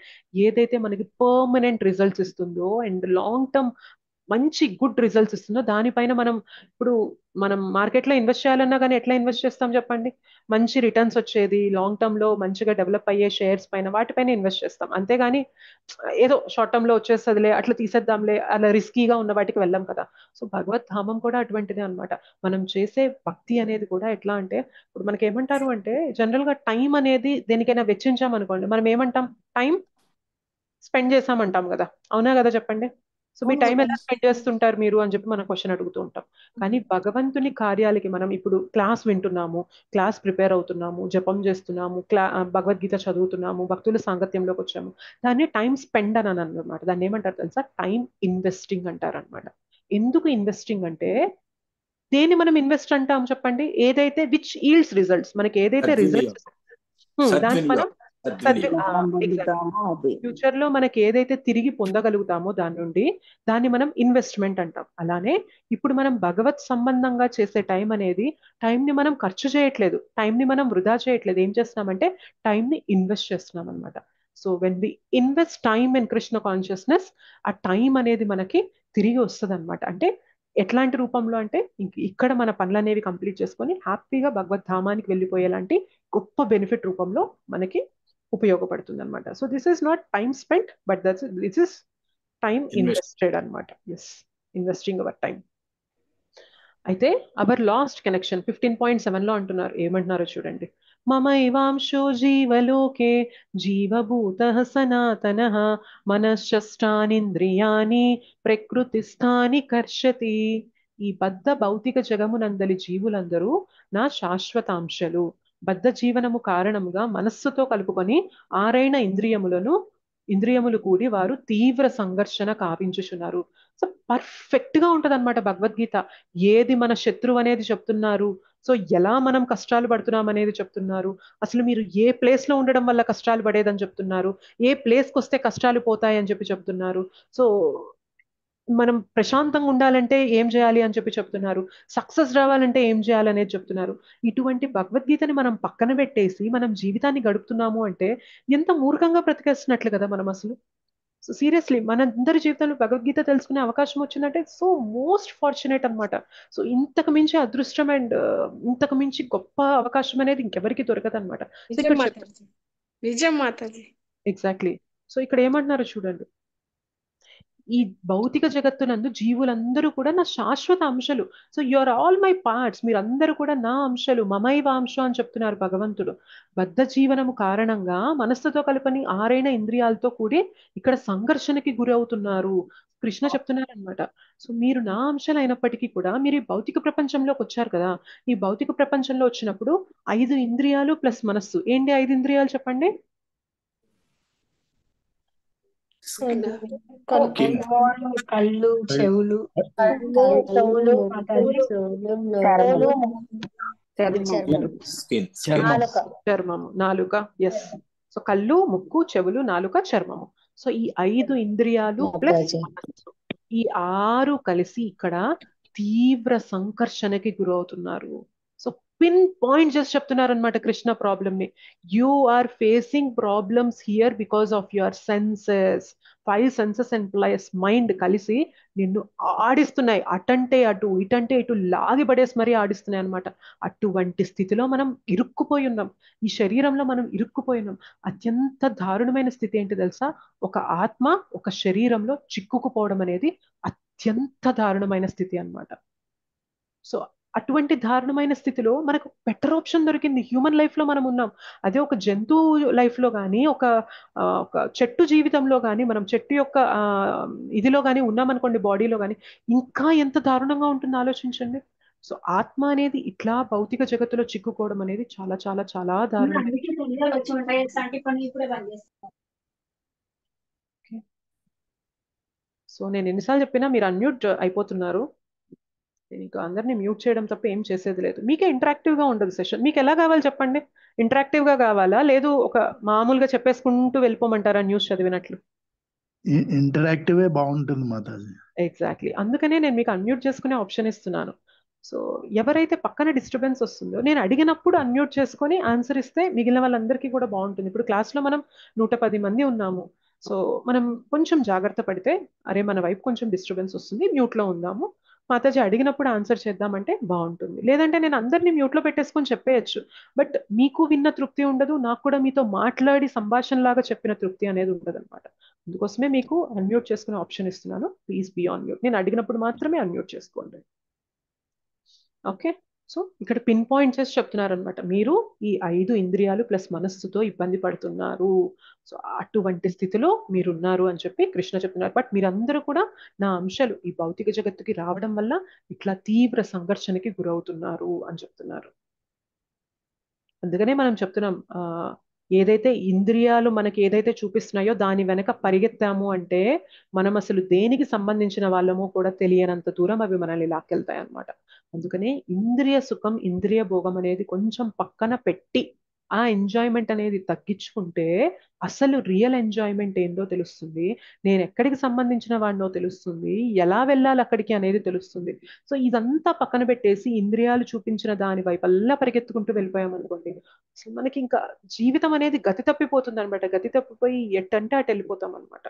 ఏదైతే మనకి పర్మనెంట్ రిజల్ట్స్ ఇస్తుందో అండ్ లాంగ్ టర్మ్ మంచి గుడ్ రిజల్ట్స్ ఇస్తుందో దానిపైన ఇప్పుడు మనం మార్కెట్లో ఇన్వెస్ట్ చేయాలన్నా కానీ ఎట్లా ఇన్వెస్ట్ చేస్తాం చెప్పండి? మంచి రిటర్న్స్ వచ్చేది, లాంగ్ టర్మ్ లో మంచిగా డెవలప్ అయ్యే షేర్స్ పైన, వాటిపైన ఇన్వెస్ట్ చేస్తాం. అంతేగాని ఏదో షార్ట్ టర్మ్ లో వచ్చేస్తుందిలే అట్లా తీసేద్దాంలే అలా రిస్కీగా ఉన్న వాటికి వెళ్ళాం కదా. సో భగవద్ధామం కూడా అటువంటిదే అనమాట. మనం చేసే భక్తి అనేది కూడా ఎట్లా అంటే ఇప్పుడు మనకి ఏమంటారు అంటే జనరల్ గా టైం అనేది దేనికైనా వెచ్చించామనుకోండి మనం ఏమంటాం, టైం స్పెండ్ చేసామంటాం కదా, అవునా కదా చెప్పండి? సో మీ టైం ఎలా స్పెండ్ చేస్తుంటారు మీరు అని చెప్పి మనం క్వశ్చన్ అడుగుతూ ఉంటాం. కానీ భగవంతుని కార్యాలకి మనం ఇప్పుడు క్లాస్ వింటున్నాము, క్లాస్ ప్రిపేర్ అవుతున్నాము, జపం చేస్తున్నాము, భగవద్గీత చదువుతున్నాము, భక్తుల సాంగత్యంలోకి వచ్చాము, దాన్ని టైం స్పెండ్ అని అన్నమాట. దాన్ని ఏమంటారు తెలుసా? టైం ఇన్వెస్టింగ్ అంటారు అనమాట. ఎందుకు ఇన్వెస్టింగ్ అంటే దేన్ని మనం ఇన్వెస్ట్ అంటాం చెప్పండి? ఏదైతే విచ్ ఈల్డ్స్ రిజల్ట్స్, మనకి ఏదైతే రిజల్ట్స్ దాన్ని మనం ఫ్యూచర్ లో మనకి ఏదైతే తిరిగి పొందగలుగుతామో దాని నుండి దాన్ని మనం ఇన్వెస్ట్మెంట్ అంటాం. అలానే ఇప్పుడు మనం భగవత్ సంబంధంగా చేసే టైం అనేది టైం ని మనం ఖర్చు చేయట్లేదు, టైం ని మనం వృధా చేయట్లేదు. ఏం చేస్తున్నామంటే టైం ని ఇన్వెస్ట్ చేస్తున్నాం అనమాట. So when we invest time in Krishna consciousness, ఆ టైం అనేది మనకి తిరిగి వస్తుంది అనమాట. అంటే ఎట్లాంటి రూపంలో అంటే ఇక్కడ మన పనులు అనేవి కంప్లీట్ చేసుకొని హ్యాపీగా భగవద్ధామానికి వెళ్ళిపోయేలాంటి గొప్ప బెనిఫిట్ రూపంలో మనకి ఉపయోగపడుతుంది అనమాట. So this is not time spent but this is time invested అనమాట. Yes, investing our time. అయితే అవర్ లాస్ట్ కనెక్షన్ 15.7 లో అంటున్నారు, ఏమంటున్నారో చూడండి. మమైవాంశో జీవలోకే జీవభూతః సనాతనః మనశ్శస్త్రానింద్రియాణి ప్రకృతిస్థాని కర్షతి. ఈ బద్ధ భౌతిక జగమునందలి జీవులందరూ నా శాశ్వతాంశలు. బద్ధ జీవనము కారణముగా మనస్సుతో కలుపుకొని ఆరైన ఇంద్రియములు కూడి వారు తీవ్ర సంఘర్షణ కావించుచున్నారు. సో పర్ఫెక్ట్ గా ఉంటది అనమాట భగవద్గీత. ఏది మన శత్రువు అనేది చెప్తున్నారు, సో ఎలా మనం కష్టాలు పడుతున్నాం అనేది చెప్తున్నారు, అసలు మీరు ఏ ప్లేస్ లో ఉండడం వల్ల కష్టాలు పడేదని చెప్తున్నారు, ఏ ప్లేస్కి వస్తే కష్టాలు పోతాయి అని చెప్పి చెప్తున్నారు, సో మనం ప్రశాంతంగా ఉండాలంటే ఏం చేయాలి అని చెప్పి చెప్తున్నారు, సక్సెస్ రావాలంటే ఏం చేయాలనేది చెప్తున్నారు. ఇటువంటి భగవద్గీతని మనం పక్కన పెట్టేసి మనం జీవితాన్ని గడుపుతున్నాము అంటే ఎంత మూర్ఖంగా బ్రతికేస్తున్నట్లు కదా మనం అసలు. సో సీరియస్లీ మనందరి జీవితంలో భగవద్గీత తెలుసుకునే అవకాశం వచ్చిందంటే సో మోస్ట్ ఫార్చునేట్ అనమాట. సో ఇంతకు మించి అదృష్టం అండ్ ఇంతకు మించి గొప్ప అవకాశం అనేది ఇంకెవరికి దొరకదు అనమాట. సో ఇక్కడ నిజం మాతాజీ. ఎగ్జాక్ట్లీ. సో ఇక్కడ ఏమంటున్నారు చూడండి, ఈ భౌతిక జగత్తునందు జీవులందరూ కూడా నా శాశ్వత అంశలు. So you are all my parts, మీరందరూ కూడా నా అంశలు, మమైవ అంశం అని చెప్తున్నారు భగవంతుడు. బద్ధ జీవనము కారణంగా మనస్సుతో కలుపని ఆరైన ఇంద్రియాలతో కూడి ఇక్కడ సంఘర్షణకి గురవుతున్నారు. కృష్ణ చెప్తున్నారు అనమాట. సో మీరు నా అంశాలు అయినప్పటికీ కూడా మీరు ఈ భౌతిక ప్రపంచంలోకి వచ్చారు కదా, ఈ భౌతిక ప్రపంచంలో వచ్చినప్పుడు 5 ఇంద్రియాలు ప్లస్ మనస్సు. ఏంటి 5 ఇంద్రియాలు చెప్పండి? Skin. కళ్ళు చెవులు చెవులు, మాతాజీ చర్మము చర్మం Skin. నాలుక చర్మము, నాలుక. ఎస్. సో కళ్ళు, ముక్కు, చెవులు, నాలుక, చర్మము. సో ఈ 5 ఇంద్రియాలు ప్లస్ మాతాజీ. మనస్సు, ఈ 6 కలిసి ఇక్కడ తీవ్ర సంకర్షణకి గురవుతున్నారు. సో పిన్ పాయింట్ చేసి చెప్తున్నారు అనమాట కృష్ణ ప్రాబ్లమ్ ని. You are facing problems here because of your senses. 5 senses and plus mind కలిసి నిన్ను ఆడిస్తున్నాయి. అటంటే అటు, ఇటంటే ఇటు లాగి పడేసి మరీ ఆడిస్తున్నాయి అనమాట. అటువంటి స్థితిలో మనం ఇరుక్కుపోయి ఉన్నాం. ఈ శరీరంలో మనం ఇరుక్కుపోయి ఉన్నాం. అత్యంత దారుణమైన స్థితి ఏంటి తెలుసా? ఒక ఆత్మ ఒక శరీరంలో చిక్కుకుపోవడం అనేది అత్యంత దారుణమైన స్థితి అన్నమాట. సో అటువంటి దారుణమైన స్థితిలో మనకు బెటర్ ఆప్షన్ దొరికింది. హ్యూమన్ లైఫ్ లో మనం ఉన్నాం. అదే ఒక జంతువు లైఫ్ లో కానీ, ఒక చెట్టు జీవితంలో కానీ, మనం చెట్టు యొక్క ఇదిలో కానీ ఉన్నామనుకోండి, బాడీలో కానీ, ఇంకా ఎంత దారుణంగా ఉంటుందో ఆలోచించండి. సో ఆత్మ అనేది ఇట్లా భౌతిక జగత్తులో చిక్కుకోవడం అనేది చాలా చాలా చాలా దారుణం. సో నేను ఎన్నిసార్లు చెప్పినా మీరు అన్మ్యూట్ అయిపోతున్నారు. నేను ఇంకా అందరినీ మ్యూట్ చేయడం తప్ప ఏం చేసేది లేదు. మీకే ఇంటరాక్టివ్ గా ఉండదు సెషన్. మీకు ఎలా కావాలి చెప్పండి? ఇంటరాక్టివ్ గా కావాలా, లేదు ఒక మామూలుగా చెప్పేసుకుంటూ వెళ్ళిపోమంటారా న్యూస్ చదివినట్లు? ఇంటరాక్టివే బాగుంటుంది మాతాజీ. ఎగ్జాక్ట్లీ, అందుకనే నేను మీకు అన్మ్యూట్ చేసుకునే ఆప్షన్ ఇస్తున్నాను. సో ఎవరైతే పక్కన డిస్టర్బెన్స్ వస్తుందో, నేను అడిగినప్పుడు అన్మ్యూట్ చేసుకొని ఆన్సర్ ఇస్తే మిగిలిన వాళ్ళందరికీ కూడా బాగుంటుంది. ఇప్పుడు క్లాస్లో మనం 110 మంది ఉన్నాము. సో మనం కొంచెం జాగ్రత్త పడితే, అరే మన వైపు కొంచెం డిస్టర్బెన్స్ వస్తుంది, మ్యూట్లో ఉందాము, మాతాజీ అడిగినప్పుడు ఆన్సర్ చేద్దామంటే బాగుంటుంది. లేదంటే నేను అందరినీ మ్యూట్లో పెట్టేసుకొని చెప్పేయచ్చు, బట్ మీకు విన్న తృప్తి ఉండదు, నాకు కూడా మీతో మాట్లాడి సంభాషణ లాగా చెప్పిన తృప్తి అనేది ఉండదు అనమాట. అందుకోసమే మీకు అన్మ్యూట్ చేసుకునే ఆప్షన్ ఇస్తున్నాను. Please be on mute. నేను అడిగినప్పుడు మాత్రమే అన్మ్యూట్ చేసుకోండి. ఓకే. సో ఇక్కడ పిన్ పాయింట్ చేసి చెప్తున్నారు అనమాట, మీరు ఈ 5 ఇంద్రియాలు ప్లస్ మనస్సుతో ఇబ్బంది పడుతున్నారు. సో అటువంటి స్థితిలో మీరున్నారు అని చెప్పి కృష్ణ చెప్తున్నారు. బట్ మీరందరూ కూడా నా అంశాలు ఈ భౌతిక జగత్తుకి రావడం వల్ల ఇట్లా తీవ్ర సంఘర్షణకి గురవుతున్నారు అని చెప్తున్నారు. అందుకనే మనం చెప్తున్నాం, ఏదైతే ఇంద్రియాలు మనకి ఏదైతే చూపిస్తున్నాయో దాని వెనక పరిగెత్తాము అంటే మనం అసలు దేనికి సంబంధించిన వాళ్ళమో కూడా తెలియనంత దూరం అవి మనల్ని లాక్కెళ్తాయి అన్నమాట. అందుకనే ఇంద్రియ సుఖం, ఇంద్రియ భోగం అనేది కొంచెం పక్కన పెట్టి ఆ ఎంజాయ్మెంట్ అనేది తగ్గించుకుంటే అసలు రియల్ ఎంజాయ్మెంట్ ఏందో తెలుస్తుంది. నేను ఎక్కడికి సంబంధించిన వాడినో తెలుస్తుంది, ఎలా వెళ్ళాలి అక్కడికి అనేది తెలుస్తుంది. సో ఇదంతా పక్కన పెట్టేసి ఇంద్రియాలు చూపించిన దాని వైపల్లా పరిగెత్తుకుంటూ వెళ్ళిపోయామనుకోండి, అసలు మనకి ఇంకా జీవితం అనేది గతి తప్పిపోతుంది అనమాట. గతి తప్పిపోయి ఎట్టంటే అటు వెళ్ళిపోతాం అనమాట.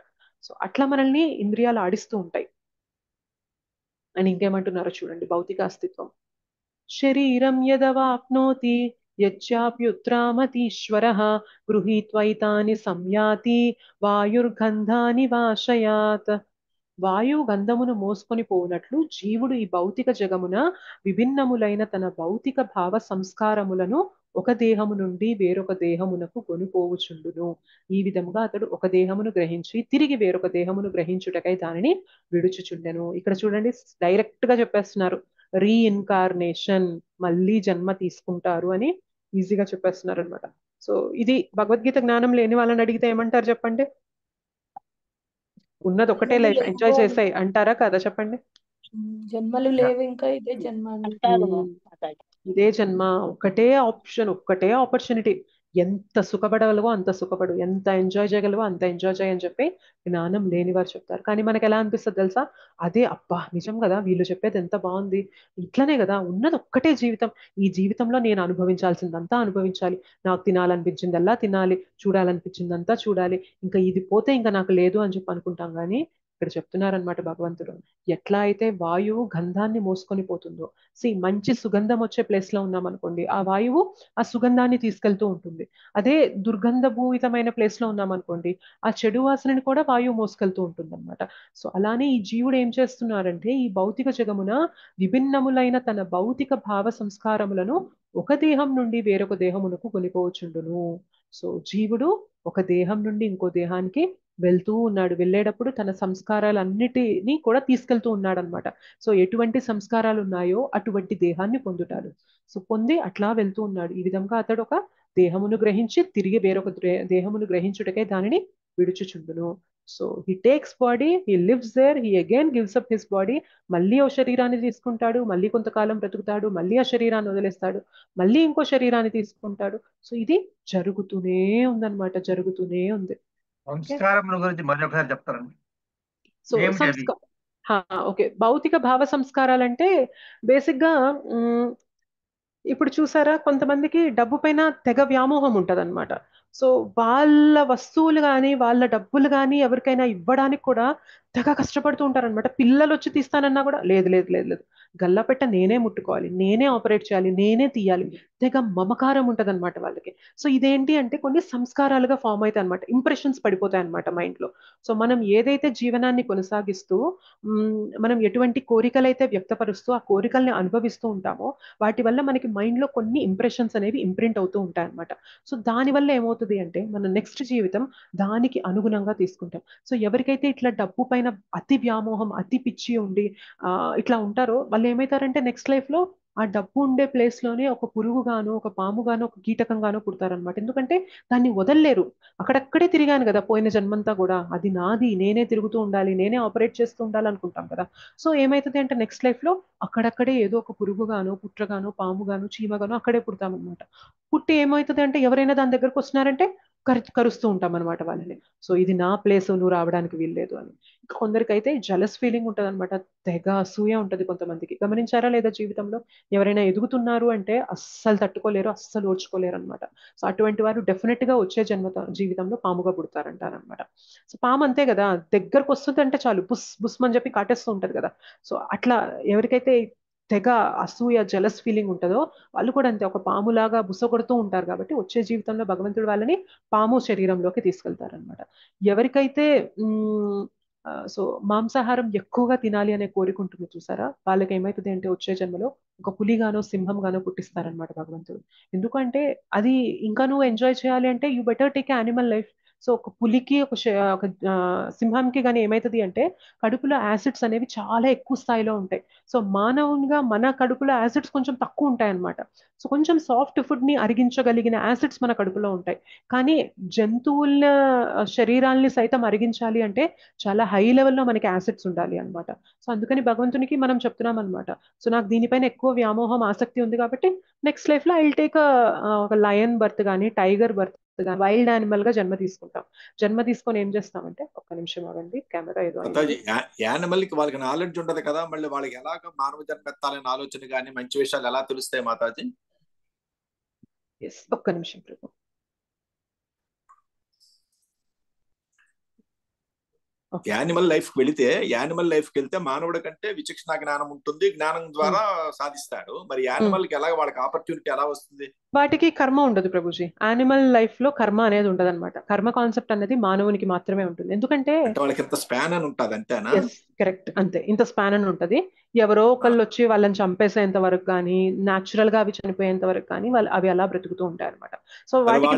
సో అట్లా మనల్ని ఇంద్రియాలు ఆడిస్తూ ఉంటాయి. అని ఇంకేమంటున్నారో చూడండి, భౌతిక అస్తిత్వం. శరీరం యదవాప్నోతి యచ్చాప్యుత్రామతీశ్వరః గృహీత్వైతాని సంయాతి వాయుర్గంధాని వాశయాత్. వాయువు గంధమును మోసుకొని పోనట్లు జీవుడు ఈ భౌతిక జగమున విభిన్నములైన తన భౌతిక భావ సంస్కారములను ఒక దేహము నుండి వేరొక దేహమునకు కొనిపోవుచుండును. ఈ విధముగా అతడు ఒక దేహమును గ్రహించి తిరిగి వేరొక దేహమును గ్రహించుటకై దానిని విడుచుచుండెను. ఇక్కడ చూడండి, డైరెక్ట్ గా చెప్పేస్తున్నారు, రీఇన్కార్నేషన్, మళ్ళీ జన్మ తీసుకుంటారు అని ఈజీగా చెప్పేస్తున్నారు అనమాట. సో ఇది భగవద్గీత జ్ఞానం లేని వాళ్ళని అడిగితే ఏమంటారు చెప్పండి? ఉన్నది ఒకటే లైఫ్, ఎంజాయ్ చేసాయి అంటారా కదా? చెప్పండి. జన్మలు లేవు, ఇంకా ఇదే జన్మ అని. అంటారు మాతాజీ. ఇదే జన్మ, ఒకటే ఆప్షన్, ఒక్కటే ఆపర్చునిటీ. ఎంత సుఖపడగలవో అంత సుఖపడు, ఎంత ఎంజాయ్ చేయగలవో అంత ఎంజాయ్ చేయని చెప్పి జ్ఞానం లేని వారు చెప్తారు. కానీ మనకు ఎలా అనిపిస్తుంది తెలుసా? అదే అబ్బా నిజం కదా, వీళ్ళు చెప్పేది ఎంత బాగుంది, ఇట్లనే కదా, ఉన్నది ఒక్కటే జీవితం, ఈ జీవితంలో నేను అనుభవించాల్సిందంతా అనుభవించాలి, నాకు తినాలనిపించిందల్లా తినాలి, చూడాలనిపించిందంతా చూడాలి, ఇంకా ఇది పోతే ఇంకా నాకు లేదు అని చెప్పి అనుకుంటాం. కానీ ఇక్కడ చెప్తున్నారనమాట భగవంతుడు, ఎట్లా అయితే వాయువు గంధాన్ని మోసుకొని పోతుందో, మంచి సుగంధం వచ్చే ప్లేస్ లో ఉన్నాం అనుకోండి, ఆ వాయువు ఆ సుగంధాన్ని తీసుకెళ్తూ ఉంటుంది. అదే దుర్గంధభూయితమైన ప్లేస్ లో ఉన్నాం అనుకోండి, ఆ చెడు వాసనని కూడా వాయువు మోసుకెళ్తూ ఉంటుంది అనమాట. సో అలానే ఈ జీవుడు ఏం చేస్తున్నారంటే, ఈ భౌతిక జగమున విభిన్నములైన తన భౌతిక భావ సంస్కారములను ఒక దేహం నుండి వేరొక దేహమునకు కొనిపోవచ్చుండును. సో జీవుడు ఒక దేహం నుండి ఇంకో దేహానికి వెళ్తూ ఉన్నాడు. వెళ్ళేటప్పుడు తన సంస్కారాలన్నిటినీ కూడా తీసుకెళ్తూ ఉన్నాడు అనమాట. సో ఎటువంటి సంస్కారాలు ఉన్నాయో అటువంటి దేహాన్ని పొందుతాడు. సో పొంది అట్లా వెళ్తూ ఉన్నాడు. ఈ విధంగా అతడు ఒక దేహమును గ్రహించి తిరిగి వేరొక దేహమును గ్రహించుటకే దానిని విడుచుచుండును. So he takes body, he lives there, he again gives up his body, మళ్ళీ ఓ శరీరాన్ని తీసుకుంటాడు, మళ్ళీ కొంతకాలం బ్రతుకుతాడు, మళ్ళీ ఆ శరీరాన్ని వదిలేస్తాడు, మళ్ళీ ఇంకో శరీరాన్ని తీసుకుంటాడు. సో ఇది జరుగుతూనే ఉందన్నమాట, జరుగుతూనే ఉంది. సంస్కారం గురించి మరి ఒకసారి చెప్తారండి. సో ఏమిటి అది? ఓకే, భౌతిక భావ సంస్కారాలంటే బేసిక్గా ఇప్పుడు చూసారా, కొంతమందికి డబ్బు పైన తెగ వ్యామోహం ఉంటదన్నమాట. సో వాళ్ళ వస్తువులు కానీ వాళ్ళ డబ్బులు కానీ ఎవరికైనా ఇవ్వడానికి కూడా తెగ కష్టపడుతూ ఉంటారనమాట. పిల్లలు వచ్చి తీస్తానన్నా కూడా లేదు లేదు లేదు లేదు, గల్లాపెట్ట నేనే ముట్టుకోవాలి, నేనే ఆపరేట్ చేయాలి, నేనే తీయాలి, తెగ మమకారం ఉంటదన్నమాట వాళ్ళకి. సో ఇదేంటి అంటే కొన్ని సంస్కారాలుగా ఫామ్ అవుతాయి అనమాట, ఇంప్రెషన్స్ పడిపోతాయి అనమాట మైండ్లో. సో మనం ఏదైతే జీవనాన్ని కొనసాగిస్తూ మనం ఎటువంటి కోరికలైతే వ్యక్తపరుస్తూ ఆ కోరికల్ని అనుభవిస్తూ ఉంటామో వాటి వల్ల మనకి మైండ్లో కొన్ని ఇంప్రెషన్స్ అనేవి ఇంప్రింట్ అవుతూ ఉంటాయి అనమాట. సో దానివల్ల ఏమవుతుంది అంటే మన నెక్స్ట్ జీవితం దానికి అనుగుణంగా తీసుకుంటాం. సో ఎవరికైతే ఇట్లా డబ్బు పైన అతి వ్యామోహం, అతి పిచ్చి ఉండి ఇట్లా ఉంటారో వాళ్ళు ఏమవుతారంటే నెక్స్ట్ లైఫ్లో ఆ డబ్బు ఉండే ప్లేస్ లోనే ఒక పురుగుగానో, ఒక పాముగానో, ఒక కీటకంగానో పుడతారనమాట. ఎందుకంటే దాన్ని వదలలేరు. అక్కడక్కడే తిరిగాను కదా పోయిన జన్మంతా కూడా, అది నాది, నేనే తిరుగుతూ ఉండాలి, నేనే ఆపరేట్ చేస్తూ ఉండాలి అనుకుంటాం కదా. సో ఏమైతుంది అంటే నెక్స్ట్ లైఫ్ లో అక్కడక్కడే ఏదో ఒక పురుగుగానో, పుట్రగానో, పాముగానో, చీమగానో అక్కడే పుడతామన్నమాట. పుట్టి ఏమవుతుంది అంటే ఎవరైనా దాని దగ్గరకు వస్తున్నారంటే కరుస్తూ ఉంటాం అనమాట వాళ్ళని. సో ఇది నా ప్లేస్, నువ్వు రావడానికి వీల్లేదు అని. ఇంకా కొందరికైతే జలస్ ఫీలింగ్ ఉంటుంది అనమాట, తెగ అసూయ ఉంటుంది కొంతమందికి. గమనించారా లేదా జీవితంలో? ఎవరైనా ఎదుగుతున్నారు అంటే అస్సలు తట్టుకోలేరు, అస్సలు ఓర్చుకోలేరు అనమాట. సో అటువంటి వారు డెఫినెట్ గా వచ్చే జీవితంలో పాముగా పుడతారంటారనమాట. సో పాము అంతే కదా, దగ్గరకు వస్తుంది అంటే చాలు బుస్ బుస్ అని చెప్పి కాటేస్తూ ఉంటది కదా. సో అట్లా ఎవరికైతే తెగ అసూయ, జలస్ ఫీలింగ్ ఉంటుందో వాళ్ళు కూడా అంతే, ఒక పాములాగా బుస కొడుతూ ఉంటారు. కాబట్టి వచ్చే జీవితంలో భగవంతుడు వాళ్ళని పాము శరీరంలోకి తీసుకెళ్తారనమాట. ఎవరికైతే సో మాంసాహారం ఎక్కువగా తినాలి అనే కోరిక ఉంటుంది చూసారా, వాళ్ళకి ఏమైతుంది అంటే వచ్చే జన్మలో ఒక పులిగానో, సింహంగానో పుట్టిస్తారనమాట భగవంతుడు. ఎందుకంటే అది ఇంకా నువ్వు ఎంజాయ్ చేయాలి అంటే you better take animal life. So ఒక పులికి ఒక సింహానికి కానీ ఏమవుతుంది అంటే కడుపులో యాసిడ్స్ అనేవి చాలా ఎక్కువ స్థాయిలో ఉంటాయి. సో మానవునిగా మన కడుపులో యాసిడ్స్ కొంచెం తక్కువ ఉంటాయి అన్నమాట. సో కొంచెం సాఫ్ట్ ఫుడ్ ని అరిగించగలిగిన యాసిడ్స్ మన కడుపులో ఉంటాయి. కానీ జంతువుల శరీరాల్ని సైతం అరిగించాలి అంటే చాలా హై లెవెల్లో మనకి యాసిడ్స్ ఉండాలి అనమాట. సో అందుకని భగవంతునికి మనం చెప్తున్నాం అనమాట, సో నాకు దీనిపైన ఎక్కువ వ్యామోహం, ఆసక్తి ఉంది కాబట్టి నెక్స్ట్ లైఫ్ లో ఐ విల్ టేక్ ఒక లయన్ బర్త్ కానీ, టైగర్ బర్త్ కానీ, వైల్డ్ యానిమల్ గా జన్మ తీసుకుంటాం. జన్మ తీసుకొని ఏం చేస్తామంటే, ఒక్క నిమిషం ఆగండి, కెమెరా ఏదో అయింది. యానిమల్ కి వాళ్ళకి నాలెడ్జ్ ఉంటది కదా, మళ్ళీ వాళ్ళకి ఎలాగ మానవ జన్మ ఎత్తాలనే ఆలోచన కానీ మంచి విషయాలు ఎలా తెలుస్తాయి మాతాజీ? ఒక్క నిమిషం ప్రభు. యానిమల్ లైఫ్ కి వెళితే మానవుడి కంటే విచక్షణ జ్ఞానం ఉంటుంది, జ్ఞానం ద్వారా సాధిస్తాడు. మరి యానిమల్ కి ఎలాగ వాళ్ళకి ఆపర్చునిటీ ఎలా వస్తుంది? వాటికి కర్మ ఉండదు ప్రభుజీ. యానిమల్ లైఫ్ లో కర్మ అనేది ఉండదు అనమాట. కర్మ కాన్సెప్ట్ అనేది మానవునికి మాత్రమే ఉంటుంది. ఎందుకంటే వాళ్ళకి ఇంత స్పాన్ అని ఉంటుంది అంతేనా? కరెక్ట్, అంతే, ఇంత స్పాన్ అని ఉంటది. ఎవరో ఒకళ్ళు వచ్చి వాళ్ళని చంపేసేంత వరకు కానీ, న్యాచురల్ గా అవి చనిపోయేంత వరకు కానీ వాళ్ళు అవి అలా బ్రతుకుతూ ఉంటాయి అనమాట. సో వాటికి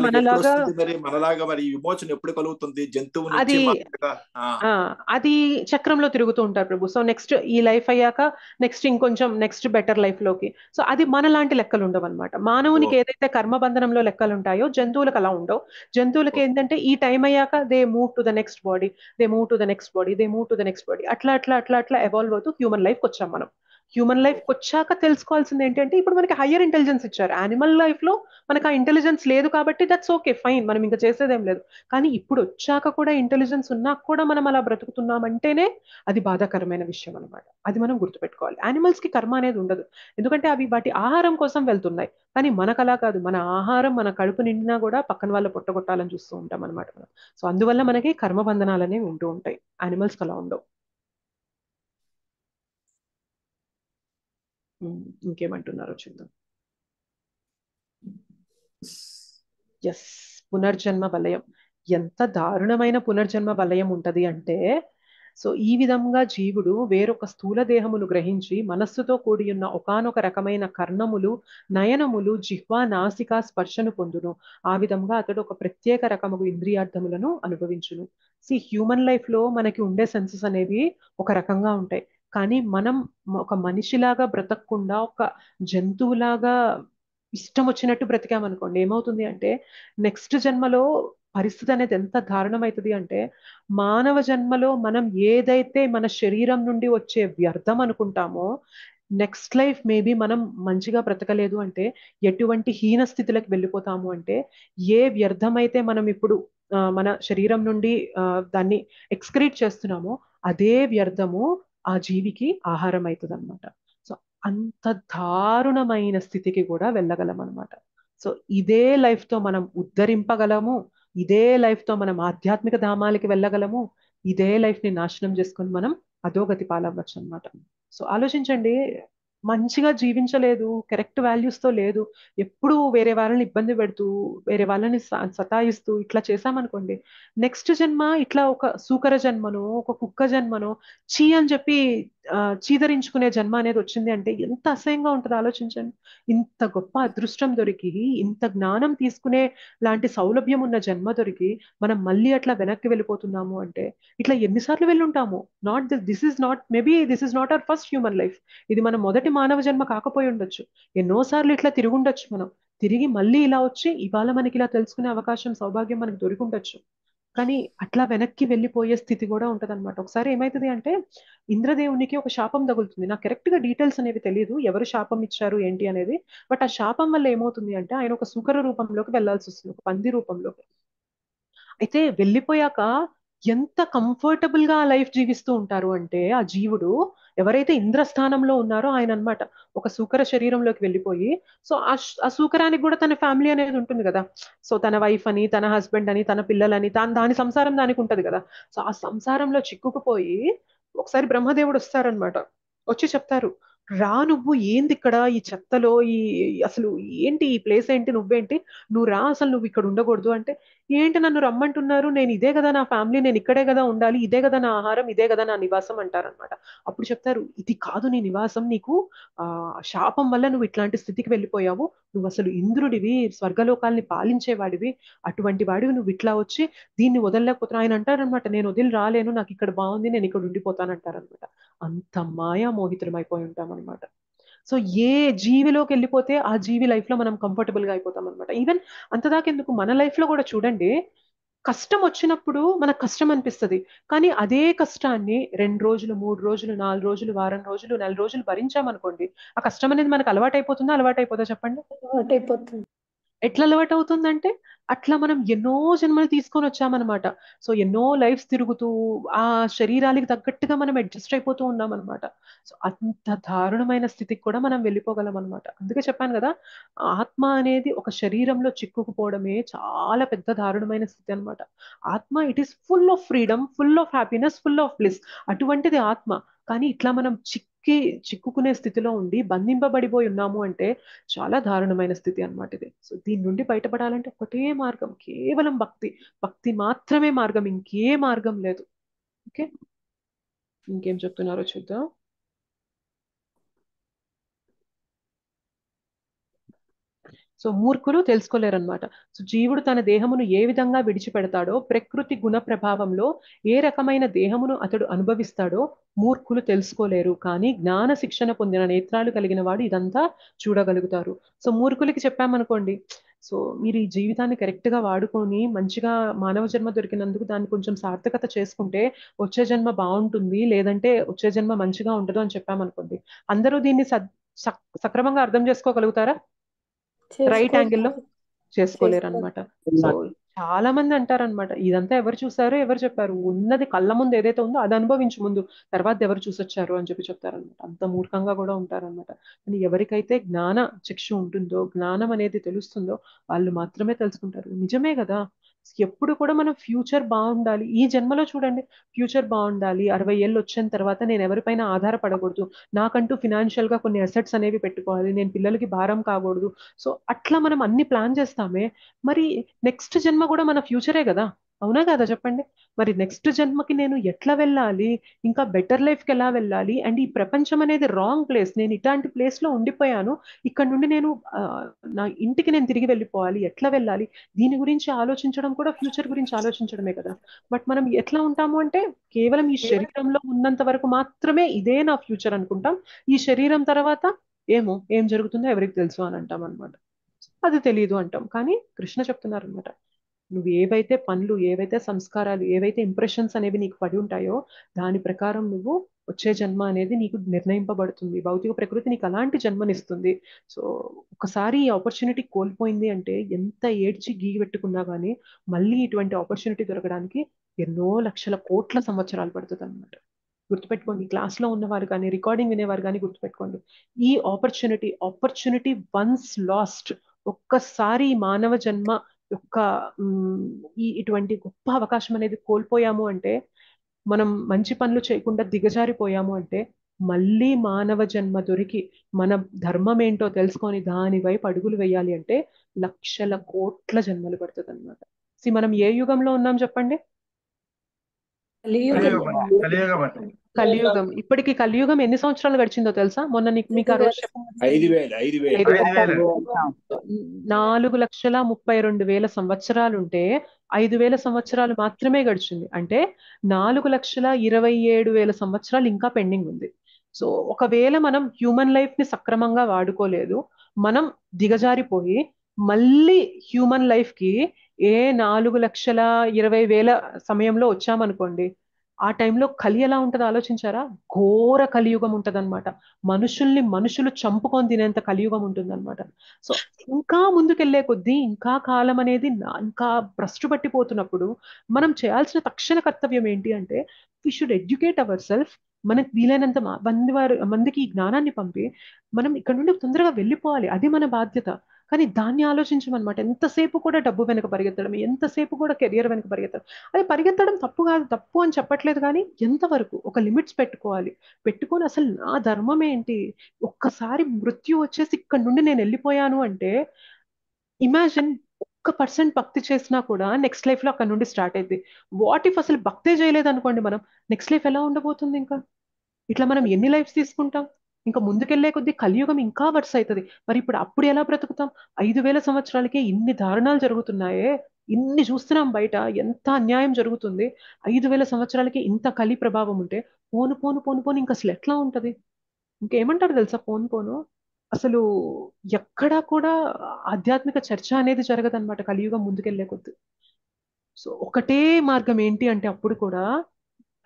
మనలాగా మరి విమోచన ఎప్పుడు కలుగుతుంది? జంతువు అది చక్రంలో తిరుగుతూ ఉంటారు ప్రభు. సో నెక్స్ట్ ఈ లైఫ్ అయ్యాక నెక్స్ట్ ఇంకొంచెం నెక్స్ట్ బెటర్ లైఫ్ లోకి. సో అది మనలాంటి లెక్కలు ఉండవు అనమాట. మానవునికి ఏదైతే కర్మబంధనంలో లెక్కలు ఉంటాయో జంతువులకు అలా ఉండవు. జంతువులకి ఏంటంటే ఈ టైం అయ్యాక they move to the next body, they move to the next body, they move to the next body, అట్లా అట్లా అట్లా అట్లా ఎవాల్వ్ అవుతూ హ్యూమన్ లైఫ్ వచ్చాం మనం. హ్యూమన్ లైఫ్ వచ్చాక తెలుసుకోవాల్సింది ఏంటంటే ఇప్పుడు మనకి హయ్యర్ ఇంటెలిజెన్స్ ఇచ్చారు. యానిమల్ లైఫ్ లో మనకు ఆ ఇంటెలిజెన్స్ లేదు కాబట్టి దట్స్ ఓకే, ఫైన్, మనం ఇంకా చేసేదేం లేదు. కానీ ఇప్పుడు వచ్చాక కూడా ఇంటెలిజెన్స్ ఉన్నా కూడా మనం అలా బ్రతుకుతున్నామంటేనే అది బాధాకరమైన విషయం అనమాట. అది మనం గుర్తుపెట్టుకోవాలి. యానిమల్స్ కి కర్మ అనేది ఉండదు, ఎందుకంటే అవి వాటి ఆహారం కోసం వెళ్తున్నాయి. కానీ మనకు అలా కాదు, మన ఆహారం మన కడుపు నిండినా కూడా పక్కన వాళ్ళ పొట్టగొట్టాలని చూస్తూ ఉంటాం అనమాట మనం. సో అందువల్ల మనకి కర్మబంధనాలు అనేవి ఉంటూ ఉంటాయి, యానిమల్స్కి అలా ఉండవు. ఇంకేమంటున్నారో చూద్దాం. ఎస్, పునర్జన్మ వలయం. ఎంత దారుణమైన పునర్జన్మ వలయం ఉంటది అంటే, సో ఈ విధంగా జీవుడు వేరొక స్థూల దేహమును గ్రహించి మనస్సుతో కూడి ఉన్న ఒకానొక రకమైన కర్ణములు, నయనములు, జిహ్వ, నాసిక, స్పర్శను పొందును. ఆ విధంగా అతడు ఒక ప్రత్యేక రకము ఇంద్రియార్థములను అనుభవించును. హ్యూమన్ లైఫ్ లో మనకి ఉండే సెన్సెస్ అనేవి ఒక రకంగా ఉంటాయి. కానీ మనం ఒక మనిషిలాగా బ్రతకకుండా ఒక జంతువులాగా ఇష్టం వచ్చినట్టు బ్రతికామనుకోండి, ఏమవుతుంది అంటే నెక్స్ట్ జన్మలో పరిస్థితి అనేది ఎంత దారుణమవుతుంది అంటే, మానవ జన్మలో మనం ఏదైతే మన శరీరం నుండి వచ్చే వ్యర్థం అనుకుంటామో, నెక్స్ట్ లైఫ్ మేబీ మనం మంచిగా బ్రతకలేదు అంటే ఎటువంటి హీన స్థితిలోకి వెళ్ళిపోతాము అంటే, ఏ వ్యర్థమైతే మనం ఇప్పుడు మన శరీరం నుండి దాన్ని ఎక్స్క్రీట్ చేస్తున్నామో అదే వ్యర్థము ఆ జీవికి ఆహారం అవుతుంది అనమాట. సో అంత దారుణమైన స్థితికి కూడా వెళ్ళగలం అనమాట. సో ఇదే లైఫ్ తో మనం ఉద్ధరింపగలము, ఇదే లైఫ్ తో మనం ఆధ్యాత్మిక ధామాలకి వెళ్ళగలము, ఇదే లైఫ్ ని నాశనం చేసుకొని మనం అధోగతి పాలవ్వచ్చు అనమాట. సో ఆలోచించండి, మంచిగా జీవించలేదు, కరెక్ట్ వాల్యూస్ తో లేదు, ఎప్పుడు వేరే వాళ్ళని ఇబ్బంది పెడుతూ వేరే వాళ్ళని సతాయిస్తూ ఇట్లా చేసామనుకోండి, నెక్స్ట్ జన్మ ఇట్లా ఒక సూకర జన్మనో ఒక కుక్క జన్మనో చీ అని చెప్పి చీదరించుకునే జన్మ అనేది వచ్చింది అంటే ఎంత అసహ్యంగా ఉంటుందో ఆలోచించండి. ఇంత గొప్ప అదృష్టం దొరికి, ఇంత జ్ఞానం తీసుకునే లాంటి సౌలభ్యం ఉన్న జన్మ దొరికి మనం మళ్ళీ అట్లా వెనక్కి వెళ్ళిపోతున్నాము అంటే ఇట్లా ఎన్నిసార్లు వెళ్ళుంటాము. This is not, maybe this is not our first human life. ఇది మన మొదటి మానవ జన్మ కాకపోయి ఉండొచ్చు. ఎన్నోసార్లు ఇట్లా తిరుగుండొచ్చు మనం. తిరిగి మళ్ళీ ఇలా వచ్చి ఇవాళ మనకి ఇలా తెలుసుకునే అవకాశం, సౌభాగ్యం మనకి దొరికుండొచ్చు. కానీ అట్లా వెనక్కి వెళ్ళిపోయే స్థితి కూడా ఉంటది అనమాట. ఒకసారి ఏమైతుంది అంటే, ఇంద్రదేవునికి ఒక శాపం తగులుతుంది. నాకు కరెక్ట్ గా డీటెయిల్స్ అనేవి తెలియదు, ఎవరు శాపం ఇచ్చారు ఏంటి అనేది. బట్ ఆ శాపం వల్ల ఏమవుతుంది అంటే, ఆయన ఒక సూకర రూపంలోకి వెళ్లాల్సి వస్తుంది, ఒక పంది రూపంలోకి. అయితే వెళ్ళిపోయాక ఎంత కంఫర్టబుల్ గా లైఫ్ జీవిస్తూ ఉంటారు అంటే, ఆ జీవుడు ఎవరైతే ఇంద్రస్థానంలో ఉన్నారో ఆయన అన్నమాట ఒక సూకర శరీరంలోకి వెళ్ళిపోయి, సో ఆ సూకరానికి కూడా తన ఫ్యామిలీ అనేది ఉంటుంది కదా. సో తన వైఫ్ అని, తన హస్బెండ్ అని, తన పిల్లలని, దాని సంసారం దానికి ఉంటది కదా. సో ఆ సంసారంలో చిక్కుకుపోయి ఒకసారి బ్రహ్మదేవుడు వస్తారనమాట. వచ్చి చెప్తారు, రా నువ్వు ఏంది ఇక్కడ ఈ చెత్తలో, అసలు ఏంటి ఈ ప్లేస్ ఏంటి, నువ్వేంటి, నువ్వు రా, అసలు నువ్వు ఇక్కడ ఉండకూడదు అంటే, ఏంటి నన్ను రమ్మంటున్నారు, నేను ఇదే కదా నా ఫ్యామిలీ, నేను ఇక్కడే కదా ఉండాలి, ఇదే కదా నా ఆహారం, ఇదే కదా నా నివాసం అంటారనమాట. అప్పుడు చెప్తారు, ఇది కాదు నీ నివాసం, నీకు ఆ శాపం వల్ల నువ్వు ఇట్లాంటి స్థితికి వెళ్ళిపోయావు, నువ్వు అసలు ఇంద్రుడివి, స్వర్గలోకాల్ని పాలించేవాడివి, అటువంటి వాడివి నువ్వు ఇట్లా వచ్చి దీన్ని వదలలేకపోతున్నా. ఆయన అంటారనమాట, నేను వదిలి రాలేను, నాకు ఇక్కడ బాగుంది, నేను ఇక్కడ ఉండిపోతానంటారనమాట. అంత మాయా మోహితులం అయిపోయి ఉంటాం అనమాట. సో ఏ జీవిలోకి వెళ్ళిపోతే ఆ జీవి లైఫ్ లో మనం కంఫర్టబుల్ గా అయిపోతాం అనమాట. ఈవెన్ అంతదాకెందుకు, మన లైఫ్ లో కూడా చూడండి, కష్టం వచ్చినప్పుడు మనకు కష్టం అనిపిస్తుంది, కానీ అదే కష్టాన్ని 2 రోజులు, 3 రోజులు, 4 రోజులు, వారం రోజులు, నెల రోజులు భరించామనుకోండి, ఆ కష్టం అనేది మనకు అలవాటు అయిపోతుందా, అలవాటు అయిపోతుందా చెప్పండి. అయిపోతుంది. ఎట్లా అలవాటు అవుతుందంటే, అట్లా మనం ఎన్నో జన్మలు తీసుకొని వచ్చామన్నమాట. సో ఎన్నో లైఫ్స్ తిరుగుతూ ఆ శరీరానికి తగ్గట్టుగా మనం అడ్జస్ట్ అయిపోతూ ఉన్నాం అనమాట. సో అంత దారుణమైన స్థితికి కూడా మనం వెళ్ళిపోగలం అనమాట. అందుకే చెప్పాను కదా, ఆత్మ అనేది ఒక శరీరంలో చిక్కుకుపోవడమే చాలా పెద్ద దారుణమైన స్థితి అనమాట. ఆత్మ it is full of freedom, full of happiness, full of bliss. అటువంటిది ఆత్మ. కానీ ఇట్లా మనం చిక్కుకునే స్థితిలో ఉండి బంధింపబడిపోయి ఉన్నాము అంటే చాలా దారుణమైన స్థితి అన్నమాట ఇది. సో దీని నుండి బయటపడాలంటే ఒకటే మార్గం, కేవలం భక్తి. భక్తి మాత్రమే మార్గం, ఇంకే మార్గం లేదు. ఓకే, ఇంకేం చెప్తున్నారో చూద్దాం. సో మూర్ఖులు తెలుసుకోలేరన్నమాట. సో జీవుడు తన దేహమును ఏ విధంగా విడిచిపెడతాడో, ప్రకృతి గుణ ప్రభావంలో ఏ రకమైన దేహమును అతడు అనుభవిస్తాడో మూర్ఖులు తెలుసుకోలేరు. కానీ జ్ఞాన శిక్షణ పొందిన నేత్రాలు కలిగిన వాడు ఇదంతా చూడగలుగుతారు. సో మూర్ఖులకి చెప్పామనుకోండి, సో మీరు ఈ జీవితాన్ని కరెక్ట్ గా వాడుకొని మంచిగా మానవ జన్మ దొరికినందుకు దాన్ని కొంచెం సార్థకత చేసుకుంటే వచ్చే జన్మ బాగుంటుంది, లేదంటే వచ్చే జన్మ మంచిగా ఉండదు అని చెప్పామనుకోండి, అందరూ దీన్ని సక్రమంగా అర్థం చేసుకోగలుగుతారా? రైట్ యాంగిల్లో చేసుకోలేరు అనమాట. సో చాలా మంది అంటారనమాట, ఇదంతా ఎవరు చూసారో ఎవరు చెప్పారు, ఉన్నది కళ్ళ ముందు ఏదైతే ఉందో అది అనుభవించు ముందు, తర్వాత ఎవరు చూసొచ్చారు అని చెప్పి చెప్తారనమాట. అంత మూర్ఖంగా కూడా ఉంటారనమాట. కానీ ఎవరికైతే జ్ఞాన చక్షు ఉంటుందో, జ్ఞానం అనేది తెలుస్తుందో వాళ్ళు మాత్రమే తెలుసుకుంటారు. నిజమే కదా, ఎప్పుడు కూడా మనం ఫ్యూచర్ బాగుండాలి. ఈ జన్మలో చూడండి, ఫ్యూచర్ బాగుండాలి, 60 ఏళ్ళు వచ్చిన తర్వాత నేను ఎవరిపైన ఆధారపడకూడదు, నాకంటూ ఫినాన్షియల్ గా కొన్ని అసెట్స్ అనేవి పెట్టుకోవాలి, నేను పిల్లలకి భారం కాకూడదు. సో అట్లా మనం అన్ని ప్లాన్ చేస్తామే, మరి నెక్స్ట్ జన్మ కూడా మన ఫ్యూచరే కదా, అవునా కదా చెప్పండి. మరి నెక్స్ట్ జన్మకి నేను ఎట్లా వెళ్ళాలి, ఇంకా బెటర్ లైఫ్కి ఎలా వెళ్ళాలి, అండ్ ఈ ప్రపంచం అనేది రాంగ్ ప్లేస్, నేను ఇట్లాంటి ప్లేస్ లో ఉండిపోయాను, ఇక్కడ నుండి నేను నా ఇంటికి నేను తిరిగి వెళ్ళిపోవాలి, ఎట్లా వెళ్ళాలి, దీని గురించి ఆలోచించడం కూడా ఫ్యూచర్ గురించి ఆలోచించడమే కదా. బట్ మనం ఎట్లా ఉంటాము అంటే, కేవలం ఈ శరీరంలో ఉన్నంత వరకు మాత్రమే ఇదే నా ఫ్యూచర్ అనుకుంటాం, ఈ శరీరం తర్వాత ఏమో ఏం జరుగుతుందో ఎవరికి తెలుసు అని అంటాం అనమాట. అది తెలియదు అంటాం. కానీ కృష్ణ చెప్తున్నారు అనమాట, నువ్వు ఏవైతే పనులు, ఏవైతే సంస్కారాలు, ఏవైతే ఇంప్రెషన్స్ అనేవి నీకు పడి ఉంటాయో దాని ప్రకారం నువ్వు వచ్చే జన్మ అనేది నీకు నిర్ణయింపబడుతుంది. భౌతిక ప్రకృతి నీకు అలాంటి జన్మనిస్తుంది. సో ఒకసారి ఈ ఆపర్చునిటీ కోల్పోయింది అంటే ఎంత ఏడ్చి గీగి పెట్టుకున్నా కానీ మళ్ళీ ఇటువంటి ఆపర్చునిటీ దొరకడానికి ఎన్నో లక్షల కోట్ల సంవత్సరాలు పడుతుంది అనమాట. గుర్తుపెట్టుకోండి, క్లాస్లో ఉన్నవారు కానీ రికార్డింగ్ వినేవారు కానీ గుర్తుపెట్టుకోండి, ఈ ఆపర్చునిటీ వన్స్ లాస్ట్, ఒక్కసారి మానవ జన్మ యొక్క ఇటువంటి గొప్ప అవకాశం అనేది కోల్పోయాము అంటే, మనం మంచి పనులు చేయకుండా దిగజారిపోయాము అంటే మళ్ళీ మానవ జన్మ దొరికి మన ధర్మం ఏంటో తెలుసుకొని దాని వైపు అడుగులు వేయాలి అంటే లక్షల కోట్ల జన్మలు పడుతుంది అనమాట. మనం ఏ యుగంలో ఉన్నాం చెప్పండి? కలియుగం. ఇప్పటికి కలియుగం ఎన్ని సంవత్సరాలు గడిచిందో తెలుసా? మొన్న మీకు ఆ రోజు 4,32,000 సంవత్సరాలుంటే 5,000 సంవత్సరాలు మాత్రమే గడిచింది. అంటే 4,27,000 సంవత్సరాలు ఇంకా పెండింగ్ ఉంది. సో ఒకవేళ మనం హ్యూమన్ లైఫ్ ని సక్రమంగా వాడుకోలేదు, మనం దిగజారిపోయి మళ్ళీ హ్యూమన్ లైఫ్ కి 4,20,000 సమయంలో వచ్చామనుకోండి, ఆ టైంలో కలి ఎలా ఉంటుందో ఆలోచించారా? ఘోర కలియుగం ఉంటదన్నమాట. మనుషులు చంపుకొని తినేంత కలియుగం ఉంటుందన్నమాట. సో ఇంకా ముందుకెళ్లే కొద్దీ ఇంకా కాలం అనేది ఇంకా భ్రష్టు పట్టిపోతున్నప్పుడు మనం చేయాల్సిన తక్షణ కర్తవ్యం ఏంటి అంటే, we should educate our self. మనకు వీలైనంత మందికి ఈ జ్ఞానాన్ని పంపి మనం ఇక్కడ నుండి తొందరగా వెళ్ళిపోవాలి. అది మన బాధ్యత. కానీ దాన్ని ఆలోచించమన్నమాట. ఎంతసేపు కూడా డబ్బు వెనక పరిగెత్తడం, ఎంతసేపు కూడా కెరియర్ వెనక పరిగెత్తడం. అది పరిగెత్తడం తప్పు కాదు, తప్పు అని చెప్పట్లేదు, కానీ ఎంతవరకు ఒక లిమిట్స్ పెట్టుకొని అసలు నా ధర్మం ఏంటి, ఒక్కసారి మృత్యు వచ్చేసి ఇక్కడ నుండి నేను వెళ్ళిపోయాను అంటే ఇమాజిన్ 1% భక్తి చేసినా కూడా నెక్స్ట్ లైఫ్ లో అక్కడ నుండి స్టార్ట్ అయింది. వాట్ ఇఫ్ అసలు భక్తే చేయలేదు అనుకోండి, మనం నెక్స్ట్ లైఫ్ ఎలా ఉండబోతుంది? ఇంకా ఇట్లా మనం ఎన్ని లైఫ్స్ తీసుకుంటాం? ఇంకా ముందుకెళ్లే కొద్దీ కలియుగం ఇంకా వర్స్ అవుతుంది. మరి అప్పుడు ఎలా బ్రతుకుతాం? 5,000 సంవత్సరాలకే ఇన్ని దారుణాలు జరుగుతున్నాయే, ఇన్ని చూస్తున్నాం బయట, ఎంత అన్యాయం జరుగుతుంది. 5,000 సంవత్సరాలకి ఇంత కలి ప్రభావం ఉంటే పోను పోను పోను పోను ఇంకా అసలు ఎట్లా ఉంటది? ఇంకేమంటారు తెలుసా? పోను అసలు ఎక్కడా కూడా ఆధ్యాత్మిక చర్చ అనేది జరగదన్నమాట కలియుగం ముందుకెళ్లే కొద్దీ. సో ఒకటే మార్గం ఏంటి అంటే అప్పుడు కూడా,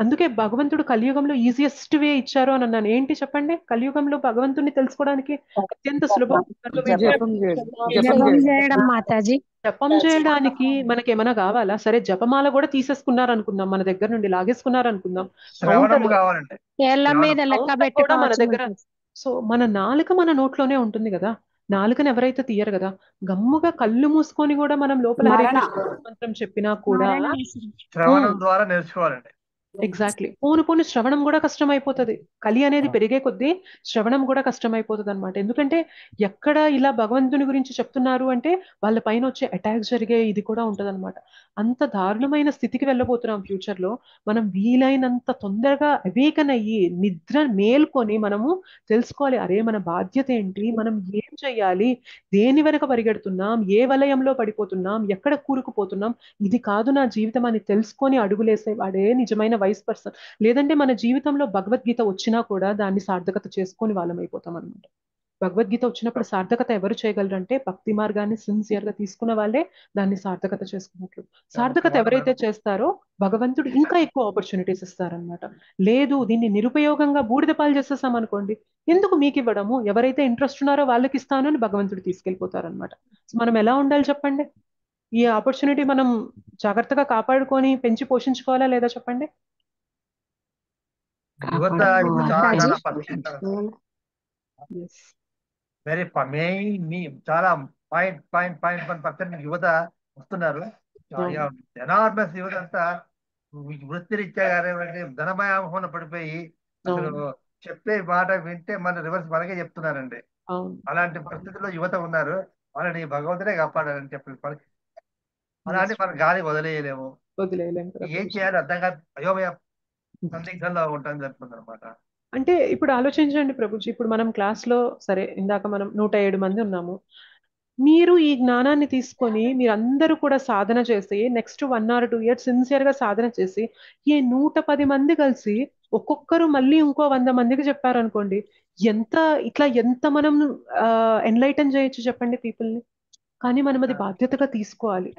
అందుకే భగవంతుడు కలియుగంలో ఈజియెస్ట్ వే ఇచ్చారు అని అన్నాను. ఏంటి చెప్పండి? కలియుగంలో భగవంతుడిని తెలుసుకోవడానికి అత్యంత సులభం జపం చేయడానికి. మనకి ఏమైనా కావాలా? సరే జపమాల కూడా తీసేసుకున్నారు అనుకుందాం, మన దగ్గర నుండి లాగేసుకున్నారు అనుకుందాం, మన దగ్గర. సో మన నాలుక మన నోట్లోనే ఉంటుంది కదా, నాలుకని ఎవరైతే తీయరు కదా, గమ్ముగా కళ్ళు మూసుకొని కూడా మనం లోపల హరే కృష్ణ మంత్రం చెప్పినా కూడా శ్రవణం ద్వారా నేర్చుకోవాలండి. ఎగ్జాక్ట్లీ. పోను శ్రవణం కూడా కష్టం అయిపోతుంది. కలి అనేది పెరిగే కొద్దీ శ్రవణం కూడా కష్టం అయిపోతుంది అనమాట. ఎందుకంటే ఎక్కడ ఇలా భగవంతుని గురించి చెప్తున్నారు అంటే వాళ్ళ పైన వచ్చే అటాక్ జరిగే ఇది కూడా ఉంటది అనమాట. అంత దారుణమైన స్థితికి వెళ్ళబోతున్నాం ఫ్యూచర్ లో. మనం వీలైనంత తొందరగా అవేకన్ అయ్యి నిద్ర మేల్కొని మనము తెలుసుకోవాలి, అరే మన బాధ్యత ఏంటి, మనం ఏం చెయ్యాలి, దేని వెనక పరిగెడుతున్నాం, ఏ వలయంలో పడిపోతున్నాం, ఎక్కడ కూరుకుపోతున్నాం, ఇది కాదు నా జీవితం అని తెలుసుకొని అడుగులేసే వాడే నిజమైన వైస్ పర్సన్. లేదంటే మన జీవితంలో భగవద్గీత వచ్చినా కూడా దాన్ని సార్థకత చేసుకొని వాళ్ళం అయిపోతాం అనమాట. భగవద్గీత వచ్చినప్పుడు సార్థకత ఎవరు చేయగలరంటే భక్తి మార్గాన్ని సిన్సియర్ గా తీసుకున్న వాళ్ళే దాన్ని సార్థకత చేసుకున్నట్లు. సార్థకత ఎవరైతే చేస్తారో భగవంతుడు ఇంకా ఎక్కువ ఆపర్చునిటీస్ ఇస్తారనమాట. లేదు దీన్ని నిరుపయోగంగా బూడిద పాలు చేసేసాం అనుకోండి, ఎందుకు మీకు ఇవ్వడము, ఎవరైతే ఇంట్రెస్ట్ ఉన్నారో వాళ్ళకి ఇస్తాను అని భగవంతుడు తీసుకెళ్లిపోతారనమాట. సో మనం ఎలా ఉండాలి చెప్పండి? ఈ ఆపర్చునిటీ మనం జాగ్రత్తగా కాపాడుకొని పెంచి పోషించుకోవాలా లేదా చెప్పండి? యువత ఇప్పుడు చాలా వెరీ చాలా పాయింట్ యువత వస్తున్నారు. ఎనార్మస్ యువత అంతా వృత్తిరీత్యా కానివ్వండి ధనమయామోహన పడిపోయి అసలు చెప్పే మాట వింటే మన రివర్స్ మనకే చెప్తున్నారండి. అలాంటి పరిస్థితుల్లో యువత ఉన్నారు. వాళ్ళని భగవంతుడే కాపాడాలని చెప్పి అలాంటి మనం గాలి వదిలేయలేము. ఏం చేయాలి అర్థం కాదు, అయోమయ సందిగ్ధంలో ఉంటాను చెప్తుంది అనమాట. అంటే ఇప్పుడు ఆలోచించండి ప్రభుజీ, ఇప్పుడు మనం క్లాస్ లో సరే ఇందాక మనం 107 మంది ఉన్నాము. మీరు ఈ జ్ఞానాన్ని తీసుకొని మీరందరూ కూడా సాధన చేసి నెక్స్ట్ 1 or 2 years సిన్సియర్ గా సాధన చేసి ఈ 110 మంది కలిసి ఒక్కొక్కరు మళ్ళీ ఇంకో 100 మందికి చెప్పారనుకోండి, ఎంత మనం ఎన్లైటన్ చేయొచ్చు చెప్పండి పీపుల్ని. కానీ మనం అది బాధ్యతగా తీసుకోవాలి.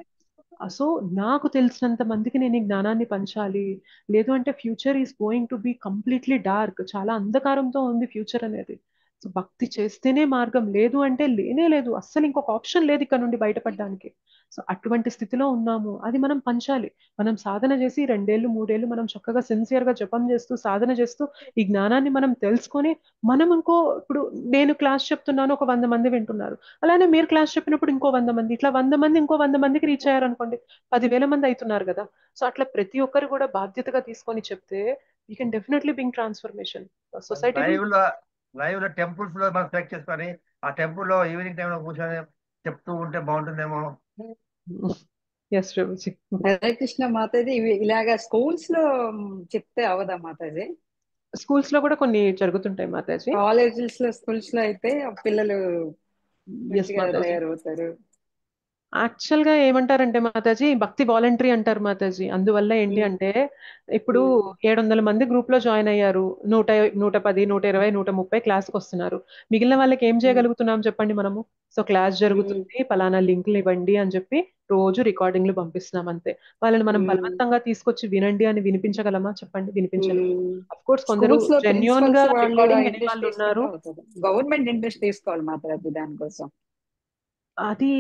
సో నాకు తెలిసినంత మందికి నేను ఈ జ్ఞానాన్ని పంచాలి. లేదు అంటే future is going to be completely dark. చాలా అంధకారంతో ఉంది ఫ్యూచర్ అనేది. సో భక్తి చేస్తేనే మార్గం, లేదు అంటే లేనే లేదు. అస్సలు ఇంకొక ఆప్షన్ లేదు ఇక్కడ నుండి బయటపడడానికి. సో అటువంటి స్థితిలో ఉన్నాము. అది మనం పంచాలి. మనం సాధన చేసి 2 ఏళ్ళు 3 ఏళ్ళు మనం చక్కగా సిన్సియర్ గా జపం చేస్తూ సాధన చేస్తూ ఈ జ్ఞానాన్ని మనం తెలుసుకొని మనం ఇప్పుడు నేను క్లాస్ చెప్తున్నాను, ఒక 100 మంది వింటున్నారు. అలానే మీరు క్లాస్ చెప్పినప్పుడు ఇంకో 100 మంది, ఇట్లా 100 మంది ఇంకో 100 మందికి రీచ్ అయ్యారనుకోండి, 10,000 మంది అవుతున్నారు కదా. సో అట్లా ప్రతి ఒక్కరు కూడా బాధ్యతగా తీసుకొని చెప్తే we can definitely bring transformation society. Live లో టెంపుల్స్ లో మనం సెలెక్ట్ చేసుకొని ఆ టెంపుల్ లో ఈవినింగ్ టైం లో కూర్చొని చెప్తూ ఉంటే బాగుంటుందేమో. ఎస్ ప్రభుజీ. హరే కృష్ణ మాతాజీ. ఇలాగా స్కూల్స్ లో చెప్తే అవదా మాతాజీ? స్కూల్స్ లో కూడా కొన్ని జరుగుతుంటాయి మాతాజీ. కాలేజెస్ లో స్కూల్స్ లో అయితే పిల్లలు ఎస్ మంచిగా మాతాజీ. తయారవుతారు. యాక్చువల్ గా ఏమంటారంటే మాతాజీ, భక్తి వాలంటరీ అంటారు మాతాజీ. అందువల్ల ఏంటి అంటే ఇప్పుడు 700 మంది గ్రూప్ లో జాయిన్ అయ్యారు, 110, 120, 130 క్లాస్కి వస్తున్నారు. మిగిలిన వాళ్ళకి ఏం చేయగలుగుతున్నాం చెప్పండి మనము? సో క్లాస్ జరుగుతుంది, పలానా లింకులు ఇవ్వండి అని చెప్పి రోజు రికార్డింగ్లు పంపిస్తున్నాం అంతే. వాళ్ళని మనం బలవంతంగా తీసుకొచ్చి వినండి అని వినిపించగలమా చెప్పండి? వినిపించలేము. అఫ్ కోర్స్ కొందరు స్కూల్స్ లో జెన్యున్ గా ప్రిన్సిపల్స్ వాళ్ళు రికార్డింగ్ వినే ఇంట్రెస్ట్ వాళ్ళు ఉన్నారు. తీసుకుంటే అవుతుంది. గవర్నమెంట్ ఇంట్రెస్ట్ తీసుకోవాలి మాతాజీ దానికోసం. అది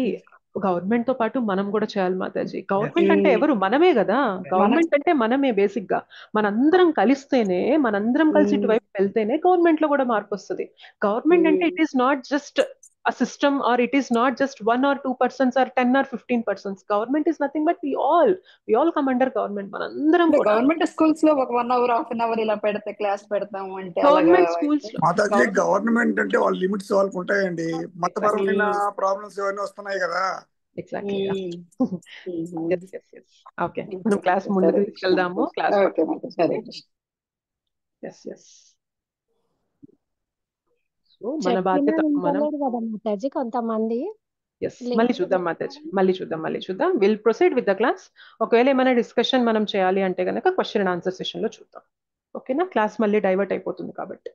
గవర్నమెంట్ తో పాటు మనం కూడా చేయాలి మాతాజీ. గవర్నమెంట్ అంటే ఎవరు? మనమే కదా. గవర్నమెంట్ అంటే మనమే బేసిక్ గా. మనందరం కలిస్తేనే, మనందరం కలిసి ఇటువైపు వెళ్తేనే గవర్నమెంట్ లో కూడా మార్పు వస్తుంది. గవర్నమెంట్ అంటే it is not just a system, or it is not just 1 or 2% or 10 or 15%. Government is nothing but we all come under government. మనందరం కూడా గవర్నమెంట్ స్కూల్స్ లో ఒక 1 hour 1/2 hour ఇలా పెడితే క్లాస్ పెడతాము అంటే గవర్నమెంట్ స్కూల్స్ లో మాతాజీ గవర్నమెంట్ అంటే వాళ్ళ లిమిట్స్ వాళ్ళకి ఉంటాయండి. మతపరమైన ప్రాబ్లమ్స్ ఇవన్నీ వస్తున్నాయి కదా. ఎగ్జాక్ట్లీ. ఓకే, మనం క్లాస్ ముందుకు తీసుకెళ్దాము. క్లాస్ మన బాధ్యత మనం మాతాజీ కొంతమంది. మళ్ళీ చూద్దాం. Will proceed with the class. ఒకవేళ ఏమైనా డిస్కషన్ మనం చేయాలి అంటే కనుక క్వశ్చన్ అండ్ ఆన్సర్ సెషన్ లో చూద్దాం. ఓకేనా? క్లాస్ మళ్ళీ డైవర్ట్ అయిపోతుంది కాబట్టి.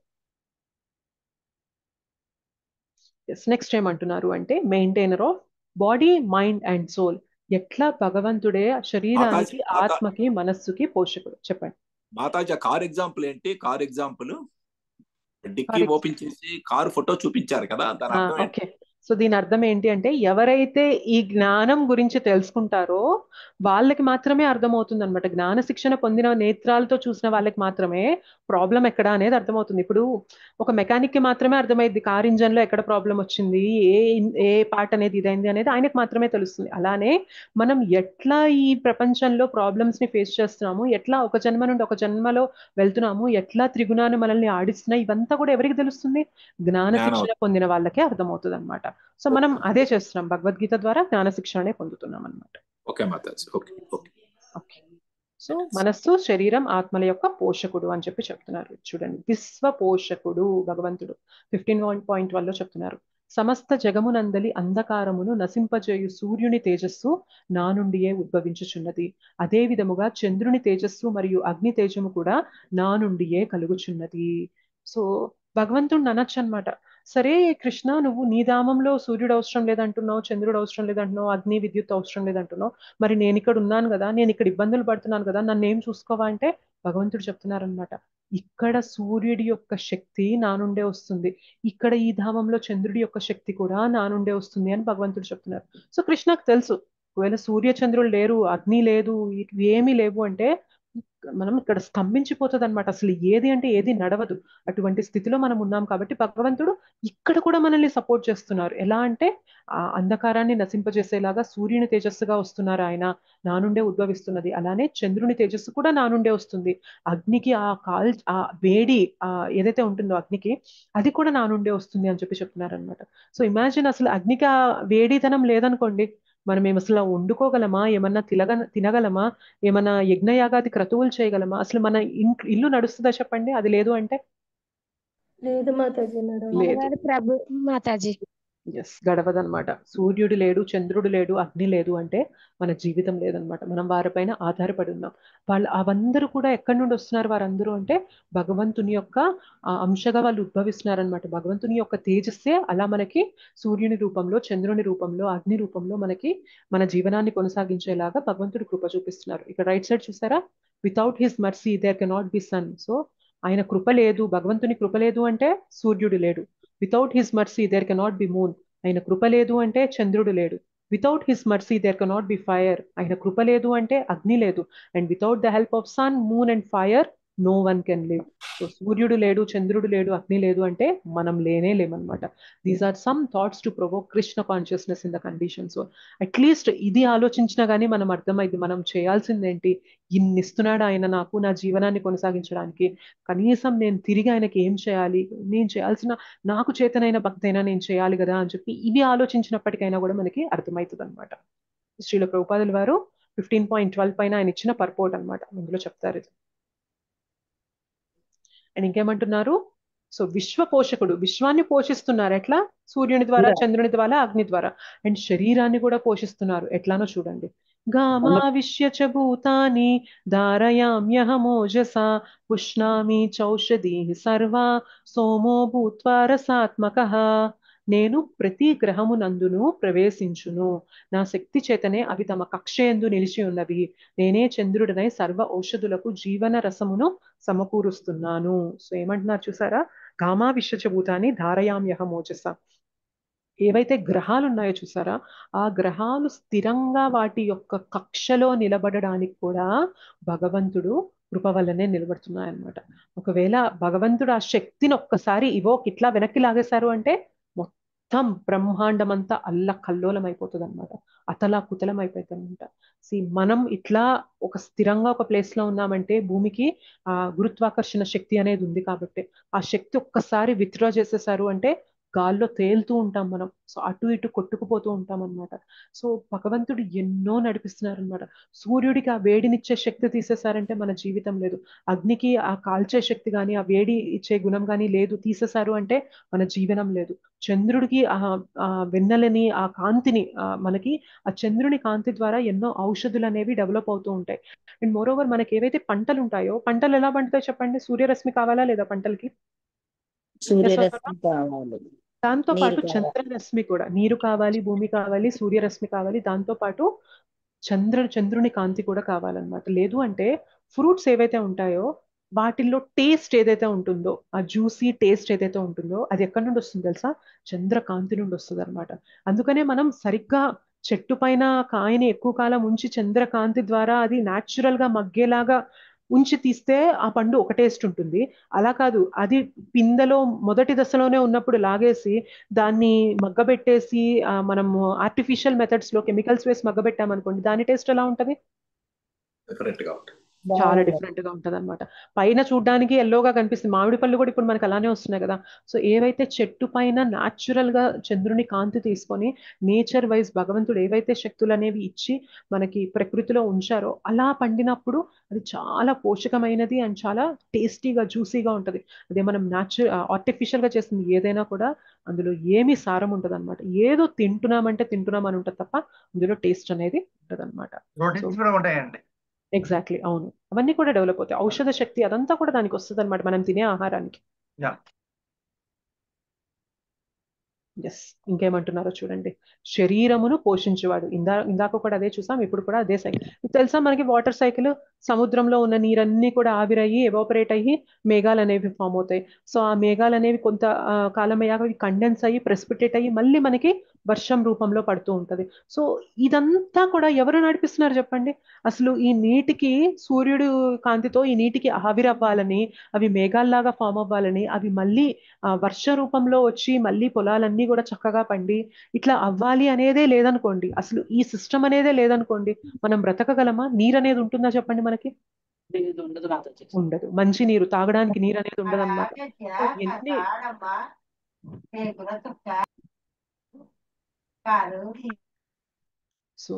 నెక్స్ట్ ఏమంటున్నారు అంటే maintainer of body, mind and soul. ఎట్లా భగవంతుడే శరీరానికి, ఆత్మకి, మనస్సుకి పోషకుడు. చెప్పండి మాతాజీ. కార్ ఎగ్జాంపుల్ ఏంటి? కార్ ఎగ్జాంపుల్ డిక్కీ ఓపెన్ చేసి కారు ఫోటో చూపించారు కదా, దాని అర్థం ఏంటి? సో దీని అర్థం ఏంటి అంటే, ఎవరైతే ఈ జ్ఞానం గురించి తెలుసుకుంటారో వాళ్ళకి మాత్రమే అర్థమవుతుంది అనమాట. జ్ఞాన శిక్షణ పొందిన నేత్రాలతో చూసిన వాళ్ళకి మాత్రమే ప్రాబ్లం ఎక్కడ అనేది అర్థమవుతుంది. ఇప్పుడు ఒక మెకానిక్ కి మాత్రమే అర్థమైంది కార్ ఇంజన్ లో ఎక్కడ ప్రాబ్లం వచ్చింది, ఏ పార్ట్ అనేది ఇదైంది అనేది ఆయనకు మాత్రమే తెలుస్తుంది. అలానే మనం ఎట్లా ఈ ప్రపంచంలో ప్రాబ్లమ్స్ ని ఫేస్ చేస్తున్నాము, ఎట్లా ఒక జన్మ నుండి ఒక జన్మలో వెళ్తున్నాము, ఎట్లా త్రిగుణాలు మనల్ని ఆడిస్తున్నాయి, ఇవంతా కూడా ఎవరికి తెలుస్తుంది? జ్ఞాన శిక్షణ పొందిన వాళ్ళకే అర్థమవుతుంది అనమాట. సో మనం అదే చేస్తున్నాం, భగవద్గీత ద్వారా జ్ఞాన శిక్షణనే పొందుతున్నాం అనమాట. సో మనస్సు, శరీరం, ఆత్మల యొక్క పోషకుడు అని చెప్పి చెప్తున్నారు. చూడండి, విశ్వ పోషకుడు భగవంతుడు 15.1 చెప్తున్నారు. సమస్త జగమునందలి అంధకారమును నశింపజేయు సూర్యుని తేజస్సు నా నుండియే ఉద్భవించుచున్నది. అదే విధముగా చంద్రుని తేజస్సు మరియు అగ్ని తేజము కూడా నా నుండియే కలుగుచున్నది. సో భగవంతుడు అనొచ్చు అనమాట, సరే కృష్ణ, నువ్వు నీ ధామంలో సూర్యుడు అవసరం లేదంటున్నావు, చంద్రుడు అవసరం లేదంటున్నావు, అగ్ని విద్యుత్ అవసరం లేదంటున్నావు, మరి నేను ఇక్కడ ఉన్నాను కదా, నేను ఇక్కడ ఇబ్బందులు పడుతున్నాను కదా, నన్ను ఏం చూసుకోవా అంటే భగవంతుడు చెప్తున్నారనమాట, ఇక్కడ సూర్యుడి యొక్క శక్తి నా నుండే వస్తుంది, ఇక్కడ ఈ ధామంలో చంద్రుడి యొక్క శక్తి కూడా నా నుండే వస్తుంది అని భగవంతుడు చెప్తున్నారు. సో కృష్ణకు తెలుసు, ఒకవేళ సూర్య చంద్రులు లేరు, అగ్ని లేదు, ఏమీ లేవు అంటే మనం ఇక్కడ స్తంభించిపోతుంది అనమాట. అసలు ఏది అంటే ఏది నడవదు. అటువంటి స్థితిలో మనం ఉన్నాం కాబట్టి భగవంతుడు ఇక్కడ కూడా మనల్ని సపోర్ట్ చేస్తున్నారు. ఎలా అంటే ఆ అంధకారాన్ని నశింపజేసేలాగా సూర్యుని తేజస్సుగా వస్తున్నారు ఆయన, నా నుండే ఉద్భవిస్తున్నది. అలానే చంద్రుని తేజస్సు కూడా నా నుండే వస్తుంది. అగ్నికి ఆ వేడి ఏదైతే ఉంటుందో అగ్నికి, అది కూడా నా నుండే వస్తుంది అని చెప్పి చెప్తున్నారు అనమాట. సో ఇమాజిన్, అసలు అగ్నికి ఆ వేడితనం లేదనుకోండి, మనం అసలు వండుకోగలమా, ఏమన్నా తినగలమా, ఏమన్నా యజ్ఞయాగాది క్రతువులు చేయగలమా, అసలు మన ఇల్లు నడుస్తుందా చెప్పండి? అది లేదు అంటే లేదు మాతాజీ. ప్రభు మాతాజీ ఎస్, గడవదనమాట. సూర్యుడు లేడు, చంద్రుడు లేడు, అగ్ని లేదు అంటే మన జీవితం లేదనమాట. మనం వారిపైన ఆధారపడి ఉన్నాం. వాళ్ళు అవందరూ కూడా ఎక్కడి నుండి వస్తున్నారు వారందరూ అంటే భగవంతుని యొక్క అంశగా వాళ్ళు ఉద్భవిస్తున్నారనమాట. భగవంతుని యొక్క తేజస్సే అలా మనకి సూర్యుని రూపంలో, చంద్రుని రూపంలో, అగ్ని రూపంలో మనకి మన జీవనాన్ని కొనసాగించేలాగా భగవంతుడు కృప చూపిస్తున్నారు. ఇక్కడ రైట్ సైడ్ చూసారా, without his mercy there cannot be sun. So ఆయన కృప లేదు, భగవంతుని కృప లేదు అంటే సూర్యుడు లేడు. Without his mercy there cannot be moon. ఆయన కృప లేదు అంటే చంద్రుడు లేడు. Without his mercy there cannot be fire. ఆయన కృప లేదు అంటే అగ్ని లేదు. And without the help of sun, moon and fire no one can live. So సూర్యుడు లేడు, చంద్రుడు లేడు, అగ్ని లేదు అంటే మనం లేనే లేమన్నమాట. These are some thoughts to provoke Krishna consciousness in the condition. So at least ఇది ఆలోచించినా గానీ మనం అర్థమైంది మనం చేయాల్సిందేంటి. ఇన్ని ఇస్తున్నాడు ఆయన నాకు నా జీవనాన్ని కొనసాగించడానికి, కనీసం నేను తిరిగి ఆయనకి ఏం చేయాలి, నేను చేయాల్సిన నాకు చేతనైన భక్తైనా నేను చేయాలి కదా అని చెప్పి ఇవి ఆలోచించినప్పటికైనా కూడా మనకి అర్థమవుతుంది అనమాట. శ్రీల ప్రభుపాదుల వారు 15.12 పైన ఆయన ఇచ్చిన పర్పోర్ట్ అనమాట, ఇందులో చెప్తారు ఇది. అండ్ ఇంకేమంటున్నారు, సో విశ్వ పోషకుడు, విశ్వాన్ని పోషిస్తున్నారు ఎట్లా, సూర్యుని ద్వారా, చంద్రుని ద్వారా, అగ్ని ద్వారా. అండ్ శరీరాన్ని కూడా పోషిస్తున్నారు ఎట్లానో చూడండి. గామావిశ్య చ భూతాని ధారయామ్యహమోజసా పుష్ణామి చౌషధి సర్వా సోమో భూత్వా రసాత్మకః. నేను ప్రతి గ్రహమునందును ప్రవేశించును, నా శక్తి చేతనే అవి తమ కక్షయందు నిలిచి ఉన్నవి. నేనే చంద్రుడనై సర్వ ఔషధులకు జీవన రసమును సమకూరుస్తున్నాను. సో ఏమంటున్నారు చూసారా, గామా విశ్వచభూతాన్ని ధారయామ్యహమోజస. ఏవైతే గ్రహాలు ఉన్నాయో చూసారా, ఆ గ్రహాలు స్థిరంగా వాటి యొక్క కక్షలో నిలబడడానికి కూడా భగవంతుడు కృప వల్లనే నిలబడుతున్నాయన్నమాట. ఒకవేళ భగవంతుడు ఆ శక్తిని ఒక్కసారి ఇట్లా వెనక్కి లాగేశారు అంటే మొత్తం బ్రహ్మాండం అంతా అల్లకల్లోలం అయిపోతుంది అనమాట, అతలా కుతలం అయిపోతుంది అనమాట. మనం ఇట్లా ఒక స్థిరంగా ఒక ప్లేస్ లో ఉన్నామంటే భూమికి ఆ గురుత్వాకర్షణ శక్తి అనేది ఉంది కాబట్టి, ఆ శక్తి ఒక్కసారి విత్డ్రా చేసేసారు అంటే గాల్లో తేలుతూ ఉంటాం మనం. సో అటు ఇటు కొట్టుకుపోతూ ఉంటాం అనమాట. సో భగవంతుడు ఎన్నో నడిపిస్తున్నారు అనమాట. సూర్యుడికి ఆ వేడినిచ్చే శక్తి తీసేశారంటే మన జీవితం లేదు. అగ్నికి ఆ కాల్చే శక్తి కానీ, ఆ వేడి ఇచ్చే గుణం కానీ లేదు, తీసేశారు అంటే మన జీవనం లేదు. చంద్రుడికి ఆ వెన్నెలని, ఆ కాంతిని, మనకి ఆ చంద్రుని కాంతి ద్వారా ఎన్నో ఔషధులు అనేవి డెవలప్ అవుతూ ఉంటాయి. అండ్ మోర్ ఓవర్ మనకి ఏవైతే పంటలు ఉంటాయో, పంటలు ఎలా పండుతాయి చెప్పండి, సూర్యరశ్మి కావాలా లేదా పంటలకి? సూర్యరశ్మి కావాలి, దాంతో నీరు పాటు కావాలి. చంద్రరశ్మి కూడా, నీరు కావాలి, భూమి కావాలి, సూర్యరశ్మి కావాలి, దాంతో పాటు చంద్రుని కాంతి కూడా కావాలన్నమాట. లేదు అంటే ఫ్రూట్స్ ఏవైతే ఉంటాయో వాటిల్లో టేస్ట్ ఏదైతే ఉంటుందో, ఆ జ్యూసీ టేస్ట్ ఏదైతే ఉంటుందో అది ఎక్కడి నుండి వస్తుంది తెలుసా, చంద్రకాంతి నుండి వస్తుంది అనమాట. అందుకనే మనం సరిగ్గా చెట్టు పైన కాయని ఎక్కువ కాలం ఉంచి చంద్రకాంతి ద్వారా అది న్యాచురల్ గా మగ్గేలాగా ఉంచి తీస్తే ఆ పండు ఒక టేస్ట్ ఉంటుంది. అలా కాదు, అది పిందెలో మొదటి దశలోనే ఉన్నప్పుడు లాగేసి దాన్ని మగ్గబెట్టేసి మనం ఆర్టిఫిషియల్ మెథడ్స్ లో కెమికల్స్ వేసి మగ్గబెట్టామనుకోండి, దాని టేస్ట్ ఎలా ఉంటది, డిఫరెంట్ గా ఉంటుంది. చాలా డిఫరెంట్ గా ఉంటది అనమాట. పైన చూడడానికి ఎల్లోగా కనిపిస్తుంది, మామిడి పళ్ళు కూడా ఇప్పుడు మనకి అలానే వస్తున్నాయి కదా. సో ఏవైతే చెట్టు పైన న్యాచురల్ గా చంద్రుని కాంతి తీసుకొని నేచర్ వైజ్ భగవంతుడు ఏవైతే శక్తులు అనేవి ఇచ్చి మనకి ప్రకృతిలో ఉంచారో అలా పండినప్పుడు అది చాలా పోషకమైనది అండ్ చాలా టేస్టీగా జ్యూసీగా ఉంటది. అదే మనం ఆర్టిఫిషియల్ గా చేస్తుంది ఏదైనా కూడా అందులో ఏమీ సారం ఉంటది అనమాట. ఏదో తింటున్నామంటే తింటున్నామని ఉంటుంది తప్ప అందులో టేస్ట్ అనేది ఉంటది అనమాట. ప్రోటీన్స్ కూడా ఉంటాయండి. ఎగ్జాక్ట్లీ, అవును, అవన్నీ కూడా డెవలప్ అవుతాయి. ఔషధ శక్తి అదంతా కూడా దానికి వస్తుంది అనమాట, మనం తినే ఆహారానికి. యా. ఎస్, ఇంకేమంటున్నారో చూడండి, శరీరమును పోషించేవాడు. ఇందాక కూడా అదే చూసాం, ఇప్పుడు కూడా అదే సైకిల్. తెలుసా మనకి వాటర్ సైకిల్, సముద్రంలో ఉన్న నీరన్నీ కూడా ఆవిరయ్యి ఎవాపరేట్ అయ్యి మేఘాలు అనేవి ఫామ్ అవుతాయి. సో ఆ మేఘాలు అనేవి కొంత కాలం అయ్యాక అవి కండెన్స్ అయ్యి ప్రెసిపిటేట్ అయ్యి మళ్ళీ మనకి వర్షం రూపంలో పడుతూ ఉంటది. సో ఇదంతా కూడా ఎవరు నడిపిస్తున్నారు చెప్పండి. అసలు ఈ నీటికి సూర్యుడు కాంతితో ఈ నీటికి ఆవిరవ్వాలని, అవి మేఘాల్లాగా ఫామ్ అవ్వాలని, అవి మళ్ళీ వర్ష రూపంలో వచ్చి మళ్ళీ పొలాలన్నీ కూడా చక్కగా పండి ఇట్లా అవ్వాలి అనేదే లేదనుకోండి, అసలు ఈ సిస్టమ్ అనేదే లేదనుకోండి, మనం బ్రతకగలమా? నీరు అనేది ఉంటుందా చెప్పండి మనకి? ఉండదు. మంచి నీరు తాగడానికి నీరు అనేది ఉండదు అనమాట. ఎన్ని సో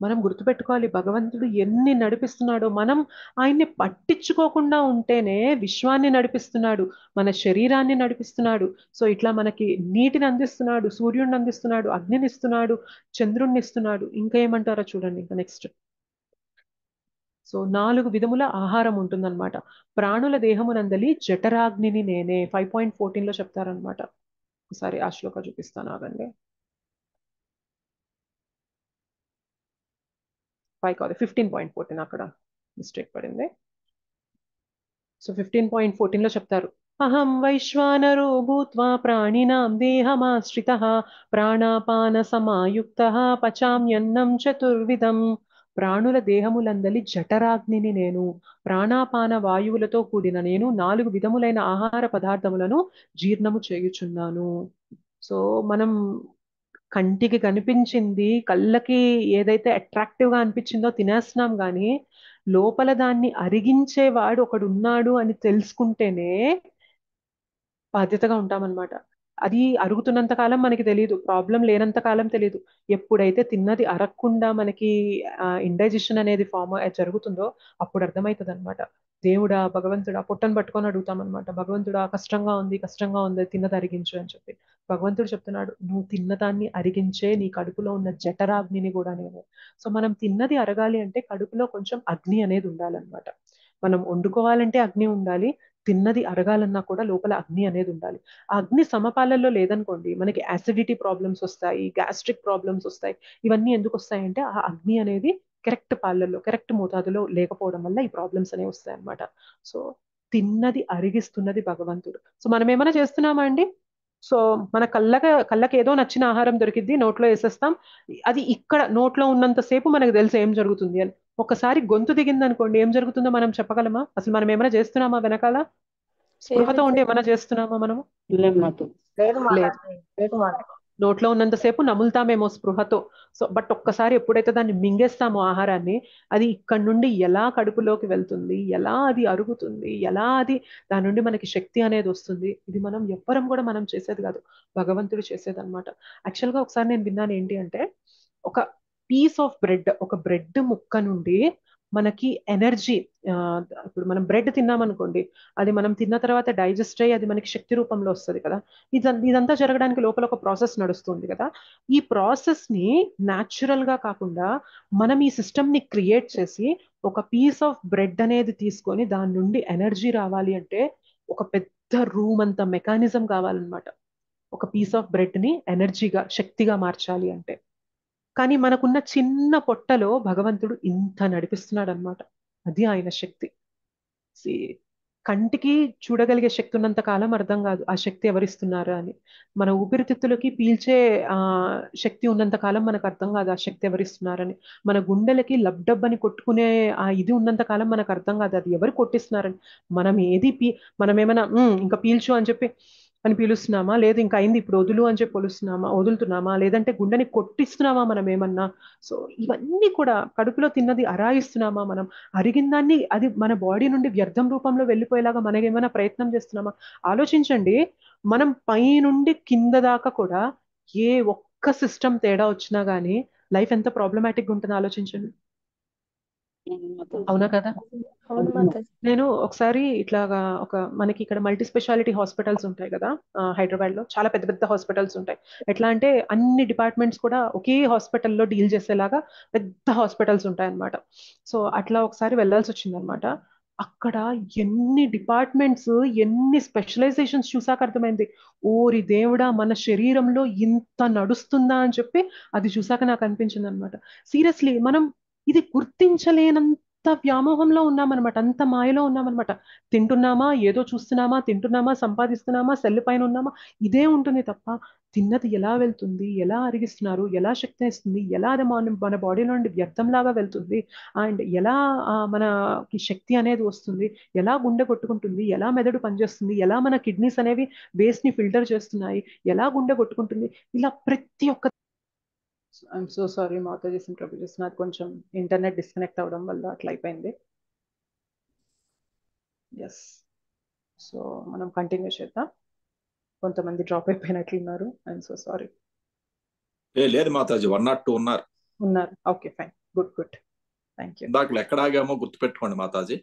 మనం గుర్తుపెట్టుకోవాలి భగవంతుడు ఎన్ని నడిపిస్తున్నాడో. మనం ఆయన్ని పట్టించుకోకుండా ఉంటేనే విశ్వాన్ని నడిపిస్తున్నాడు, మన శరీరాన్ని నడిపిస్తున్నాడు. సో ఇట్లా మనకి నీటిని అందిస్తున్నాడు, సూర్యుడిని అందిస్తున్నాడు, అగ్నిని ఇస్తున్నాడు, చంద్రుణ్ణి ఇస్తున్నాడు. ఇంకా ఏమంటారో చూడండి ఇంకా నెక్స్ట్. సో 4 విధముల ఆహారం ఉంటుందన్నమాట. ప్రాణుల దేహమునందలి జఠరాగ్నిని నేనే 5.14 లో చెప్తారనమాట. ఒకసారి ఆ శ్లోక చూపిస్తాను, ఆగండి. 5 కాదు 15.14, అక్కడ మిస్టేక్ పడింది. సో 15.14 లో చెప్తారు, అహం వైశ్వానరో భూత్వా ప్రాణినాం దేహమాశ్రితః ప్రాణాపాన సమాయుక్తః పచామ్యన్నం చతుర్విధం. ప్రాణుల దేహములందలి జఠరాగ్నిని నేను, ప్రాణాపాన వాయువులతో కూడిన నేను 4 విధములైన ఆహార పదార్థములను జీర్ణము చేయుచున్నాను. సో మనం కంటికి కనిపించింది, కళ్ళకి ఏదైతే అట్రాక్టివ్ గా అనిపించిందో తినేస్తున్నాం కానీ లోపల దాన్ని అరిగించేవాడు ఒకడు ఉన్నాడు అని తెలుసుకుంటేనే బాధ్యతగా ఉంటామన్నమాట. అది అరుగుతున్నంత కాలం మనకి తెలియదు, ప్రాబ్లం లేనంత కాలం తెలియదు. ఎప్పుడైతే తిన్నది అరగకుండా మనకి ఇండైజెషన్ అనేది ఫామ్ జరుగుతుందో అప్పుడు అర్థమవుతుంది అనమాట. దేవుడా భగవంతుడా పొట్టను పట్టుకొని అడుగుతాం అనమాట, భగవంతుడా కష్టంగా ఉంది కష్టంగా ఉంది తిన్నది అరిగించు అని చెప్పి. భగవంతుడు చెప్తున్నాడు, నువ్వు తిన్నదాన్ని అరిగించే నీ కడుపులో ఉన్న జఠరాగ్నిని కూడా నేను. సో మనం తిన్నది అరగాలి అంటే కడుపులో కొంచెం అగ్ని అనేది ఉండాలన్నమాట. మనం వండుకోవాలంటే అగ్ని ఉండాలి, తిన్నది అరగాలన్నా కూడా లోపల అగ్ని అనేది ఉండాలి. ఆ అగ్ని సమపాలల్లో లేదనుకోండి మనకి యాసిడిటీ ప్రాబ్లమ్స్ వస్తాయి, గ్యాస్ట్రిక్ ప్రాబ్లమ్స్ వస్తాయి. ఇవన్నీ ఎందుకు వస్తాయంటే ఆ అగ్ని అనేది కరెక్ట్ పాలల్లో కరెక్ట్ మోతాదులో లేకపోవడం వల్ల ఈ ప్రాబ్లమ్స్ అనేవి వస్తాయి అన్నమాట. సో తిన్నది అరిగిస్తున్నది భగవంతుడు. సో మనం ఏమైనా చేస్తున్నామా అండి? సో మన కళ్ళకి ఏదో నచ్చిన ఆహారం దొరికిద్ది, నోట్లో వేసేస్తాం. అది ఇక్కడ నోట్లో ఉన్నంతసేపు మనకు తెలుసు ఏం జరుగుతుంది అని. ఒకసారి గొంతు దిగింది అనుకోండి ఏం జరుగుతుందో మనం చెప్పగలమా? అసలు మనం ఏమైనా చేస్తున్నామా వెనకాల? స్పృహతో ఉండి ఏమైనా చేస్తున్నామా మనము? లేదు మాతాజీ. లేదు లేదు. మాతాజీ, లేదు మాతాజీ. నోట్లో ఉన్నంతసేపు నములుతామేమో స్పృహతో. సో బట్ ఒక్కసారి ఎప్పుడైతే దాన్ని మింగేస్తామో ఆహారాన్ని, అది ఇక్కడ నుండి ఎలా కడుపులోకి వెళ్తుంది, ఎలా అది అరుగుతుంది, ఎలా అది దాని నుండి మనకి శక్తి అనేది వస్తుంది, ఇది మనం ఎవ్వరం కూడా మనం చేసేది కాదు, భగవంతుడు చేసేది అనమాట. యాక్చువల్గా ఒకసారి నేను విన్నాను ఏంటి అంటే, ఒక పీస్ ఆఫ్ బ్రెడ్, ఒక బ్రెడ్ ముక్క నుండి మనకి ఎనర్జీ, ఇప్పుడు మనం బ్రెడ్ తిన్నామనుకోండి, అది మనం తిన్న తర్వాత డైజెస్ట్ అయ్యి అది మనకి శక్తి రూపంలో వస్తుంది కదా. ఇదంతా జరగడానికి లోపల ఒక ప్రాసెస్ నడుస్తుంది కదా. ఈ ప్రాసెస్ ని న్యాచురల్ గా కాకుండా మనం ఈ సిస్టమ్ ని క్రియేట్ చేసి ఒక పీస్ ఆఫ్ బ్రెడ్ అనేది తీసుకొని దాని నుండి ఎనర్జీ రావాలి అంటే ఒక పెద్ద రూమ్ అంత మెకానిజం కావాలన్నమాట. ఒక పీస్ ఆఫ్ బ్రెడ్ ని ఎనర్జీగా శక్తిగా మార్చాలి అంటే. కానీ మనకున్న చిన్న పొట్టలో భగవంతుడు ఇంత నడిపిస్తున్నాడు అనమాట. అది ఆయన శక్తి. కంటికి చూడగలిగే శక్తి ఉన్నంత కాలం అర్థం కాదు ఆ శక్తి ఎవరిస్తున్నారు అని. మన ఊపిరితిత్తులకి పీల్చే శక్తి ఉన్నంత కాలం మనకు అర్థం కాదు ఆ శక్తి ఎవరిస్తున్నారని. మన గుండెలకి లబ్డబ్ అని కొట్టుకునే ఆ ఇది ఉన్నంత కాలం మనకు అర్థం కాదు అది ఎవరు కొట్టిస్తున్నారని. మనం మనం ఏమైనా ఇంకా పీల్చు అని చెప్పి అని పీలుస్తున్నామా, లేదు ఇంకా అయింది ఇప్పుడు వదులు అని చెప్పి వదులుతున్నామా, లేదంటే గుండెని కొట్టిస్తున్నామా మనం ఏమన్నా. సో ఇవన్నీ కూడా కడుపులో తిన్నది అరాయిస్తున్నామా మనం, అరిగిన దాన్ని అది మన బాడీ నుండి వ్యర్థం రూపంలో వెళ్ళిపోయేలాగా మనకి ఏమైనా ప్రయత్నం చేస్తున్నామా? ఆలోచించండి. మనం పై నుండి కింద దాకా కూడా ఏ ఒక్క సిస్టమ్ తేడా వచ్చినా గానీ లైఫ్ ఎంత ప్రాబ్లమాటిక్ ఉంటుందో ఆలోచించండి. అవునా కదా? అవును మాతాజీ. నేను ఒకసారి ఇట్లాగా మనకి ఇక్కడ మల్టీ స్పెషాలిటీ హాస్పిటల్స్ ఉంటాయి కదా, హైదరాబాద్ లో చాలా పెద్ద పెద్ద హాస్పిటల్స్ ఉంటాయి. ఎట్లా అంటే అన్ని డిపార్ట్మెంట్స్ కూడా ఒకే హాస్పిటల్లో డీల్ చేసేలాగా పెద్ద హాస్పిటల్స్ ఉంటాయి అన్నమాట. సో అట్లా ఒకసారి వెళ్ళాల్సి వచ్చింది అనమాట. అక్కడ ఎన్ని డిపార్ట్మెంట్స్, ఎన్ని స్పెషలైజేషన్స్ చూసాక అర్థమైంది, ఓరి దేవుడా మన శరీరంలో ఇంత నడుస్తుందా అని చెప్పి అది చూసాక నాకు అనిపించింది అనమాట. సీరియస్లీ మనం ఇది గుర్తించలేనంత వ్యామోహంలో ఉన్నామన్నమాట, అంత మాయలో ఉన్నామన్నమాట. తింటున్నామా, ఏదో చూస్తున్నామా, తింటున్నామా, సంపాదిస్తున్నామా, సెల్ పైన ఉన్నామా, ఇదే ఉంటుంది తప్ప తిన్నది ఎలా వెళ్తుంది, ఎలా అరిగిస్తున్నారు, ఎలా శక్తి ఇస్తుంది, ఎలా అది మన బాడీలో నుండి వ్యర్థంలాగా వెళ్తుంది, అండ్ ఎలా మనకి శక్తి అనేది వస్తుంది, ఎలా గుండె కొట్టుకుంటుంది, ఎలా మెదడు పనిచేస్తుంది, ఎలా మన కిడ్నీస్ అనేవి వేస్ట్ ని ఫిల్టర్ చేస్తున్నాయి, ఎలా గుండె కొట్టుకుంటుంది, ఇలా ప్రతి ఒక్క. I'm so sorry Mataji, interview చేసిన కొంచెం ఇంటర్నెట్ డిస్కనెక్ట్ అవ్వడం వల్ల అట్లా అయిపోయింది. ఎస్. సో మనం కంటిన్యూ చేద్దాం. కొంతమంది డ్రాప్ అయిపోయినట్లున్నారు. I'm so sorry. లేదు మాతాజీ, 1 or 2 ఉన్నారు. Okay fine. Good good. Thank you. ఇందాక ఎక్కడాగామో గుర్తుపెట్టుకోండి మాతాజీ.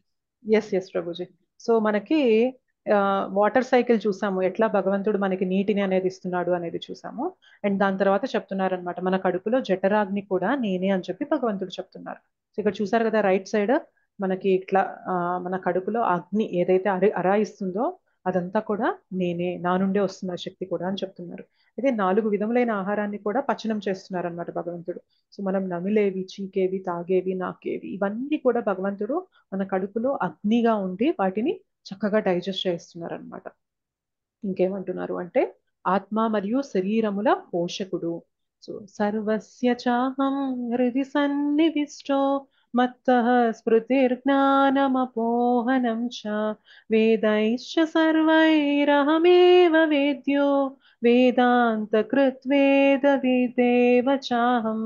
ఎస్ ప్రభుజీ. సో మనకి వాటర్ సైకిల్ చూసాము, ఎట్లా భగవంతుడు మనకి నీటిని అనేది ఇస్తున్నాడు అనేది చూసాము. అండ్ దాని తర్వాత చెప్తున్నారు అనమాట, మన కడుపులో జఠరాగ్ని కూడా నేనే అని చెప్పి భగవంతుడు చెప్తున్నారు. సో ఇక్కడ చూసారు కదా రైట్ సైడ్ మనకి ఇట్లా మన కడుపులో అగ్ని ఏదైతే అరాయిస్తుందో అదంతా కూడా నేనే, నా నుండే వస్తున్న శక్తి కూడా అని చెప్తున్నారు. అయితే 4 విధములైన ఆహారాన్ని కూడా పచనం చేస్తున్నారు అనమాట భగవంతుడు. సో మనం నమిలేవి, చీకేవి, తాగేవి, నాకేవి, ఇవన్నీ కూడా భగవంతుడు మన కడుపులో అగ్నిగా ఉండి వాటిని చక్కగా డైజెస్ట్ చేస్తున్నారు అనమాట. ఇంకేమంటున్నారు అంటే ఆత్మ మరియు శరీరముల పోషకుడు. సో సర్వస్య చాహం హృది సన్నివిష్టో మత్తః స్మృతిర్జ్ఞానమపోహనం చ వేదైశ్చ సర్వైరహమేవ వేద్యో వేదాంతకృత్ వేద విదేవ చాహం.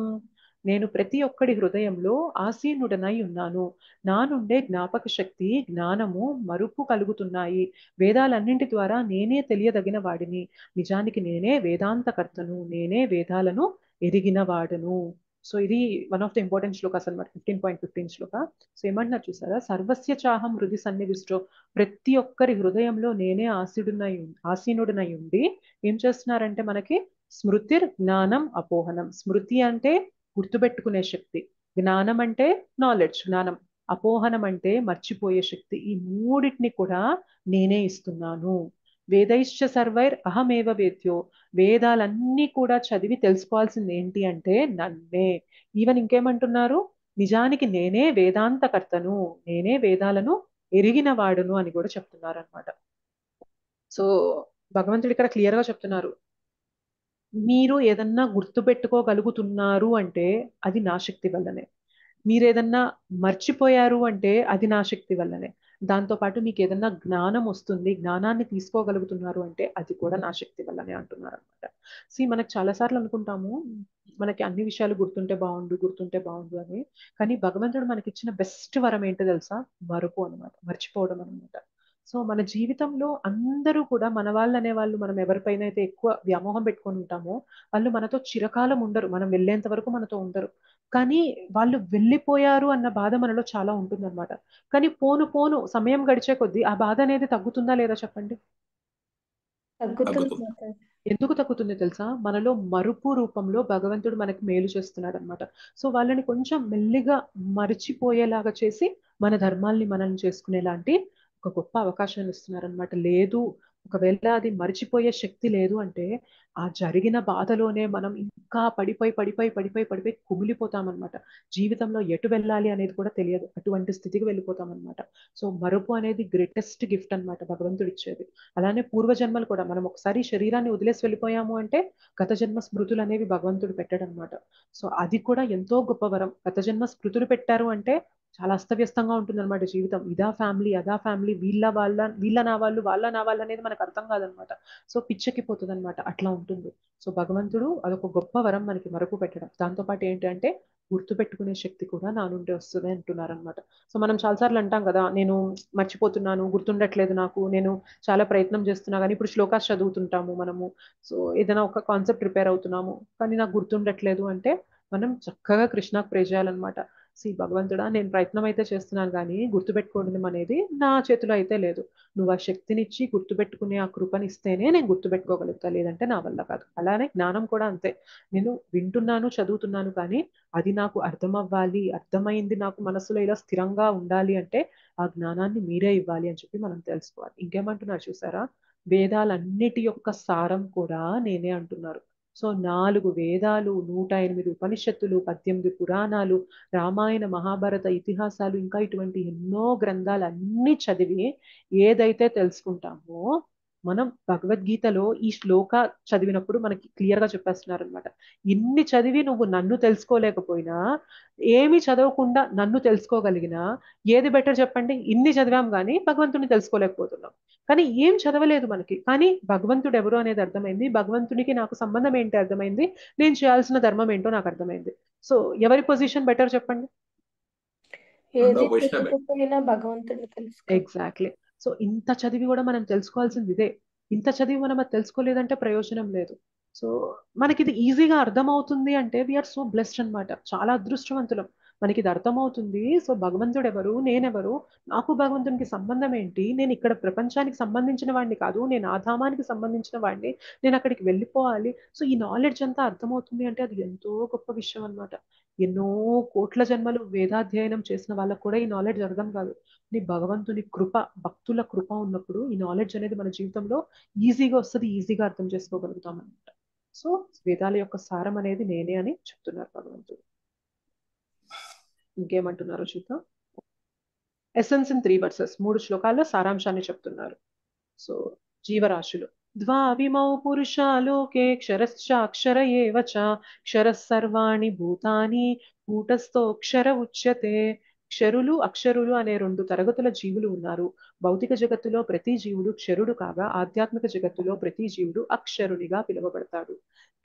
నేను ప్రతి ఒక్కడి హృదయంలో ఆసీనుడనై ఉన్నాను. నా నుండే జ్ఞాపక శక్తి, జ్ఞానము, మరుపు కలుగుతున్నాయి. వేదాలన్నింటి ద్వారా నేనే తెలియదగిన వాడిని. నిజానికి నేనే వేదాంతకర్తను, నేనే వేదాలను ఎరిగిన వాడను. సో ఇది one of the important shlokas అనమాట, 15.15 శ్లోక. సో ఏమంటున్నారు చూసారా, సర్వస్య చాహం హృది సన్నివిష్టో, ప్రతి ఒక్కరి హృదయంలో నేనే ఆసీనుడినై ఉండి ఏం చేస్తున్నారంటే మనకి స్మృతిర్ జ్ఞానం అపోహనం. స్మృతి అంటే గుర్తుపెట్టుకునే శక్తి, జ్ఞానం అంటే నాలెడ్జ్, జ్ఞానం, అపోహనం అంటే మర్చిపోయే శక్తి. ఈ మూడింటిని కూడా నేనే ఇస్తున్నాను. వేదైశ్చ సర్వైర్ అహమేవ వేద్యో, వేదాలన్నీ కూడా చదివి తెలుసుకోవాల్సింది ఏంటి అంటే నన్నే. ఈవెన్ ఇంకేమంటున్నారు, నిజానికి నేనే వేదాంతకర్తను, నేనే వేదాలను ఎరిగిన వాడును అని కూడా చెప్తున్నారు అనమాట. సో భగవంతుడు ఇక్కడ క్లియర్ గా చెప్తున్నారు, మీరు ఏదన్నా గుర్తుపెట్టుకోగలుగుతున్నారు అంటే అది నా శక్తి వల్లనే. మీరు ఏదన్నా మర్చిపోయారు అంటే అది నా శక్తి వల్లనే. దాంతోపాటు మీకు ఏదన్నా జ్ఞానం వస్తుంది, జ్ఞానాన్ని తీసుకోగలుగుతున్నారు అంటే అది కూడా నా శక్తి వల్లనే అంటున్నారు అనమాట. మనకు చాలాసార్లు అనుకుంటాము మనకి అన్ని విషయాలు గుర్తుంటే బాగుండు అని. కానీ భగవంతుడు మనకి ఇచ్చిన బెస్ట్ వరం ఏంటో తెలుసా, మరుపు అనమాట, మర్చిపోవడం అనమాట. సో మన జీవితంలో అందరూ కూడా మన వాళ్ళు అనేవాళ్ళు, మనం ఎవరిపైన అయితే ఎక్కువ వ్యామోహం పెట్టుకొని ఉంటామో వాళ్ళు మనతో చిరకాలం ఉండరు, మనం వెళ్ళేంత వరకు మనతో ఉండరు. కానీ వాళ్ళు వెళ్ళిపోయారు అన్న బాధ మనలో చాలా ఉంటుందన్నమాట. కానీ పోను పోను సమయం గడిచే కొద్దీ ఆ బాధ అనేది తగ్గుతుందా లేదా చెప్పండి? తగ్గుతుంది మాతాజీ. ఎందుకు తగ్గుతుంది తెలుసా, మనలో మరుపు రూపంలో భగవంతుడు మనకి మేలు చేస్తున్నాడు అనమాట. సో వాళ్ళని కొంచెం మెల్లిగా మరిచిపోయేలాగా చేసి మన ధర్మాల్ని మనం చేసుకునేలాంటి ఒక గొప్ప అవకాశాన్ని ఇస్తున్నారనమాట. లేదు ఒకవేళ అది మరిచిపోయే శక్తి లేదు అంటే ఆ జరిగిన బాధలోనే మనం ఇంకా పడిపోయి కుమిలిపోతామన్నమాట. జీవితంలో ఎటు వెళ్ళాలి అనేది కూడా తెలియదు, అటువంటి స్థితికి వెళ్ళిపోతామన్నమాట. సో మరుపు అనేది గ్రేటెస్ట్ గిఫ్ట్ అనమాట భగవంతుడు ఇచ్చేది. అలానే పూర్వజన్మలు కూడా, మనం ఒకసారి శరీరాన్ని వదిలేసి వెళ్ళిపోయాము అంటే గత జన్మ స్మృతులు అనేవి భగవంతుడు పెట్టడనమాట. సో అది కూడా ఎంతో గొప్ప వరం. గత జన్మ స్మృతులు పెట్టారు అంటే చాలా అస్తవ్యస్తంగా ఉంటుంది అనమాట జీవితం. ఇదా ఫ్యామిలీ, అదా ఫ్యామిలీ, వీళ్ళ నా వాళ్ళు, వాళ్ళ నా వాళ్ళు అనేది మనకు అర్థం కాదనమాట. సో పిచ్చెక్కిపోతుంది అనమాట, అట్లా ఉంటుంది. సో భగవంతుడు అదొక గొప్ప వరం మనకి మరుపు పెట్టడం. దాంతోపాటు ఏంటంటే గుర్తు పెట్టుకునే శక్తి కూడా నా నుండి వస్తుంది అంటున్నారనమాట. సో మనం చాలాసార్లు అంటాం కదా, నేను మర్చిపోతున్నాను, గుర్తుండట్లేదు నాకు, నేను చాలా ప్రయత్నం చేస్తున్నా, కానీ ఇప్పుడు శ్లోకాస్ చదువుతుంటాము మనము. సో ఏదైనా ఒక కాన్సెప్ట్ ప్రిపేర్ అవుతున్నాము కానీ నాకు గుర్తుండట్లేదు అంటే మనం చక్కగా కృష్ణకు ప్రే చేయాలన్నమాట. భగవంతుడా, నేను ప్రయత్నం అయితే చేస్తున్నాను కానీ గుర్తుపెట్టుకోవడం అనేది నా చేతిలో అయితే లేదు. నువ్వు ఆ శక్తినిచ్చి గుర్తుపెట్టుకునే ఆ కృపనిస్తేనే నేను గుర్తుపెట్టుకోగలుగుతా, లేదంటే నా వల్ల కాదు. అలానే జ్ఞానం కూడా అంతే. నేను వింటున్నాను, చదువుతున్నాను, కానీ అది నాకు అర్థం అవ్వాలి, అర్థమైంది నాకు మనసులో ఇలా స్థిరంగా ఉండాలి అంటే ఆ జ్ఞానాన్ని మీరే ఇవ్వాలి అని చెప్పి మనం తెలుసుకోవాలి. ఇంకేమంటున్నారు చూసారా, వేదాలన్నిటి యొక్క సారం కూడా నేనే అంటున్నారు. సో 4 వేదాలు, 108 ఉపనిషత్తులు, 18 పురాణాలు, రామాయణ మహాభారత ఇతిహాసాలు, ఇంకా ఇటువంటి ఎన్నో గ్రంథాలు అన్ని చదివి ఏదైతే తెలుసుకుంటామో మనం భగవద్గీతలో ఈ శ్లోక చదివినప్పుడు మనకి క్లియర్ గా చెప్పేస్తున్నారు అనమాట. ఇన్ని చదివి నువ్వు నన్ను తెలుసుకోలేకపోయినా, ఏమి చదవకుండా నన్ను తెలుసుకోగలిగినా ఏది బెటర్ చెప్పండి? ఇన్ని చదివాం కానీ భగవంతుని తెలుసుకోలేకపోతున్నాం. కానీ ఏం చదవలేదు మనకి, కానీ భగవంతుడు ఎవరు అనేది అర్థమైంది, భగవంతునికి నాకు సంబంధం ఏంటి అర్థమైంది, నేను చేయాల్సిన ధర్మం ఏంటో నాకు అర్థమైంది. సో ఎవరి పొజిషన్ బెటర్ చెప్పండి? ఏది తెలియకపోయినా భగవంతుడిని తెలుసుకో. ఎగ్జాక్ట్లీ. సో ఇంత చదివి కూడా మనం తెలుసుకోవాల్సింది ఇదే. ఇంత చదివి మనం అది తెలుసుకోలేదంటే ప్రయోజనం లేదు. సో మనకి ఇది ఈజీగా అర్థమవుతుంది అంటే వీఆర్ సో బ్లెస్డ్ అనమాట, చాలా అదృష్టవంతులం. మనకి ఇది అర్థమవుతుంది. సో భగవంతుడు ఎవరు, నేనెవరు, నాకు భగవంతునికి సంబంధం ఏంటి, నేను ఇక్కడ ప్రపంచానికి సంబంధించిన వాడిని కాదు, నేను ఆ ధామానికి సంబంధించిన వాడిని, నేను అక్కడికి వెళ్ళిపోవాలి. సో ఈ నాలెడ్జ్ అంతా అర్థమవుతుంది అంటే అది ఎంతో గొప్ప విషయం అన్నమాట. ఎన్నో కోట్ల జన్మలు వేదాధ్యయనం చేసిన వాళ్ళకు కూడా ఈ నాలెడ్జ్ అర్థం కాదు. నీ భగవంతుని కృప, భక్తుల కృప ఉన్నప్పుడు ఈ నాలెడ్జ్ అనేది మన జీవితంలో ఈజీగా వస్తుంది, ఈజీగా అర్థం చేసుకోగలుగుతాం అనమాట. సో వేదాల యొక్క సారం అనేది నేనే అని చెప్తున్నారు భగవంతుడు. ఇంకేమంటున్నారో చూద్దాం. ఎసెన్స్ ఇన్ 3 వర్సెస్, 3 శ్లోకాల్లో సారాంశాన్ని చెప్తున్నారు. సో జీవరాశులు. ద్వావిమౌ పురుషాలోకే క్షరశ్చాక్షర ఏవ చ క్షరః సర్వాణి భూతాని కూటస్థోక్షర ఉచ్యతే. క్షరులు అక్షరులు అనే 2 తరగతుల జీవులు ఉన్నారు. భౌతిక జగత్తులో ప్రతి జీవుడు క్షరుడు కాగా ఆధ్యాత్మిక జగత్తులో ప్రతి జీవుడు అక్షరునిగా పిలువబడతాడు.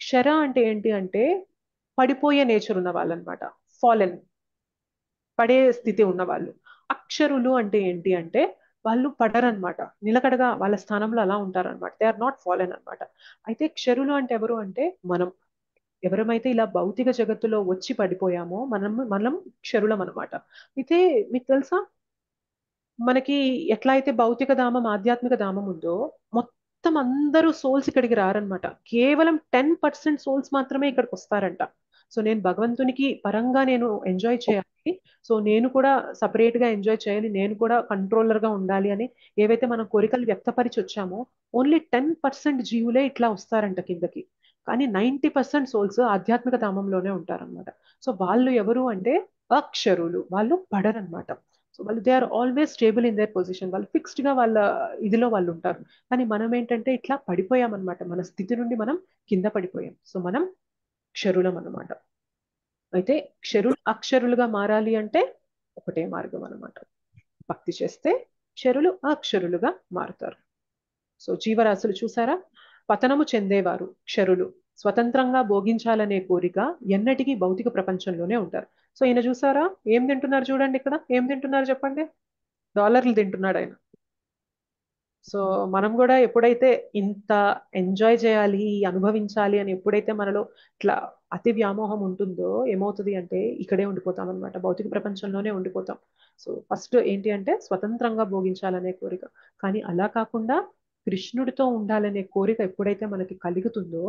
క్షర అంటే ఏంటి అంటే పడిపోయే నేచర్ ఉన్న వాళ్ళు అనమాట, ఫాలెన్, పడే స్థితి ఉన్న వాళ్ళు. అక్షరులు అంటే ఏంటి అంటే వాళ్ళు పడరనమాట, నిలకడగా వాళ్ళ స్థానంలో అలా ఉంటారనమాట, దే ఆర్ నాట్ ఫాలెన్ అనమాట. అయితే క్షరులు అంటే ఎవరు అంటే మనం, ఎవరమైతే ఇలా భౌతిక జగత్తులో వచ్చి పడిపోయామో మనం క్షరులం అనమాట. అయితే మీకు తెలుసా, మనకి ఎట్లా అయితే భౌతిక ధామం ఆధ్యాత్మిక ధామం ఉందో మొత్తం అందరూ సోల్స్ ఇక్కడికి రారనమాట, కేవలం 10% సోల్స్ మాత్రమే ఇక్కడికి వస్తారంట. సో నేను భగవంతునికి పరంగా నేను ఎంజాయ్ చేయాలి, సో నేను కూడా సపరేట్ గా ఎంజాయ్ చేయాలి, నేను కూడా కంట్రోలర్ గా ఉండాలి అని ఏవైతే మనం కోరికలు వ్యక్తపరిచి వచ్చామో ఓన్లీ 10% జీవులే ఇట్లా వస్తారంట కిందకి. కానీ 90% సోల్స్ ఆధ్యాత్మిక ధామంలోనే ఉంటారనమాట. సో వాళ్ళు ఎవరు అంటే అక్షరులు, వాళ్ళు పడరనమాట. సో వాళ్ళు they are always stable in their position, వాళ్ళు ఫిక్స్డ్ గా వాళ్ళ ఇదిలో వాళ్ళు ఉంటారు. కానీ మనం ఏంటంటే ఇట్లా పడిపోయామన్నమాట, మన స్థితి నుండి మనం కింద పడిపోయాం. సో మనం క్షరులం అన్నమాట. అయితే క్షరులు అక్షరులుగా మారాలి అంటే ఒకటే మార్గం అన్నమాట, భక్తి చేస్తే క్షరులు అక్షరులుగా మారుతారు. సో జీవరాశులు చూసారా, పతనము చెందేవారు క్షరులు, స్వతంత్రంగా భోగించాలనే కోరిక ఎన్నటికీ భౌతిక ప్రపంచంలోనే ఉంటారు. సో ఈయన చూసారా ఏం తింటున్నారు, చూడండి ఇక్కడ ఏం తింటున్నారు చెప్పండి, డాలర్లు తింటున్నాడు ఆయన. సో మనం కూడా ఎప్పుడైతే ఇంత ఎంజాయ్ చేయాలి, అనుభవించాలి అని ఎప్పుడైతే మనలో ఇట్లా అతి వ్యామోహం ఉంటుందో ఏమవుతుంది అంటే ఇక్కడే ఉండిపోతాం అనమాట, భౌతిక ప్రపంచంలోనే ఉండిపోతాం. సో ఫస్ట్ ఏంటి అంటే స్వతంత్రంగా భోగించాలనే కోరిక, కానీ అలా కాకుండా కృష్ణుడితో ఉండాలనే కోరిక ఎప్పుడైతే మనకి కలుగుతుందో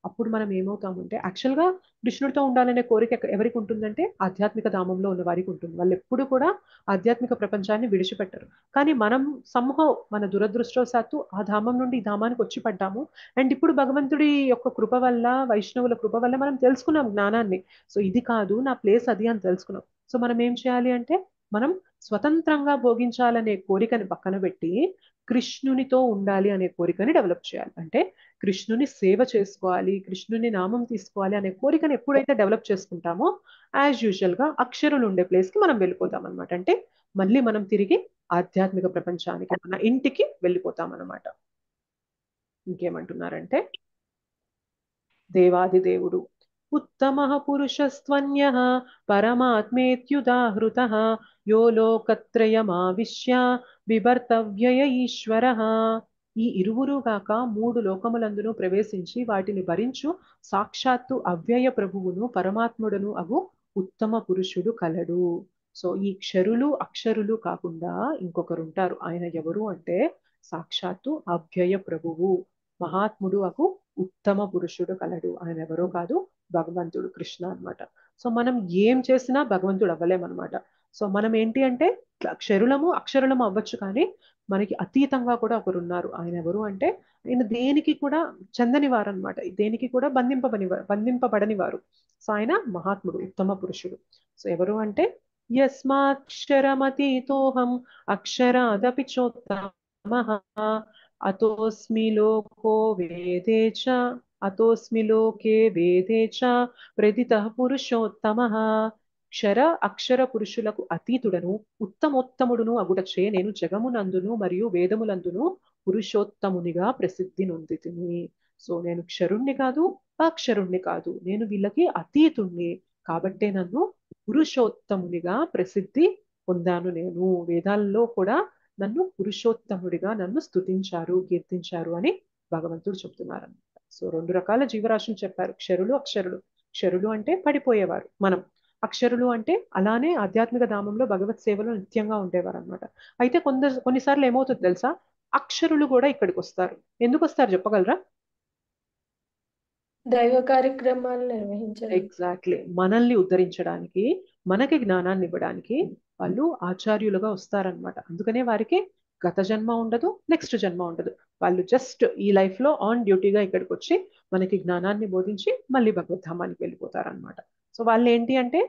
అప్పుడు మనం ఏమవుతామంటే, యాక్చువల్గా కృష్ణుడితో ఉండాలనే కోరిక ఎవరికి ఉంటుందంటే ఆధ్యాత్మిక ధామంలో ఉన్న వారికి ఉంటుంది. వాళ్ళు ఎప్పుడు కూడా ఆధ్యాత్మిక ప్రపంచాన్ని విడిచిపెట్టరు. కానీ మనం సంహవ్ మన దురదృష్టవశాత్తు ఆ ధామం నుండి ఈ ధామానికి వచ్చి పడ్డాము. అండ్ ఇప్పుడు భగవంతుడి యొక్క కృప వల్ల, వైష్ణవుల కృప వల్ల మనం తెలుసుకున్నాం జ్ఞానాన్ని. సో ఇది కాదు నా ప్లేస్ అది అని తెలుసుకున్నాం. సో మనం ఏం చేయాలి అంటే మనం స్వతంత్రంగా భోగించాలనే కోరికని పక్కన పెట్టి కృష్ణునితో ఉండాలి అనే కోరికని డెవలప్ చేయాలి. అంటే కృష్ణుని సేవ చేసుకోవాలి, కృష్ణుని నామం తీసుకోవాలి అనే కోరికని ఎప్పుడైతే డెవలప్ చేసుకుంటామో యాజ్ యూజువల్ గా అక్షరులు ఉండే ప్లేస్ కి మనం వెళ్ళిపోతాం అనమాట. అంటే మళ్ళీ మనం తిరిగి ఆధ్యాత్మిక ప్రపంచానికి, మన ఇంటికి వెళ్ళిపోతాం అనమాట. ఇంకేమంటున్నారంటే దేవాది దేవుడు ఉత్తమః పురుషస్త్వన్యః పరమాత్మేత్యుదాహృతః యో లోకత్రయమావిశ్య బిభర్తవ్యయ ఈశ్వరః. ఈ ఇరువురు గాక 3 లోకములందును ప్రవేశించి వాటిని భరించు సాక్షాత్తు అవ్యయ ప్రభువును పరమాత్ముడును అగు ఉత్తమ పురుషుడు కలడు. సో ఈ క్షరులు అక్షరులు కాకుండా ఇంకొకరు ఉంటారు, ఆయన ఎవరు అంటే సాక్షాత్తు అవ్యయ ప్రభువు మహాత్ముడు అగు ఉత్తమ పురుషుడు కలడు. ఆయన ఎవరో కాదు, భగవంతుడు కృష్ణ అన్నమాట. సో మనం ఏం చేసినా భగవంతుడు అవ్వలేమన్నమాట. సో మనం ఏంటి అంటే క్షరులము అక్షరులము అవ్వచ్చు, కానీ మనకి అతీతంగా కూడా ఒకరు ఉన్నారు. ఆయన ఎవరు అంటే ఆయన దేనికి కూడా చెందని వారు అనమాట, దేనికి కూడా బంధింపబడని వారు. సో ఆయన మహాత్ముడు, ఉత్తమ పురుషుడు. సో ఎవరు అంటే యస్మాక్షరమతీతోహం అక్షరాదపి చోత్తమః అతోస్మి లోకో వేదే చ అతోస్మి లోకే వేదే చ ప్రదితః పురుషోత్తమః. క్షర అక్షర పురుషులకు అతీతుడను ఉత్తమోత్తముడును అగుటచే నేను జగమునందును మరియు వేదములందును పురుషోత్తమునిగా ప్రసిద్ధి నొందితిని. సో నేను క్షరుణ్ణి కాదు అక్షరుణ్ణి కాదు, నేను వీళ్ళకి అతీతుణ్ణి, కాబట్టే నన్ను పురుషోత్తమునిగా ప్రసిద్ధి పొందాను. నేను వేదాల్లో కూడా నన్ను పురుషోత్తముడిగా నన్ను స్తుతించారు, కీర్తించారు అని భగవంతుడు చెప్తున్నారు. సో 2 రకాల జీవరాశులు చెప్పారు, క్షరులు అక్షరులు. క్షరులు అంటే పడిపోయేవారు మనం, అక్షరులు అంటే అలానే ఆధ్యాత్మిక ధామంలో భగవత్ సేవలో నిత్యంగా ఉండేవారు అనమాట. అయితే కొన్నిసార్లు ఏమవుతుంది తెలుసా, అక్షరులు కూడా ఇక్కడికి వస్తారు. ఎందుకు వస్తారు చెప్పగలరా? దైవ కార్యక్రమాలు నిర్వహించడానికి. ఎగ్జాక్ట్లీ, మనల్ని ఉద్ధరించడానికి, మనకి జ్ఞానాన్ని ఇవ్వడానికి వాళ్ళు ఆచార్యులుగా వస్తారనమాట. అందుకనే వారికి గత జన్మ ఉండదు, నెక్స్ట్ జన్మ ఉండదు. వాళ్ళు జస్ట్ ఈ లైఫ్ లో ఆన్ డ్యూటీగా ఇక్కడికి వచ్చి మనకి జ్ఞానాన్ని బోధించి మళ్ళీ భగవద్ధామానికి వెళ్ళిపోతారనమాట. సో వాళ్ళు ఏంటి అంటే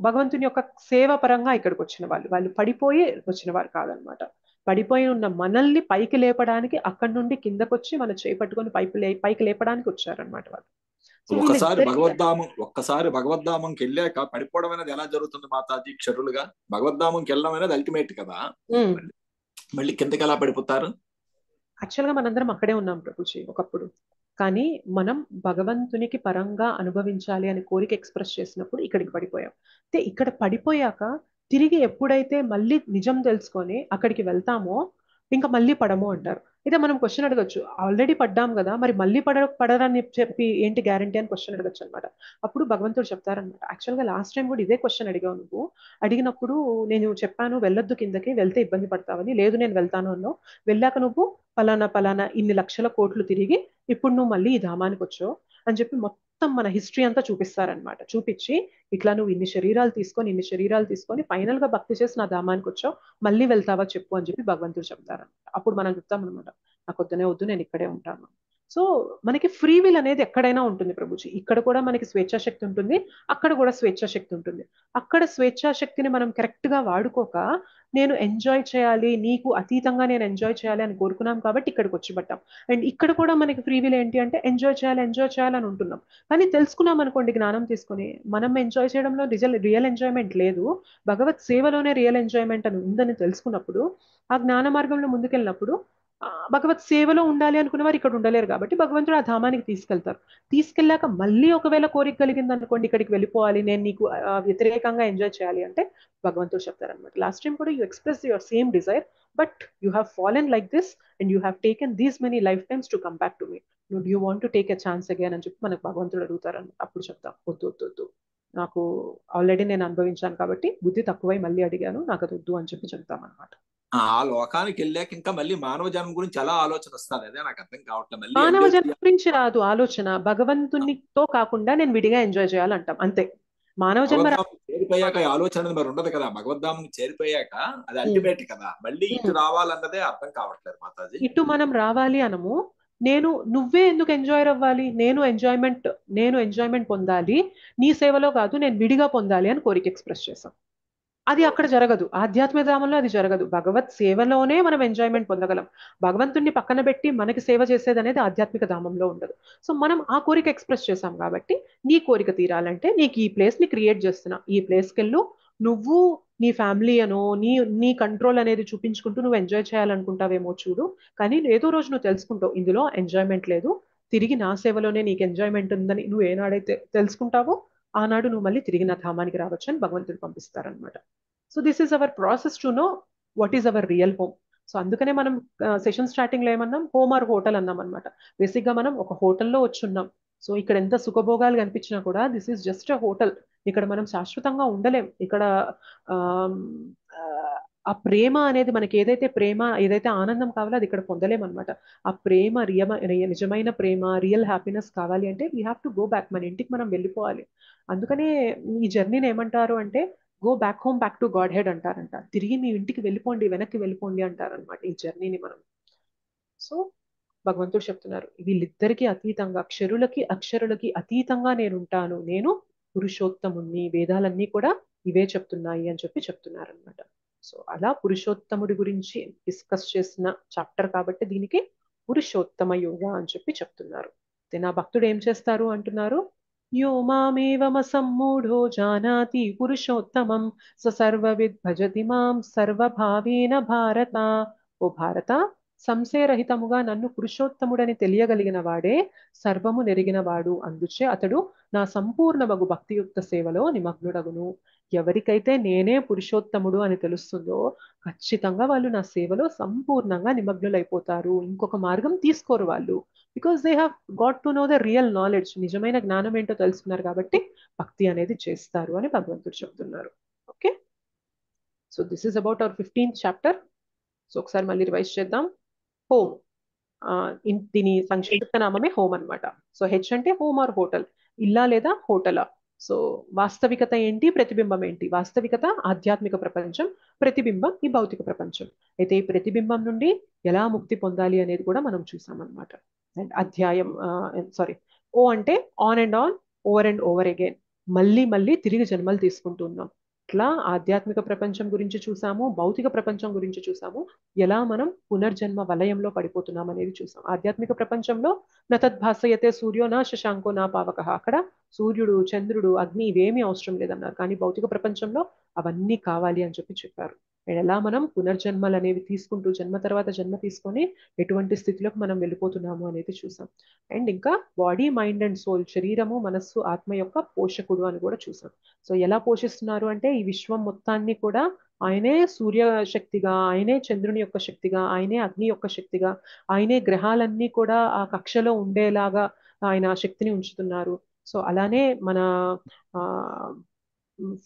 భగవంతుని యొక్క సేవ పరంగా ఇక్కడికి వచ్చిన వాళ్ళు, వాళ్ళు పడిపోయి వచ్చిన వారు కాదనమాట. పడిపోయి ఉన్న మనల్ని పైకి లేపడానికి, అక్కడి నుండి కిందకొచ్చి మన చేయి పట్టుకొని పైకి లేపడానికి వచ్చారనమాట వాళ్ళు. సో ఒక్కసారి భగవద్ధామంకి వెళ్ళాక పడిపోవడం అనేది ఎలా జరుగుతుంది మాతాజీ క్షరులుగా? భగవద్ధామంకి వెళ్ళడం అనేది అల్టిమేట్ కదా, మళ్ళీ కిందకి ఎలా పడిపోతారు? యాక్చువల్గా మనందరం అక్కడే ఉన్నాం ప్రభుజీ ఒకప్పుడు, కానీ మనం భగవంతునికి పరంగా అనుభవించాలి అని కోరిక ఎక్స్ప్రెస్ చేసినప్పుడు ఇక్కడికి పడిపోయాం. అయితే ఇక్కడ పడిపోయాక తిరిగి ఎప్పుడైతే మళ్ళీ నిజం తెలుసుకొని అక్కడికి వెళ్తామో ఇంకా మళ్ళీ పడము అంటారు. అయితే మనం క్వశ్చన్ అడగచ్చు, ఆల్రెడీ పడ్డాం కదా, మరి మళ్ళీ పడరని చెప్పి ఏంటి గ్యారంటీ అని క్వశ్చన్ అడగచ్చు అనమాట. అప్పుడు భగవంతుడు చెప్తారనమాట, యాక్చువల్గా లాస్ట్ టైం కూడా ఇదే క్వశ్చన్ అడిగావు నువ్వు, అడిగినప్పుడు నేను చెప్పాను వెళ్ళొద్దు కిందకి, వెళ్తే ఇబ్బంది పడతావని. లేదు నేను వెళ్తాను అన్నావు, వెళ్ళాక నువ్వు పలానా ఇన్ని లక్షల కోట్లు తిరిగి ఇప్పుడు నువ్వు మళ్ళీ ఈ ధామానికి వచ్చావు అని చెప్పి మొత్తం మన హిస్టరీ అంతా చూపిస్తారనమాట. చూపించి ఇట్లా నువ్వు ఇన్ని శరీరాలు తీసుకొని ఫైనల్ గా భక్తి చేసి నా ధామానికి వచ్చావు, మళ్ళీ వెళ్తావా చెప్పు అని చెప్పి భగవంతుడు చెప్తారనమాట. అప్పుడు మనం చెప్తాం అనమాట, నాకు వద్దు నేను ఇక్కడే ఉంటాను. సో మనకి ఫ్రీ విల్ అనేది ఎక్కడైనా ఉంటుంది ప్రభుజీ. ఇక్కడ కూడా మనకి స్వేచ్ఛాశక్తి ఉంటుంది, అక్కడ కూడా స్వేచ్ఛాశక్తి ఉంటుంది. అక్కడ స్వేచ్ఛాశక్తిని మనం కరెక్ట్ గా వాడుకోక నేను ఎంజాయ్ చేయాలి, నీకు అతీతంగా నేను ఎంజాయ్ చేయాలి అని కోరుకున్నాం కాబట్టి ఇక్కడికి వచ్చి పట్టాం. అండ్ ఇక్కడ కూడా మనకి ఫ్రీ విల్ ఏంటి అంటే ఎంజాయ్ చేయాలని ఉంటున్నాం. కానీ తెలుసుకున్నాం అనుకోండి, జ్ఞానం తీసుకొని మనం ఎంజాయ్ చేయడంలో రియల్ ఎంజాయ్మెంట్ లేదు, భగవత్ సేవలోనే రియల్ ఎంజాయ్మెంట్ అని ఉందని తెలుసుకున్నప్పుడు ఆ జ్ఞాన మార్గంలో ముందుకెళ్ళినప్పుడు భగవత్ సేవలో ఉండాలి అనుకున్న వారు ఇక్కడ ఉండలేరు కాబట్టి భగవంతుడు ఆ ధామానికి తీసుకెళ్ళాక మళ్ళీ ఒకవేళ కోరిక కలిగింది అనుకోండి ఇక్కడికి వెళ్ళిపోవాలి, నేను నీకు వ్యతిరేకంగా ఎంజాయ్ చేయాలి అంటే భగవంతుడు చెప్తారనమాట, లాస్ట్ టైం కూడా you express your same desire but you have fallen like this and you have taken these many life times to come back to me, do you want to take a chance again అని చెప్పి మనకు భగవంతుడు అడుగుతారనమాట. అప్పుడు చెప్తాం వద్దు, నాకు ఆల్రెడీ నేను అనుభవించాను కాబట్టి బుద్ధి తక్కువై మళ్ళీ అడిగాను, నాకు అది వద్దు అని చెప్పి చెప్తాం అనమాట. ఆ లోకానికి వెళ్ళాక ఇంకా మళ్ళీ మానవ జన్మ గురించి ఎలా ఆలోచన వస్తుంది, అదే నాకు అర్థం కావట్లేదు. మానవ జన్మ గురించి రాదు ఆలోచన, భగవంతునితో కాకుండా నేను విడిగా ఎంజాయ్ చేయాలంటాం అంతే. మానవ జన్మ చేరిపోయాక ఆలోచన మరి ఉండదు కదా, భగవద్ధామం చేరిపోయాక అది అల్టిమేట్ కదా, మళ్ళీ ఇటు రావాలన్నదే అర్థం కావట్లేదు మాతాజీ. ఇటు మనం రావాలి అనము, నువ్వే ఎందుకు ఎంజాయ్ అవ్వాలి, నేను ఎంజాయ్మెంట్ పొందాలి నీ సేవలో కాదు, నేను విడిగా పొందాలి అని కోరిక ఎక్స్ప్రెస్ చేశాం. అది అక్కడ జరగదు, ఆధ్యాత్మిక ధామంలో అది జరగదు. భగవత్ సేవలోనే మనం ఎంజాయ్మెంట్ పొందగలం. భగవంతుణ్ణి పక్కన పెట్టి మనకి సేవ చేసేది అనేది ఆధ్యాత్మిక ధామంలో ఉండదు. సో మనం ఆ కోరిక ఎక్స్ప్రెస్ చేసాం కాబట్టి నీ కోరిక తీరాలంటే నీకు ఈ ప్లేస్ ని క్రియేట్ చేస్తున్నా, ఈ ప్లేస్కి వెళ్ళు, నువ్వు నీ ఫ్యామిలీ అనో నీ కంట్రోల్ అనేది చూపించుకుంటూ నువ్వు ఎంజాయ్ చేయాలనుకుంటావేమో చూడు, కానీ ఏదో రోజు నువ్వు తెలుసుకుంటావు ఇందులో ఎంజాయ్మెంట్ లేదు, తిరిగి నా సేవలోనే నీకు ఎంజాయ్మెంట్ ఉందని నువ్వు ఏనాడైతే తెలుసుకుంటావో ఆనాడు నువ్వు మళ్ళీ తిరిగి నా ధామానికి రావచ్చు అని భగవంతుడు పంపిస్తారనమాట. So this is our process to know what is our real home. So అందుకనే మనం సెషన్ స్టార్టింగ్ లో ఏమన్నాం, హోమ్ ఆర్ హోటల్ అన్నాం అనమాట. బేసిక్ గా మనం ఒక హోటల్లో వచ్చున్నాం. సో ఇక్కడ ఎంత సుఖభోగాలు కనిపించినా కూడా this is just a hotel, ఇక్కడ మనం శాశ్వతంగా ఉండలేం. ఇక్కడ ఆ ప్రేమ అనేది మనకి ఏదైతే ఆనందం కావాలో అది ఇక్కడ పొందలేం అనమాట. ఆ ప్రేమ నిజమైన ప్రేమ, రియల్ హ్యాపీనెస్ కావాలి అంటే we have to go back, మన ఇంటికి మనం వెళ్ళిపోవాలి. అందుకనే ఈ జర్నీని ఏమంటారు అంటే go back home, back to God head అంటారంట. తిరిగి మీ ఇంటికి వెళ్ళిపోండి, వెనక్కి వెళ్ళిపోండి అంటారనమాట ఈ జర్నీని మనం. సో భగవంతుడు చెప్తున్నారు వీళ్ళిద్దరికీ అతీతంగా, అక్షరులకి అతీతంగా నేను ఉంటాను, నేను పురుషోత్తముణ్ణి, వేదాలన్నీ కూడా ఇవే చెప్తున్నాయి అని చెప్పి చెప్తున్నారనమాట. సో అలా పురుషోత్తముడి గురించి డిస్కస్ చేసిన చాప్టర్ కాబట్టి దీనికి పురుషోత్తమ యోగ అని చెప్పి చెప్తున్నారు. నా భక్తుడు ఏం చేస్తారు అంటున్నారు, యో మామేవమసమ్మూఢో జానాతి పురుషోత్తమం స సర్వవిద్ భజతి మాం సర్వభావేన భారత. ఓ భారత, సంశయరహితముగా నన్ను పురుషోత్తముడని తెలియగలిగిన వాడే సర్వము నెరిగిన వాడు. అందుచే అతడు నా సంపూర్ణమగు భక్తియుక్త సేవలో నిమగ్నుడగును. ఎవరికైతే నేనే పురుషోత్తముడు అని తెలుస్తుందో ఖచ్చితంగా వాళ్ళు నా సేవలో సంపూర్ణంగా నిమగ్నులైపోతారు. ఇంకొక మార్గం తీసుకోరు వాళ్ళు. Because they have got to know the real knowledge. నిజమైన జ్ఞానం ఏంటో తెలుసుకున్నారు కాబట్టి భక్తి అనేది చేస్తారు అని భగవంతుడు చెప్తున్నారు. Okay, so this is about our 15th chapter. So ఒకసారి మళ్ళీ రివైజ్ చేద్దాం. హోమ్, దీని సంక్షిప్త నామమే హోమ్ అన్నమాట. సో హెచ్ అంటే హోమ్ ఆర్ హోటల్, ఇల్లా లేదా హోటలా. సో వాస్తవికత ఏంటి, ప్రతిబింబం ఏంటి? వాస్తవికత ఆధ్యాత్మిక ప్రపంచం, ప్రతిబింబం ఈ భౌతిక ప్రపంచం. అయితే ఈ ప్రతిబింబం నుండి ఎలా ముక్తి పొందాలి అనేది కూడా మనం చూసామన్నమాట. అండ్ అధ్యాయం ఓ అంటే on and on, over and over again, మళ్ళీ మళ్ళీ తిరిగి జన్మలు తీసుకుంటూ ఉన్నాం. ఇట్లా ఆధ్యాత్మిక ప్రపంచం గురించి చూసాము, భౌతిక ప్రపంచం గురించి చూసాము, ఎలా మనం పునర్జన్మ వలయంలో పడిపోతున్నాం అనేది చూసాం. ఆధ్యాత్మిక ప్రపంచంలో నతద్భాసయతే సూర్యో నా శశాంకో నా పావక, అక్కడ సూర్యుడు, చంద్రుడు, అగ్ని ఇవేమీ అవసరం లేదన్నారు. కానీ భౌతిక ప్రపంచంలో అవన్నీ కావాలి అని చెప్పారు. ఎలా మనం పునర్జన్మలు అనేవి తీసుకుంటూ జన్మ తర్వాత జన్మ తీసుకొని ఎటువంటి స్థితిలోకి మనం వెళ్ళిపోతున్నాము అనేది చూసాం. అండ్ ఇంకా బాడీ, మైండ్ అండ్ సోల్, శరీరము, మనస్సు, ఆత్మ యొక్క పోషకుడు అని కూడా చూసాం. సో ఎలా పోషిస్తున్నారు అంటే ఈ విశ్వం మొత్తాన్ని కూడా ఆయనే సూర్య శక్తిగా, ఆయనే చంద్రుని యొక్క శక్తిగా, ఆయనే అగ్ని యొక్క శక్తిగా, ఆయనే గ్రహాలన్నీ కూడా ఆ కక్షలో ఉండేలాగా ఆయన శక్తిని ఉంచుతున్నారు. సో అలానే మన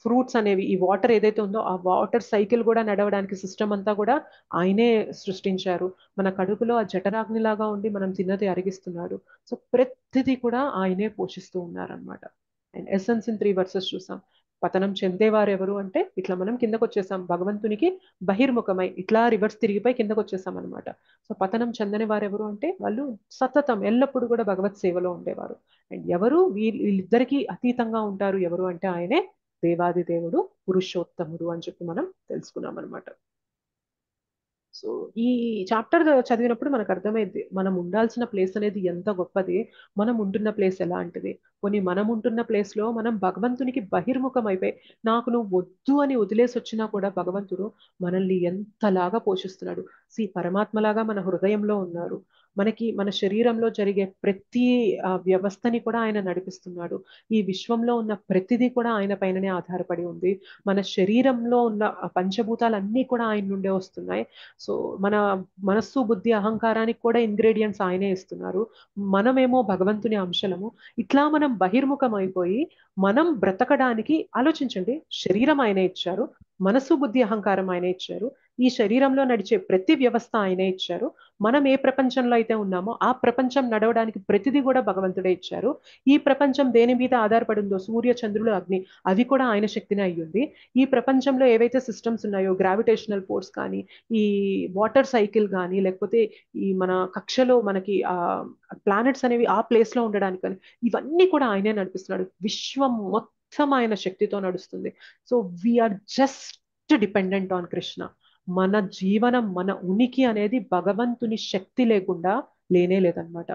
ఫ్రూట్స్ అనేవి, ఈ వాటర్ ఏదైతే ఉందో ఆ వాటర్ సైకిల్ కూడా నడవడానికి సిస్టమ్ అంతా కూడా ఆయనే సృష్టించారు. మన కడుపులో ఆ జఠరాగ్నిలాగా ఉండి మనం తిన్నది అరిగిస్తున్నాడు. సో ప్రతిదీ కూడా ఆయనే పోషిస్తూ ఉన్నారనమాట. అండ్ ఎసెన్స్ ఇన్ 3 వర్సెస్ చూసాం. పతనం చెందేవారు ఎవరు అంటే ఇట్లా మనం కిందకు వచ్చేసాం, భగవంతునికి బహిర్ముఖమై ఇట్లా రివర్స్ తిరిగిపోయి కిందకు వచ్చేసాం అనమాట. సో పతనం చెందని వారు ఎవరు అంటే వాళ్ళు సతతం ఎల్లప్పుడూ కూడా భగవత్ సేవలో ఉండేవారు. అండ్ ఎవరు వీళ్ళిద్దరికీ అతీతంగా ఉంటారు ఎవరు అంటే ఆయనే దేవాది దేవుడు, పురుషోత్తముడు అని చెప్పి మనం తెలుసుకున్నాం అనమాట. సో ఈ చాప్టర్ చదివినప్పుడు మనకు అర్థమైంది మనం ఉండాల్సిన ప్లేస్ అనేది ఎంత గొప్పది, మనం ఉంటున్న ప్లేస్ ఎలాంటిది. కొన్ని మనం ఉంటున్న ప్లేస్ లో మనం భగవంతునికి బహిర్ముఖం అయిపోయి నాకు నువ్వు వద్దు అని వదిలేసి వచ్చినా కూడా భగవంతుడు మనల్ని ఎంతలాగా పోషిస్తున్నాడు. పరమాత్మలాగా మన హృదయంలో ఉన్నారు. మనకి మన శరీరంలో జరిగే ప్రతి వ్యవస్థని కూడా ఆయన నడిపిస్తున్నాడు. ఈ విశ్వంలో ఉన్న ప్రతిదీ కూడా ఆయన పైననే ఆధారపడి ఉంది. మన శరీరంలో ఉన్న పంచభూతాలన్నీ కూడా ఆయన నుండే వస్తున్నాయి. సో మన మనస్సు, బుద్ధి, అహంకారానికి కూడా ఇంగ్రీడియంట్స్ ఆయనే ఇస్తున్నారు. మనమేమో భగవంతుని అంశలము. ఇట్లా మనం బహిర్ముఖం అయిపోయి మనం బ్రతకడానికి ఆలోచించండి. శరీరం ఆయనే ఇచ్చారు, మనస్సు, బుద్ధి, అహంకారం ఆయనే ఇచ్చారు, ఈ శరీరంలో నడిచే ప్రతి వ్యవస్థ ఆయనే ఇచ్చారు. మనం ఏ ప్రపంచంలో అయితే ఉన్నామో ఆ ప్రపంచం నడవడానికి ప్రతిదీ కూడా భగవంతుడే ఇచ్చారు. ఈ ప్రపంచం దేని మీద ఆధారపడిందో, సూర్య, చంద్రులు, అగ్ని, అవి కూడా ఆయన శక్తినే అయ్యింది. ఈ ప్రపంచంలో ఏవైతే సిస్టమ్స్ ఉన్నాయో, గ్రావిటేషనల్ ఫోర్స్ కానీ, ఈ వాటర్ సైకిల్ కానీ, లేకపోతే ఈ మన కక్షలో మనకి ప్లానెట్స్ అనేవి ఆ ప్లేస్ లో ఉండడానికి కానీ, ఇవన్నీ కూడా ఆయనే నడిపిస్తున్నాడు. విశ్వం మొత్తం ఆయన శక్తితో నడుస్తుంది. So we are just dependent on Krishna. మన జీవనం, మన ఉనికి అనేది భగవంతుని శక్తి లేకుండా లేనే లేదనమాట.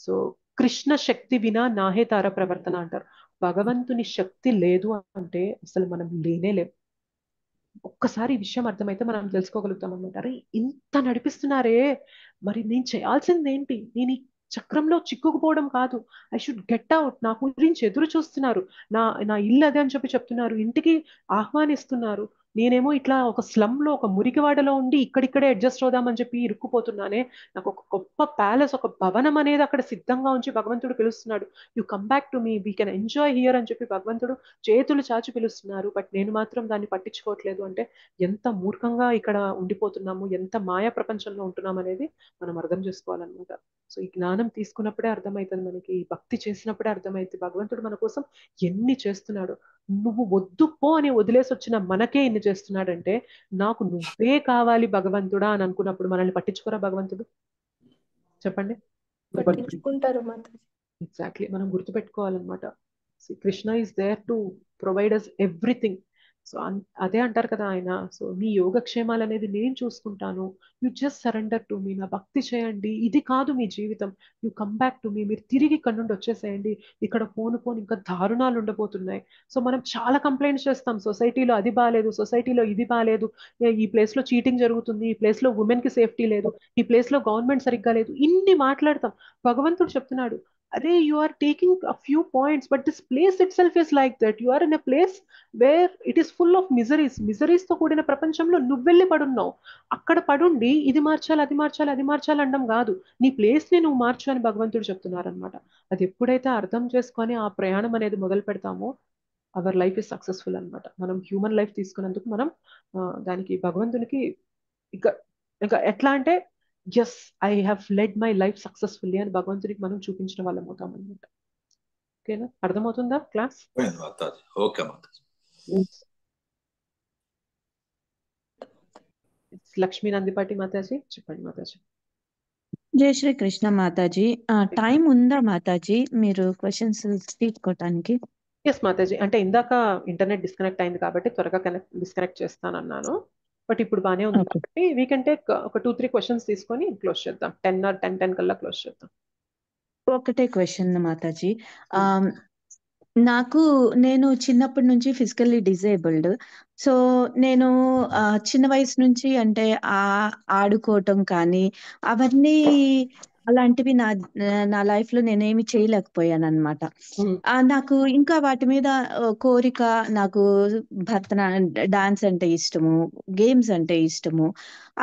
సో కృష్ణ శక్తి వినా నాహే తార ప్రవర్తన అంటారు. భగవంతుని శక్తి లేదు అంటే అసలు మనం లేనే లేవు. ఒక్కసారి ఈ విషయం అర్థమైతే మనం తెలుసుకోగలుగుతాం అనమాట. అరే ఇంత నడిపిస్తున్నారే, మరి నేను చేయాల్సింది ఏంటి? నేను ఈ చక్రంలో చిక్కుకుపోవడం కాదు, ఐ షుడ్ గెట్ అవుట్. నా గురించి ఎదురు చూస్తున్నారు, నా ఇల్లు అదే అని చెప్తున్నారు, ఇంటికి ఆహ్వానిస్తున్నారు. నేనేమో ఇట్లా ఒక స్లమ్ లో, ఒక మురికివాడలో ఉండి ఇక్కడిక్కడే అడ్జస్ట్ అవుదామని చెప్పి ఇరుక్కుపోతున్నానే. నాకు ఒక గొప్ప ప్యాలెస్, ఒక భవనం అనేది అక్కడ సిద్ధంగా ఉంచి భగవంతుడు పిలుస్తున్నాడు. You come back to me, we can enjoy here అని చెప్పి భగవంతుడు చేతులు చాచి పిలుస్తున్నారు. బట్ నేను మాత్రం దాన్ని పట్టించుకోవట్లేదు అంటే ఎంత మూర్ఖంగా ఇక్కడ ఉండిపోతున్నాము, ఎంత మాయా ప్రపంచంలో ఉంటున్నాం అనేది మనం అర్థం చేసుకోవాలన్నమాట. సో ఈ జ్ఞానం తీసుకున్నప్పుడే అర్థమవుతుంది మనకి, ఈ భక్తి చేసినప్పుడే అర్థమవుతుంది భగవంతుడు మన కోసం ఎన్ని చేస్తున్నాడు. నువ్వు వద్దు పో అని వదిలేసి వచ్చిన మనకే ఇన్ని చేస్తున్నాడంటే నాకు నువ్వే కావాలి భగవంతుడా అని అనుకున్నప్పుడు మనల్ని పట్టించుకోరా భగవంతుడు? చెప్పండి. పట్టించుకుంటారు మాతాజీ. ఎగ్జాక్ట్లీ, మనం గుర్తుపెట్టుకోవాలన్నమాట. Krishna is there to provide us everything. So అదే అంటారు కదా ఆయన, సో మీ యోగక్షేమాలు అనేది నేను చూసుకుంటాను, you just surrender to me, నా భక్తి చేయండి, ఇది కాదు మీ జీవితం, you come back to me, మీరు తిరిగి ఇక్కడ నుండి వచ్చేసేయండి, ఇక్కడ పోను ఇంకా దారుణాలు ఉండబోతున్నాయి. సో మనం చాలా కంప్లైంట్స్ చేస్తాం, సొసైటీలో అది బాగాలేదు, సొసైటీలో ఇది బాగాలేదు, ఈ ప్లేస్ లో చీటింగ్ జరుగుతుంది, ఈ ప్లేస్ లో ఉమెన్ కి సేఫ్టీ లేదు, ఈ ప్లేస్ లో గవర్నమెంట్ సరిగ్గా లేదు, ఇన్ని మాట్లాడతాం. భగవంతుడు చెప్తున్నాడు, అరే you are taking a few points but this place itself is like that, you are in a place where it is full of miseries తో కూడిన ప్రపంచంలో నువ్వెళ్ళి పడున్నావు. అక్కడ పడుండి ఇది మార్చాలి అది మార్చాలి అది మార్చాలి అనడం కాదు, నీ ప్లేస్ ని నువ్వు మార్చు అని భగవంతుడు చెప్తున్నారనమాట. అది ఎప్పుడైతే అర్థం చేసుకొని ఆ ప్రయాణం అనేది మొదలు పెడతామో అవర్ లైఫ్ ఇస్ సక్సెస్ఫుల్ అనమాట. మనం హ్యూమన్ లైఫ్ తీసుకున్నందుకు మనం దానికి భగవంతునికి ఇంకా ఇంకా ఎట్లా అంటే yes I have led my life successfully అని భగవంతుడికి మనం చూపించిన వాళ్ళం అవుతాం అనమాట. ఓకేనా, అర్థమవుతుందా క్లాస్? మాతాజీ ఓకే మాతాజీ. లక్ష్మీ నందిపాటి మాతాజీ చెప్పండి మాతాజీ. జై శ్రీ కృష్ణ మాతాజీ. టైం ఉందా మాతాజీ మీరు క్వశ్చన్స్ తీసుకోవటానికి? ఎస్ మాతాజీ, అంటే ఇందాక ఇంటర్నెట్ డిస్కనెక్ట్ అయింది కాబట్టి త్వరగా డిస్కనెక్ట్ చేస్తానన్నాను, బట్ ఇప్పుడు బాగానే ఉంది ఓకే, కాబట్టి వీ కెన్ టేక్ ఒక 2-3 క్వశ్చన్స్ తీసుకొని క్లోజ్ చేద్దాం. 10 కల్లా క్లోజ్ చేద్దాం. ఒకటే క్వశ్చన్ మాతాజీ. నేను చిన్నప్పటి నుంచి ఫిజికల్లీ డిజేబుల్డ్. సో నేను చిన్న వయసు నుంచి అంటే ఆడుకోవటం కానీ అవన్నీ అలాంటివి నా లైఫ్ లో నేనేమి చేయలేకపోయాను అనమాట. నాకు ఇంకా వాటి మీద కోరిక. నాకు డాన్స్ అంటే ఇష్టము, గేమ్స్ అంటే ఇష్టము.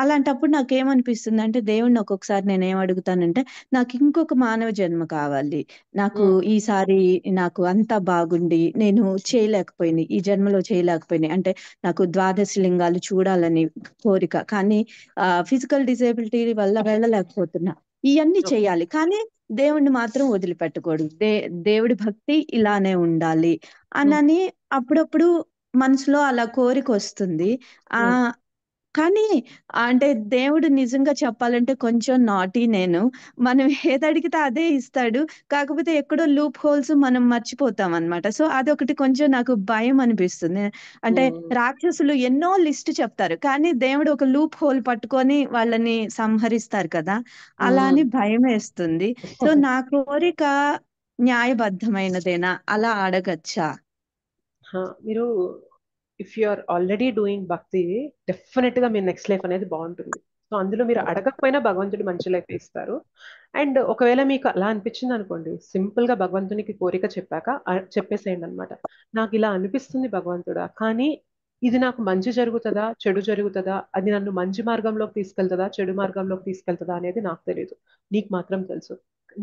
అలాంటప్పుడు నాకేమనిపిస్తుంది అంటే దేవుణ్ణి ఒక్కొక్కసారి నేనేం అడుగుతానంటే నాకు ఇంకొక మానవ జన్మ కావాలి, నాకు ఈసారి నాకు అంతా బాగుండి నేను చేయలేకపోయింది, ఈ జన్మలో చేయలేకపోయినాయి అంటే నాకు ద్వాదశ లింగాలు చూడాలని కోరిక, కానీ ఫిజికల్ డిసేబిలిటీ వల్ల వెళ్ళలేకపోతున్నా. ఇవన్నీ చేయాలి కానీ దేవుణ్ణి మాత్రం వదిలిపెట్టకూడదు, దేవుడి భక్తి ఇలానే ఉండాలి అనని అప్పుడప్పుడు మనసులో అలా కోరిక వస్తుంది. కానీ అంటే దేవుడు నిజంగా చెప్పాలంటే కొంచెం నాటీ. మనం ఏదడిగితే అదే ఇస్తాడు, కాకపోతే ఎక్కడో లూప్ హోల్స్ మనం మర్చిపోతాం అనమాట. సో అదొకటి కొంచెం నాకు భయం అనిపిస్తుంది. అంటే రాక్షసులు ఎన్నో లిస్ట్ చెప్తారు కానీ దేవుడు ఒక లూప్ హోల్ పట్టుకొని వాళ్ళని సంహరిస్తారు కదా, అలా అని భయం వేస్తుంది. సో నా కోరిక న్యాయబద్ధమైనదేనా, అలా అడగచ్చా? మీరు if you are already doing bhakti, definite గా మీ నెక్స్ట్ లైఫ్ అనేది బాగుంటుంది. సో అందులో మీరు అడగకపోయినా భగవంతుడు మంచి లైఫ్ ఇస్తారు. అండ్ ఒకవేళ మీకు అలా అనిపించింది అనుకోండి, సింపుల్ గా భగవంతునికి కోరిక చెప్పాక చెప్పేసేయండి అనమాట, నాకు ఇలా అనిపిస్తుంది భగవంతుడా, కానీ ఇది నాకు మంచి జరుగుతుందా చెడు జరుగుతుందా, అది నన్ను మంచి మార్గంలోకి తీసుకెళ్తుందా చెడు మార్గంలోకి తీసుకెళ్తుందా అనేది నాకు తెలియదు, నీకు మాత్రం తెలుసు,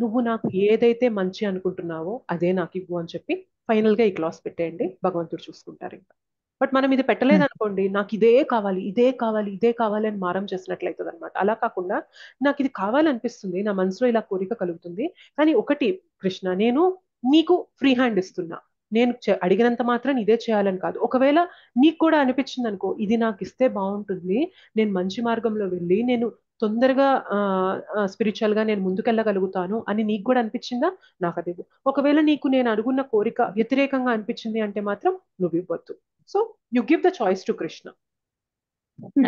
నువ్వు నాకు ఏదైతే మంచి అనుకుంటున్నావో అదే నాకు ఇవ్వు అని చెప్పి ఫైనల్ గా ఈ క్లాస్ పెట్టేయండి, భగవంతుడు చూసుకుంటారు ఇంకా. బట్ మనం ఇది పెట్టలేదు అనుకోండి, నాకు ఇదే కావాలి ఇదే కావాలి ఇదే కావాలి అని మారం చేసినట్లయితుంది అనమాట. అలా కాకుండా నాకు ఇది కావాలనిపిస్తుంది, నా మనసులో ఇలా కోరిక కలుగుతుంది, కానీ ఒకటి కృష్ణ, నేను నీకు ఫ్రీ హ్యాండ్ ఇస్తున్నా, నేను అడిగినంత మాత్రం ఇదే చేయాలని కాదు, ఒకవేళ నీకు కూడా అనిపించింది అనుకో ఇది నాకు ఇస్తే బాగుంటుంది, నేను మంచి మార్గంలో వెళ్ళి నేను తొందరగా స్పిరిచువల్ గా నేను ముందుకెళ్ళగలుగుతాను అని నీకు కూడా అనిపించిందా, నాకు అది. ఒకవేళ నీకు నేను అడుగున్న కోరిక వ్యతిరేకంగా అనిపించింది అంటే మాత్రం నువ్వు ఇవ్వద్దు. So you give the choice to Krishna.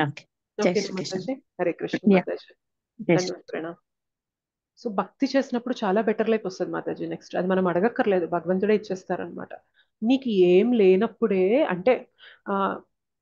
Okay Mataji, Hare Krishna Mataji, ధన్యవాదాలు ప్రణామ్. సో భక్తి చేసినప్పుడు చాలా బెటర్ లైఫ్ వస్తుంది మాతాజీ. నెక్స్ట్ అది మనం అడగక్కర్లేదు, భగవంతుడే ఇచ్చేస్తారనమాట. నీకు ఏం లేనప్పుడే అంటే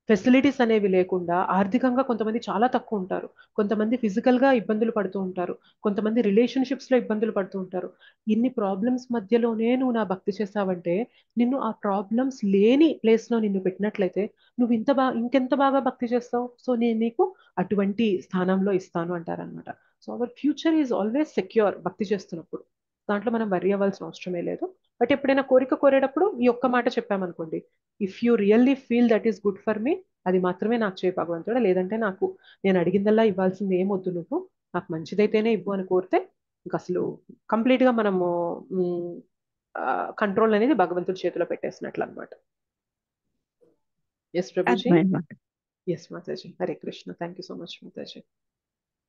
ఫెసిలిటీస్ అనేవి లేకుండా ఆర్థికంగా కొంతమంది చాలా తక్కువ ఉంటారు, కొంతమంది ఫిజికల్ గా ఇబ్బందులు పడుతూ ఉంటారు, కొంతమంది రిలేషన్షిప్స్ లో ఇబ్బందులు పడుతూ ఉంటారు. ఇన్ని ప్రాబ్లమ్స్ మధ్యలోనే నువ్వు నా భక్తి చేసావంటే, నిన్ను ఆ ప్రాబ్లమ్స్ లేని ప్లేస్ లో నిన్ను పెట్టినట్లయితే నువ్వు ఇంకెంత బాగా భక్తి చేస్తావు. సో నేను నీకు అటువంటి స్థానంలో ఇస్తాను అంటారనమాట. So our future is always secure భక్తి చేస్తున్నప్పుడు, దాంట్లో మనం వరి అవ్వాల్సిన అవసరమే లేదు. బట్ ఎప్పుడైనా కోరిక కోరేటప్పుడు ఈ ఒక్క మాట చెప్పామనుకోండి, if you really feel that is good for me, అది మాత్రమే నాకు చేయ భగవంతుడా, లేదంటే నాకు నేను అడిగిందల్లా ఇవ్వాల్సింది ఏమొద్దు, నువ్వు నాకు మంచిదైతేనే ఇవ్వు అని కోరితే ఇంకా అసలు కంప్లీట్ గా మనము కంట్రోల్ అనేది భగవంతుడి చేతిలో పెట్టేసినట్లు అనమాట. ఎస్ ప్రభుజీ, ఎస్ మాతాజీ, Hare Krishna, thank you so much మాతాజీ.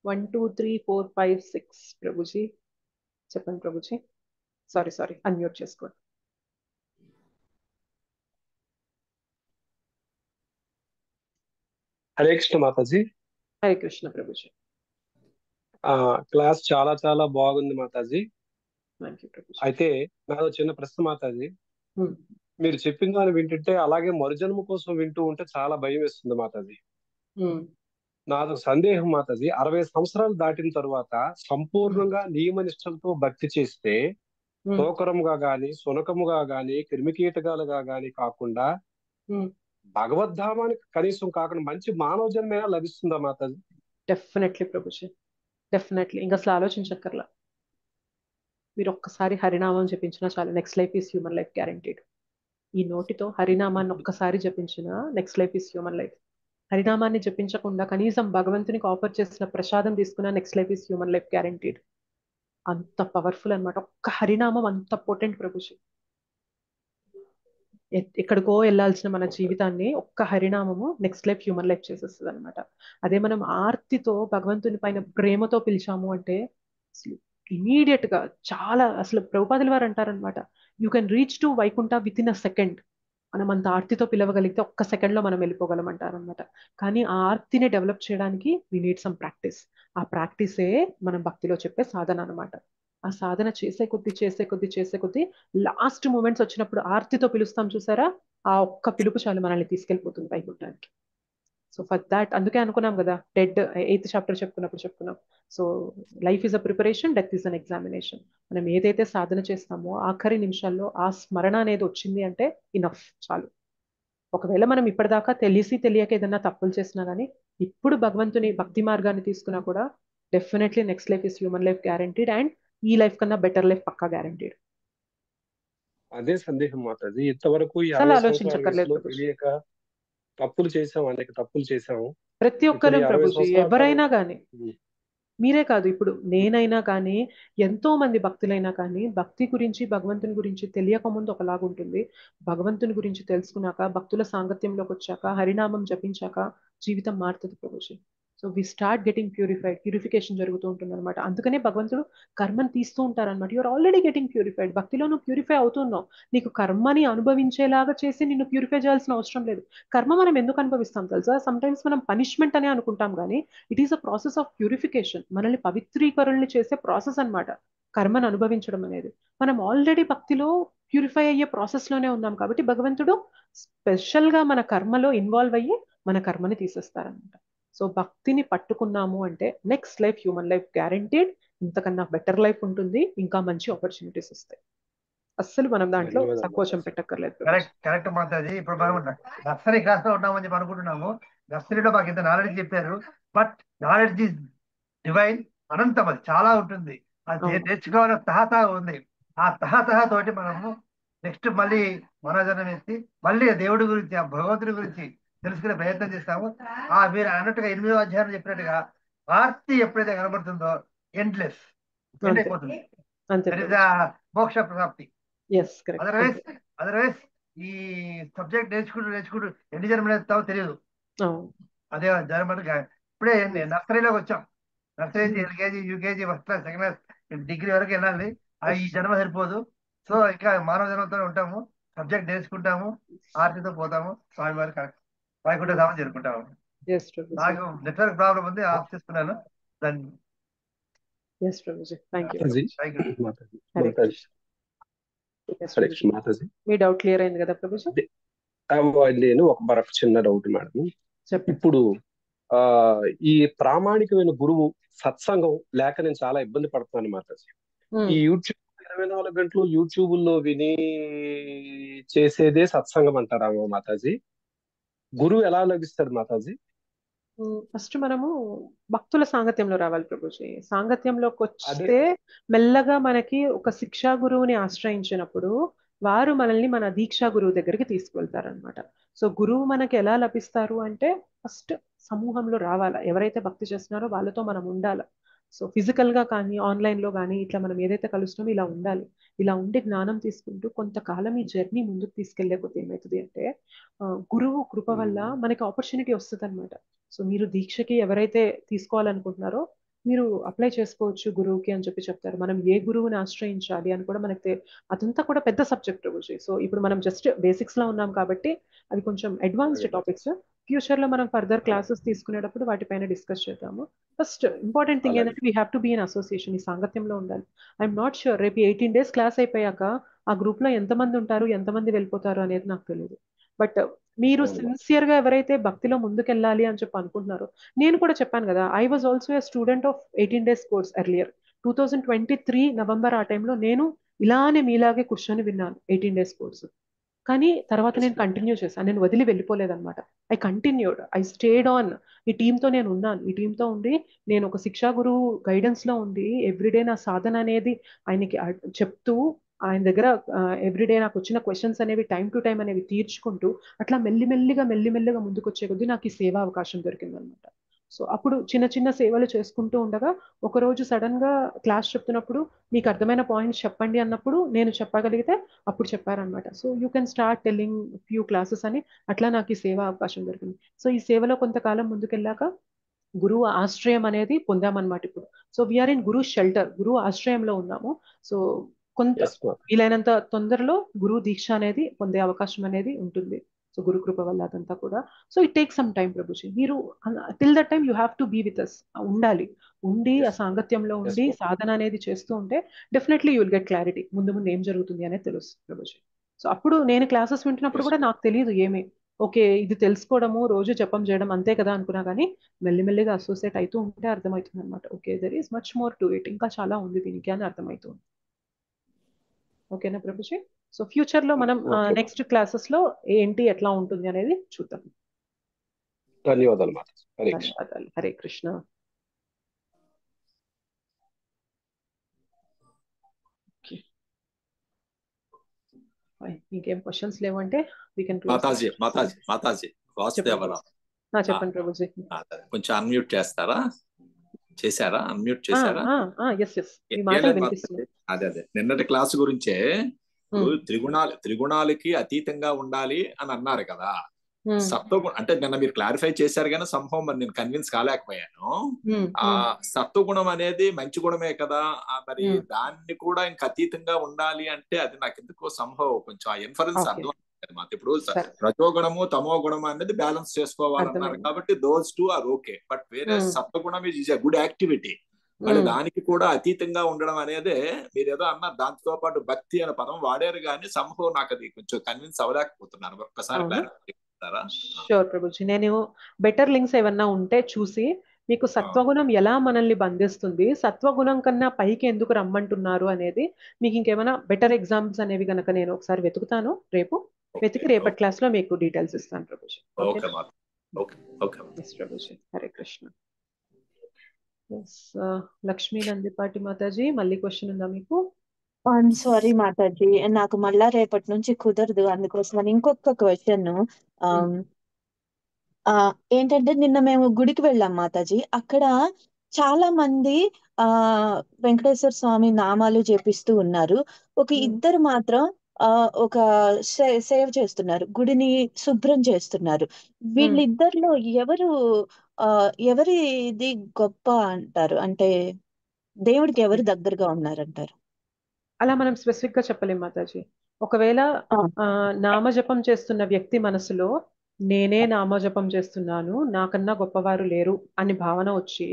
1 2 3 4 5 6 ప్రభుజీ చెప్పండి ప్రభుజీ. సారీ అన్మ్యూట్ చేసుకోండి. హరే కృష్ణ మాతాజీ. హరే కృష్ణ ప్రభుజీ. క్లాస్ చాలా చాలా బాగుంది మాతాజీ. Thank you Prabhuji. అయితే నాదో చిన్న ప్రశ్న మాతాజీ. ఉమ్, మీరు చెప్పిన దాన్ని వింటుంటే అలాగే మరుజన్మ కోసం వింటూ ఉంటే చాలా భయం వేస్తుంది మాతాజీ. ఉమ్, నాదో సందేహం మాతాజీ. 60 సంవత్సరాలు దాటిన తర్వాత ఉమ్, సంపూర్ణంగా నియమ నిష్టలతో భక్తి చేస్తే ఉమ్, తోకరముగా గాని సునకముగా గాని క్రిమికీటకాలుగా గాని కాకుండా ఉమ్. భగవద్ధామానికి కనీసం కాకుండా మంచి మానవ జన్మైనా లభిస్తుందా మాతాజీ? Definitely Prabhuji, definitely. ఇంకా అసలు ఆలోచించక్కర్లా. మీరు ఒక్కసారి హరినామం జపించినా చాలు, next life is human life guaranteed. ఈ నోటితో హరినామాన్ని ఒక్కసారి జపించినా next life is human life. హరినామాన్ని జపించకుండా కనీసం భగవంతునికి ఆఫర్ చేసిన ప్రసాదం తీసుకున్న next life is human life guaranteed. అంత పవర్ఫుల్ అన్నమాట. ఒక్క హరినామం అంత పోటెంట్ ప్రభుజీ. ఎక్కడికో వెళ్ళాల్సిన మన జీవితాన్ని ఒక్క హరినామము నెక్స్ట్ లైఫ్ హ్యూమన్ లైఫ్ చేసేస్తుంది అనమాట. అదే మనం ఆర్తితో భగవంతుని పైన ప్రేమతో పిలిచాము అంటే ఇమీడియట్ గా చాలా అసలు ప్రభుపాదుల వారు అంటారనమాట, you can reach to Vaikuntha with in a second. మనం అంత ఆర్తితో పిలవగలిగితే ఒక్క సెకండ్ లో మనం వెళ్ళిపోగలం అంటారనమాట. కానీ ఆ ఆర్తిని డెవలప్ చేయడానికి వీ నీడ్ సమ్ ప్రాక్టీస్. ఆ ప్రాక్టీసే మనం భక్తిలో చెప్పే సాధన అనమాట. ఆ సాధన చేసే కొద్దీ లాస్ట్ మూమెంట్స్ వచ్చినప్పుడు ఆర్తితో పిలుస్తాం చూసారా, ఆ ఒక్క పిలుపు చాలు మనల్ని తీసుకెళ్ళిపోతుంది వైకుంఠానికి. సో ఫర్ దాట్ అందుకే అనుకున్నాం కదా, 8th చాప్టర్ చెప్పుకున్నాం. So life is a preparation, death is an examination. మనం ఏదైతే సాధన చేస్తామో ఆఖరి నిమిషాల్లో ఆ స్మరణ అనేది వచ్చింది అంటే ఇనఫ్, చాలు. ఒకవేళ మనం ఇప్పటిదాకా తెలియక ఏదైనా తప్పులు చేసినా కానీ ఇప్పుడు భగవంతుని భక్తి మార్గాన్ని తీసుకున్నా కూడా definitely next life is human life guaranteed, and ఈ లైఫ్ కన్నా బెటర్ లైఫ్ పక్కా గ్యారంటీడ్. అదే సందేహం మాతాజీ. ఇంతవరకు ఈ అసలు 60 సంవత్సరాల ఆలోచించక్కర్లేదు వయసులో ప్రభుజీ. తెలియక అనేక తప్పులు చేశాము. ప్రతి ఇప్పుడు ఒక్కరం ఈ 60 ప్రభుజీ, సంవత్సరాల ఎవరైనా కానీ, ఉమ్, మీరే కాదు, ఇప్పుడు నేనైనా కానీ ఎంతో మంది భక్తులైనా కానీ భక్తి గురించి భగవంతుని గురించి తెలియక ముందు ఒకలాగుంటుంది, భగవంతుని గురించి తెలుసుకున్నాక భక్తుల సాంగత్యంలోకి వచ్చాక హరినామం జపించాక జీవితం మారుతుంది ప్రభుజీ. So we start getting purification జరుగుతూ ఉంటుంది అనమాట. అందుకనే భగవంతుడు కర్మని తీస్తూ ఉంటారనమాట. You are already getting purified. భక్తిలో నువ్వు ప్యూరిఫై అవుతున్నావు. నీకు కర్మని అనుభవించేలాగా చేసి నిన్ను ప్యూరిఫై చేయాల్సిన అవసరం లేదు. కర్మ మనం ఎందుకు అనుభవిస్తాం తెలుసా? సమ్ టైమ్స్ మనం పనిష్మెంట్ అనే అనుకుంటాం కానీ it is a process of purification. మనల్ని పవిత్రీకరణలు చేసే ప్రాసెస్ అన్నమాట కర్మను అనుభవించడం అనేది. మనం ఆల్రెడీ భక్తిలో ప్యూరిఫై అయ్యే ప్రాసెస్ లోనే ఉన్నాం కాబట్టి భగవంతుడు స్పెషల్ గా మన కర్మలో ఇన్వాల్వ్ అయ్యి మన కర్మని తీసేస్తారనమాట. సో భక్తిని పట్టుకున్నాము అంటే next life human life guaranteed. ఇంతకన్నా బెటర్ లైఫ్ ఉంటుంది, ఇంకా మంచి ఆపర్చునిటీస్ వస్తాయి. అస్సలు మనం దాంట్లో ధన్యవాదాలు సంకోచం మాతాజీ. పెట్టక్కర్లేదు ప్రభుజీ. Correct correct Mataji. ఇప్పుడు మనం నర్సరీ క్లాస్ లో ఉన్నామని చెప్పి అనుకుంటున్నాము. నర్సరీలో మాకు ఇంత నాలెడ్జ్ చెప్పారు, బట్ నాలెడ్జ్ ఈజ్ డివైన్, అనంతం. అది చాలా ఉంటుంది. అది అవును, నేర్చుకోవాలని తహతహ ఉంది. ఆ తహతహ తోటి మనము నెక్స్ట్ మళ్ళీ మనోజనం ఎత్తి మళ్ళీ దేవుడి గురించి, ఆ భగవంతుడి గురించి తెలుసుకునే ప్రయత్నం చేస్తాము. మీరు అన్నట్టుగా 8వ అధ్యాయం చెప్పినట్టుగా ఆర్తి ఎప్పుడైతే కనబడుతుందో ఎండ్లెస్ ఎండ్ అంతే అయిపోతుంది. అంతే దట్ ఇస్ ప్రభుజీ. మోక్ష ప్రాప్తి. Yes correct. అదర్వైజ్ ఈ సబ్జెక్ట్ నేర్చుకుంటూ ఎన్ని జన్మలు ఎత్తావో తెలియదు. అవును, అదే జన్మ ఇప్పుడే నర్సరీలోకి వచ్చాం. నర్సరీ నుంచి LKG, UKG, first class, second class, degree వరకు వెళ్ళాలి. ఈ జన్మ సరిపోదు. సో ఇంకా మానవ జన్మతో ఉంటాము, సబ్జెక్ట్ నేర్చుకుంటాము, ఆర్తితో పోతాము, స్వామి వారి వైకుంఠ ధామం చేరుకుంటాము. ఎస్ ప్రభుజీ. నాకు నెట్వర్క్ ప్రాబ్లం ఉంది, ఆఫ్ చేసుకున్నాను. దాన్ని yes Prabhuji. Thank you Mataji Prabhuji. Mataji Hare Mataji Krishna. Yes Hare Prabhuji. Krishna Mataji. Me doubt clear అయింది కదా ప్రభుజీ? నేను మరొక చిన్న డౌట్ మేడం. చెప్పండి. ఇప్పుడు ఈ ప్రామాణికమైన గురువు సత్సంగం లేక నేను చాలా ఇబ్బంది పడుతున్నాను మాతాజీ. ఈ యూట్యూబ్ 24 గంటలు యూట్యూబ్ లో విని చేసేదే సత్సంగం అంటారా మాతాజీ? గురువు ఎలా లభిస్తాడు మాతాజీ? ఫస్ట్ మనము భక్తుల సాంగత్యంలో రావాలి ప్రభుజీ. సాంగత్యంలోకి అదే వస్తే మెల్లగా మనకి ఒక శిక్షా గురువుని ఆశ్రయించినప్పుడు వారు మనల్ని మన దీక్షా గురువు దగ్గరికి తీసుకువెళ్తారనమాట. సో గురువు మనకి ఎలా లభిస్తారు అంటే ఫస్ట్ సమూహంలో రావాలా. ఎవరైతే భక్తి చేస్తున్నారో వాళ్ళతో మనం ఉండాలి. సో ఫిజికల్ గా కానీ ఆన్లైన్ లో కానీ ఇట్లా మనం ఏదైతే కలుస్తున్నామో ఇలా ఉండాలి. ఇలా ఉండి జ్ఞానం తీసుకుంటూ కొంతకాలం ఈ జర్నీ ముందుకు తీసుకెళ్లే కొద్ది ఏమవుతుంది అంటే గురువు కృప వల్ల మనకి ఆపర్చునిటీ వస్తుంది అనమాట. సో మీరు దీక్షకి ఎవరైతే తీసుకోవాలనుకుంటున్నారో మీరు అప్లై చేసుకోవచ్చు గురువుకి అని చెప్పి చెప్తారు. మనం ఏ గురువుని ఆశ్రయించాలి అని కూడా మనకి అదంతా కూడా పెద్ద సబ్జెక్ట్ ప్రభుజీ. సో ఇప్పుడు మనం జస్ట్ బేసిక్స్ లో ఉన్నాం కాబట్టి అవి కొంచెం అడ్వాన్స్డ్ టాపిక్స్. ఫ్యూచర్ లో మనం ఫర్దర్ క్లాసెస్ తీసుకునేటప్పుడు వాటిపైన డిస్కస్ చేద్దాము. ఫస్ట్ ఇంపార్టెంట్ థింగ్ అలాగే ఏంటంటే we have to be in association, ఈ సాంగత్యంలో ఉండాలి. ఐఎమ్ నాట్ షూర్ రేపు 18 days క్లాస్ అయిపోయాక ఆ గ్రూప్ లో ఎంతమంది ఉంటారు, ఎంతమంది వెళ్ళిపోతారు అనేది నాకు తెలియదు. బట్ మీరు అవును మాతాజీ. సిన్సియర్ గా ఎవరైతే భక్తిలో ముందుకెళ్ళాలి అని చెప్పి అనుకుంటున్నారో, నేను కూడా చెప్పాను కదా, I was also a student of 18 days course earlier. 2023 November ఆ టైంలో నేను ఇలానే మీలాగే కూర్చొని విన్నాను 18 days కోర్సు. కానీ తర్వాత నేను కంటిన్యూ చేశాను, నేను వదిలి వెళ్ళిపోలేదన్నమాట. I continued, I stayed on. ఈ టీంతో నేను ఉన్నాను, ఈ టీంతో ఉండి నేను ఒక శిక్షా గురువు గైడెన్స్ లో ఉండి ఎవ్రీడే నా సాధన అనేది ఆయనకి చెప్తూ, ఆయన దగ్గర ఎవ్రీడే నాకు వచ్చిన క్వశ్చన్స్ అనేవి టైం టు టైం అనేవి తీర్చుకుంటూ అట్లా మెల్లిమెల్లిగా ముందుకు వచ్చే కొద్దీ నాకు ఈ సేవా అవకాశం దొరికింది అనమాట. సో అప్పుడు చిన్న చిన్న సేవలు చేసుకుంటూ ఉండగా ఒకరోజు సడన్ గా క్లాస్ చెప్తున్నప్పుడు మీకు అర్థమైన పాయింట్స్ చెప్పండి అన్నప్పుడు నేను చెప్పగలిగితే అప్పుడు చెప్పారనమాట. So you can start telling few classes అని అట్లా నాకు ఈ సేవా అవకాశం దొరికింది. సో ఈ సేవలో కొంతకాలం ముందుకెళ్ళాక గురువు ఆశ్రయం అనేది పొందామన్నమాట ఇప్పుడు. So we are in guru shelter, గురువు ఆశ్రయంలో ఉన్నాము. సో కొంత ఎస్ మాతాజీ. వీలైనంత తొందరలో గురువు దీక్ష అనేది పొందే అవకాశం అనేది ఉంటుంది. సో గురు కృప వల్ల అదంతా కూడా. So it take some time ప్రభుజీ. మీరు till that time you have to be with us, ఉండాలి. ఉండి ఆ ఎస్ సాంగత్యంలో ఎస్ ఉండి మాతాజీ. సాధన అనేది చేస్తూ ఉంటే definitely you will get clarity, ముందు ముందు ఏం జరుగుతుంది అనేది తెలుస్తుంది ప్రభుజీ. సో అప్పుడు నేను క్లాసెస్ వింటున్నప్పుడు ఎస్ కూడా నాకు తెలియదు ఏమి, ఓకే ఇది తెలుసుకోవడము రోజు జపం చేయడం అంతే కదా అనుకున్నా, కానీ మెల్లిమెల్లిగా అసోసియేట్ అవుతూ ఉంటే అర్థమవుతుంది అనమాట. Okay there is much more to it, ఇంకా చాలా ఉంది దీనికి అని అర్థమవుతుంది. ఓకేనా ప్రభుజీ? సో ఫ్యూచర్ లో మనం ఓకే నెక్స్ట్ క్లాసెస్ లో ఏంటి ఎట్లా ఉంటుంది అనేది చూద్దాం. ధన్యవాదాలు మాతాజీ. హరే కృష్ణ. ధన్యవాదాలు. హరే కృష్ణ. Okay. Fine. ఇంకేం క్వశ్చన్స్ లేవంటే వీ కెన్ క్లోజ్. మాతాజీ చెప్పండి వాసుదేవరావు. చెప్పండి ప్రభుజీ. కొంచెం అన్మ్యూట్ చేస్తారా? చేశారా? అన్మ్యూట్ చేశారా? ఎస్ మీ మాటలు మాతాజీ, వినిపిస్తుంది. అదే నిన్నటి క్లాస్ గురించే. ఇప్పుడు త్రిగుణాలకి అతీతంగా ఉండాలి అని అన్నారు కదా. సత్వగుణం అంటే నిన్న మీరు క్లారిఫై చేశారు కానీ సంభవం మరి నేను కన్విన్స్ కాలేకపోయాను. ఆ సత్వగుణం అనేది మంచి గుణమే కదా, మరి దాన్ని కూడా ఇంకా అతీతంగా ఉండాలి అంటే అది నాకు ఎందుకో సంభవం కొంచెం ఆ ఇన్ఫరెన్స్ అర్థం అనమాట. ఇప్పుడు రజోగుణము తమో గుణము అనేది బ్యాలెన్స్ చేసుకోవాలన్నారు కాబట్టి those two are okay. But వేరే సత్వగుణం ఈజ్ ఎ గుడ్ యాక్టివిటీ. మరి దానికి కూడా అతీతంగా ఉండడం అనేది మీరేదో అన్నారు. దాంతో పాటు భక్తి అనే పదం వాడారు కానీ సంభవం నాకు అది కొంచెం కన్విన్స్ అవ్వలేకపోతున్నారు. ఒక్కసారి క్లారిఫై చేస్తారా? షూర్ ప్రభుజీ. నేను బెటర్ లింక్స్ ఏమన్నా ఉంటే చూసి మీకు సత్వగుణం ఎలా మనల్ని బంధిస్తుంది, సత్వగుణం కన్నా పైకి ఎందుకు రమ్మంటున్నారు అనేది మీకు ఇంకేమైనా బెటర్ ఎగ్జాంపుల్స్ అనేవి కనుక నేను ఒకసారి వెతుకుతాను, రేపు వెతికి రేపటి క్లాస్ లో మీకు డీటెయిల్స్ ఇస్తాను ప్రభుజీ. ప్రభుజీ హరే కృష్ణ. లక్ష్మీ నందిపాటి మాతాజీ మళ్ళీ క్వశ్చన్ ఉందా మీకు? సారీ మాతాజీ, నాకు మళ్ళా రేపటి నుంచి కుదరదు, అందుకోసం ఇంకొక క్వశ్చన్. ఏంటంటే నిన్న మేము గుడికి వెళ్ళాం మాతాజీ. అక్కడ చాలా మంది వెంకటేశ్వర స్వామి నామాలు జపిస్తూ ఉన్నారు. ఒక ఇద్దరు మాత్రం ఒక సేవ చేస్తున్నారు, గుడిని శుభ్రం చేస్తున్నారు. వీళ్ళిద్దరిలో ఎవరిది గొప్ప అంటారు? అంటే దేవుడికి ఎవరు దగ్గరగా ఉన్నారంటారు? అలా మనం స్పెసిఫిక్ గా చెప్పలేం మాతాజీ. ఒకవేళ నామజపం చేస్తున్న వ్యక్తి మనసులో నేనే నామజపం చేస్తున్నాను, నాకన్నా గొప్పవారు లేరు అని భావన వచ్చి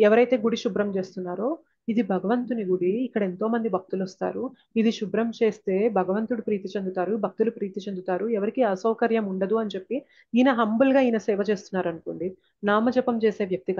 ఎవరైతే గుడి శుభ్రం చేస్తున్నారో, ఇది భగవంతుని గుడి, ఇక్కడ ఎంతో మంది భక్తులు వస్తారు, ఇది శుభ్రం చేస్తే భగవంతుడు ప్రీతి చెందుతారు, భక్తులు ప్రీతి చెందుతారు, ఎవరికి అసౌకర్యం ఉండదు అని చెప్పి ఈయన హంబుల్ గా ఈయన సేవ చేస్తున్నారు అనుకోండి, నామజపం చేసే వ్యక్తి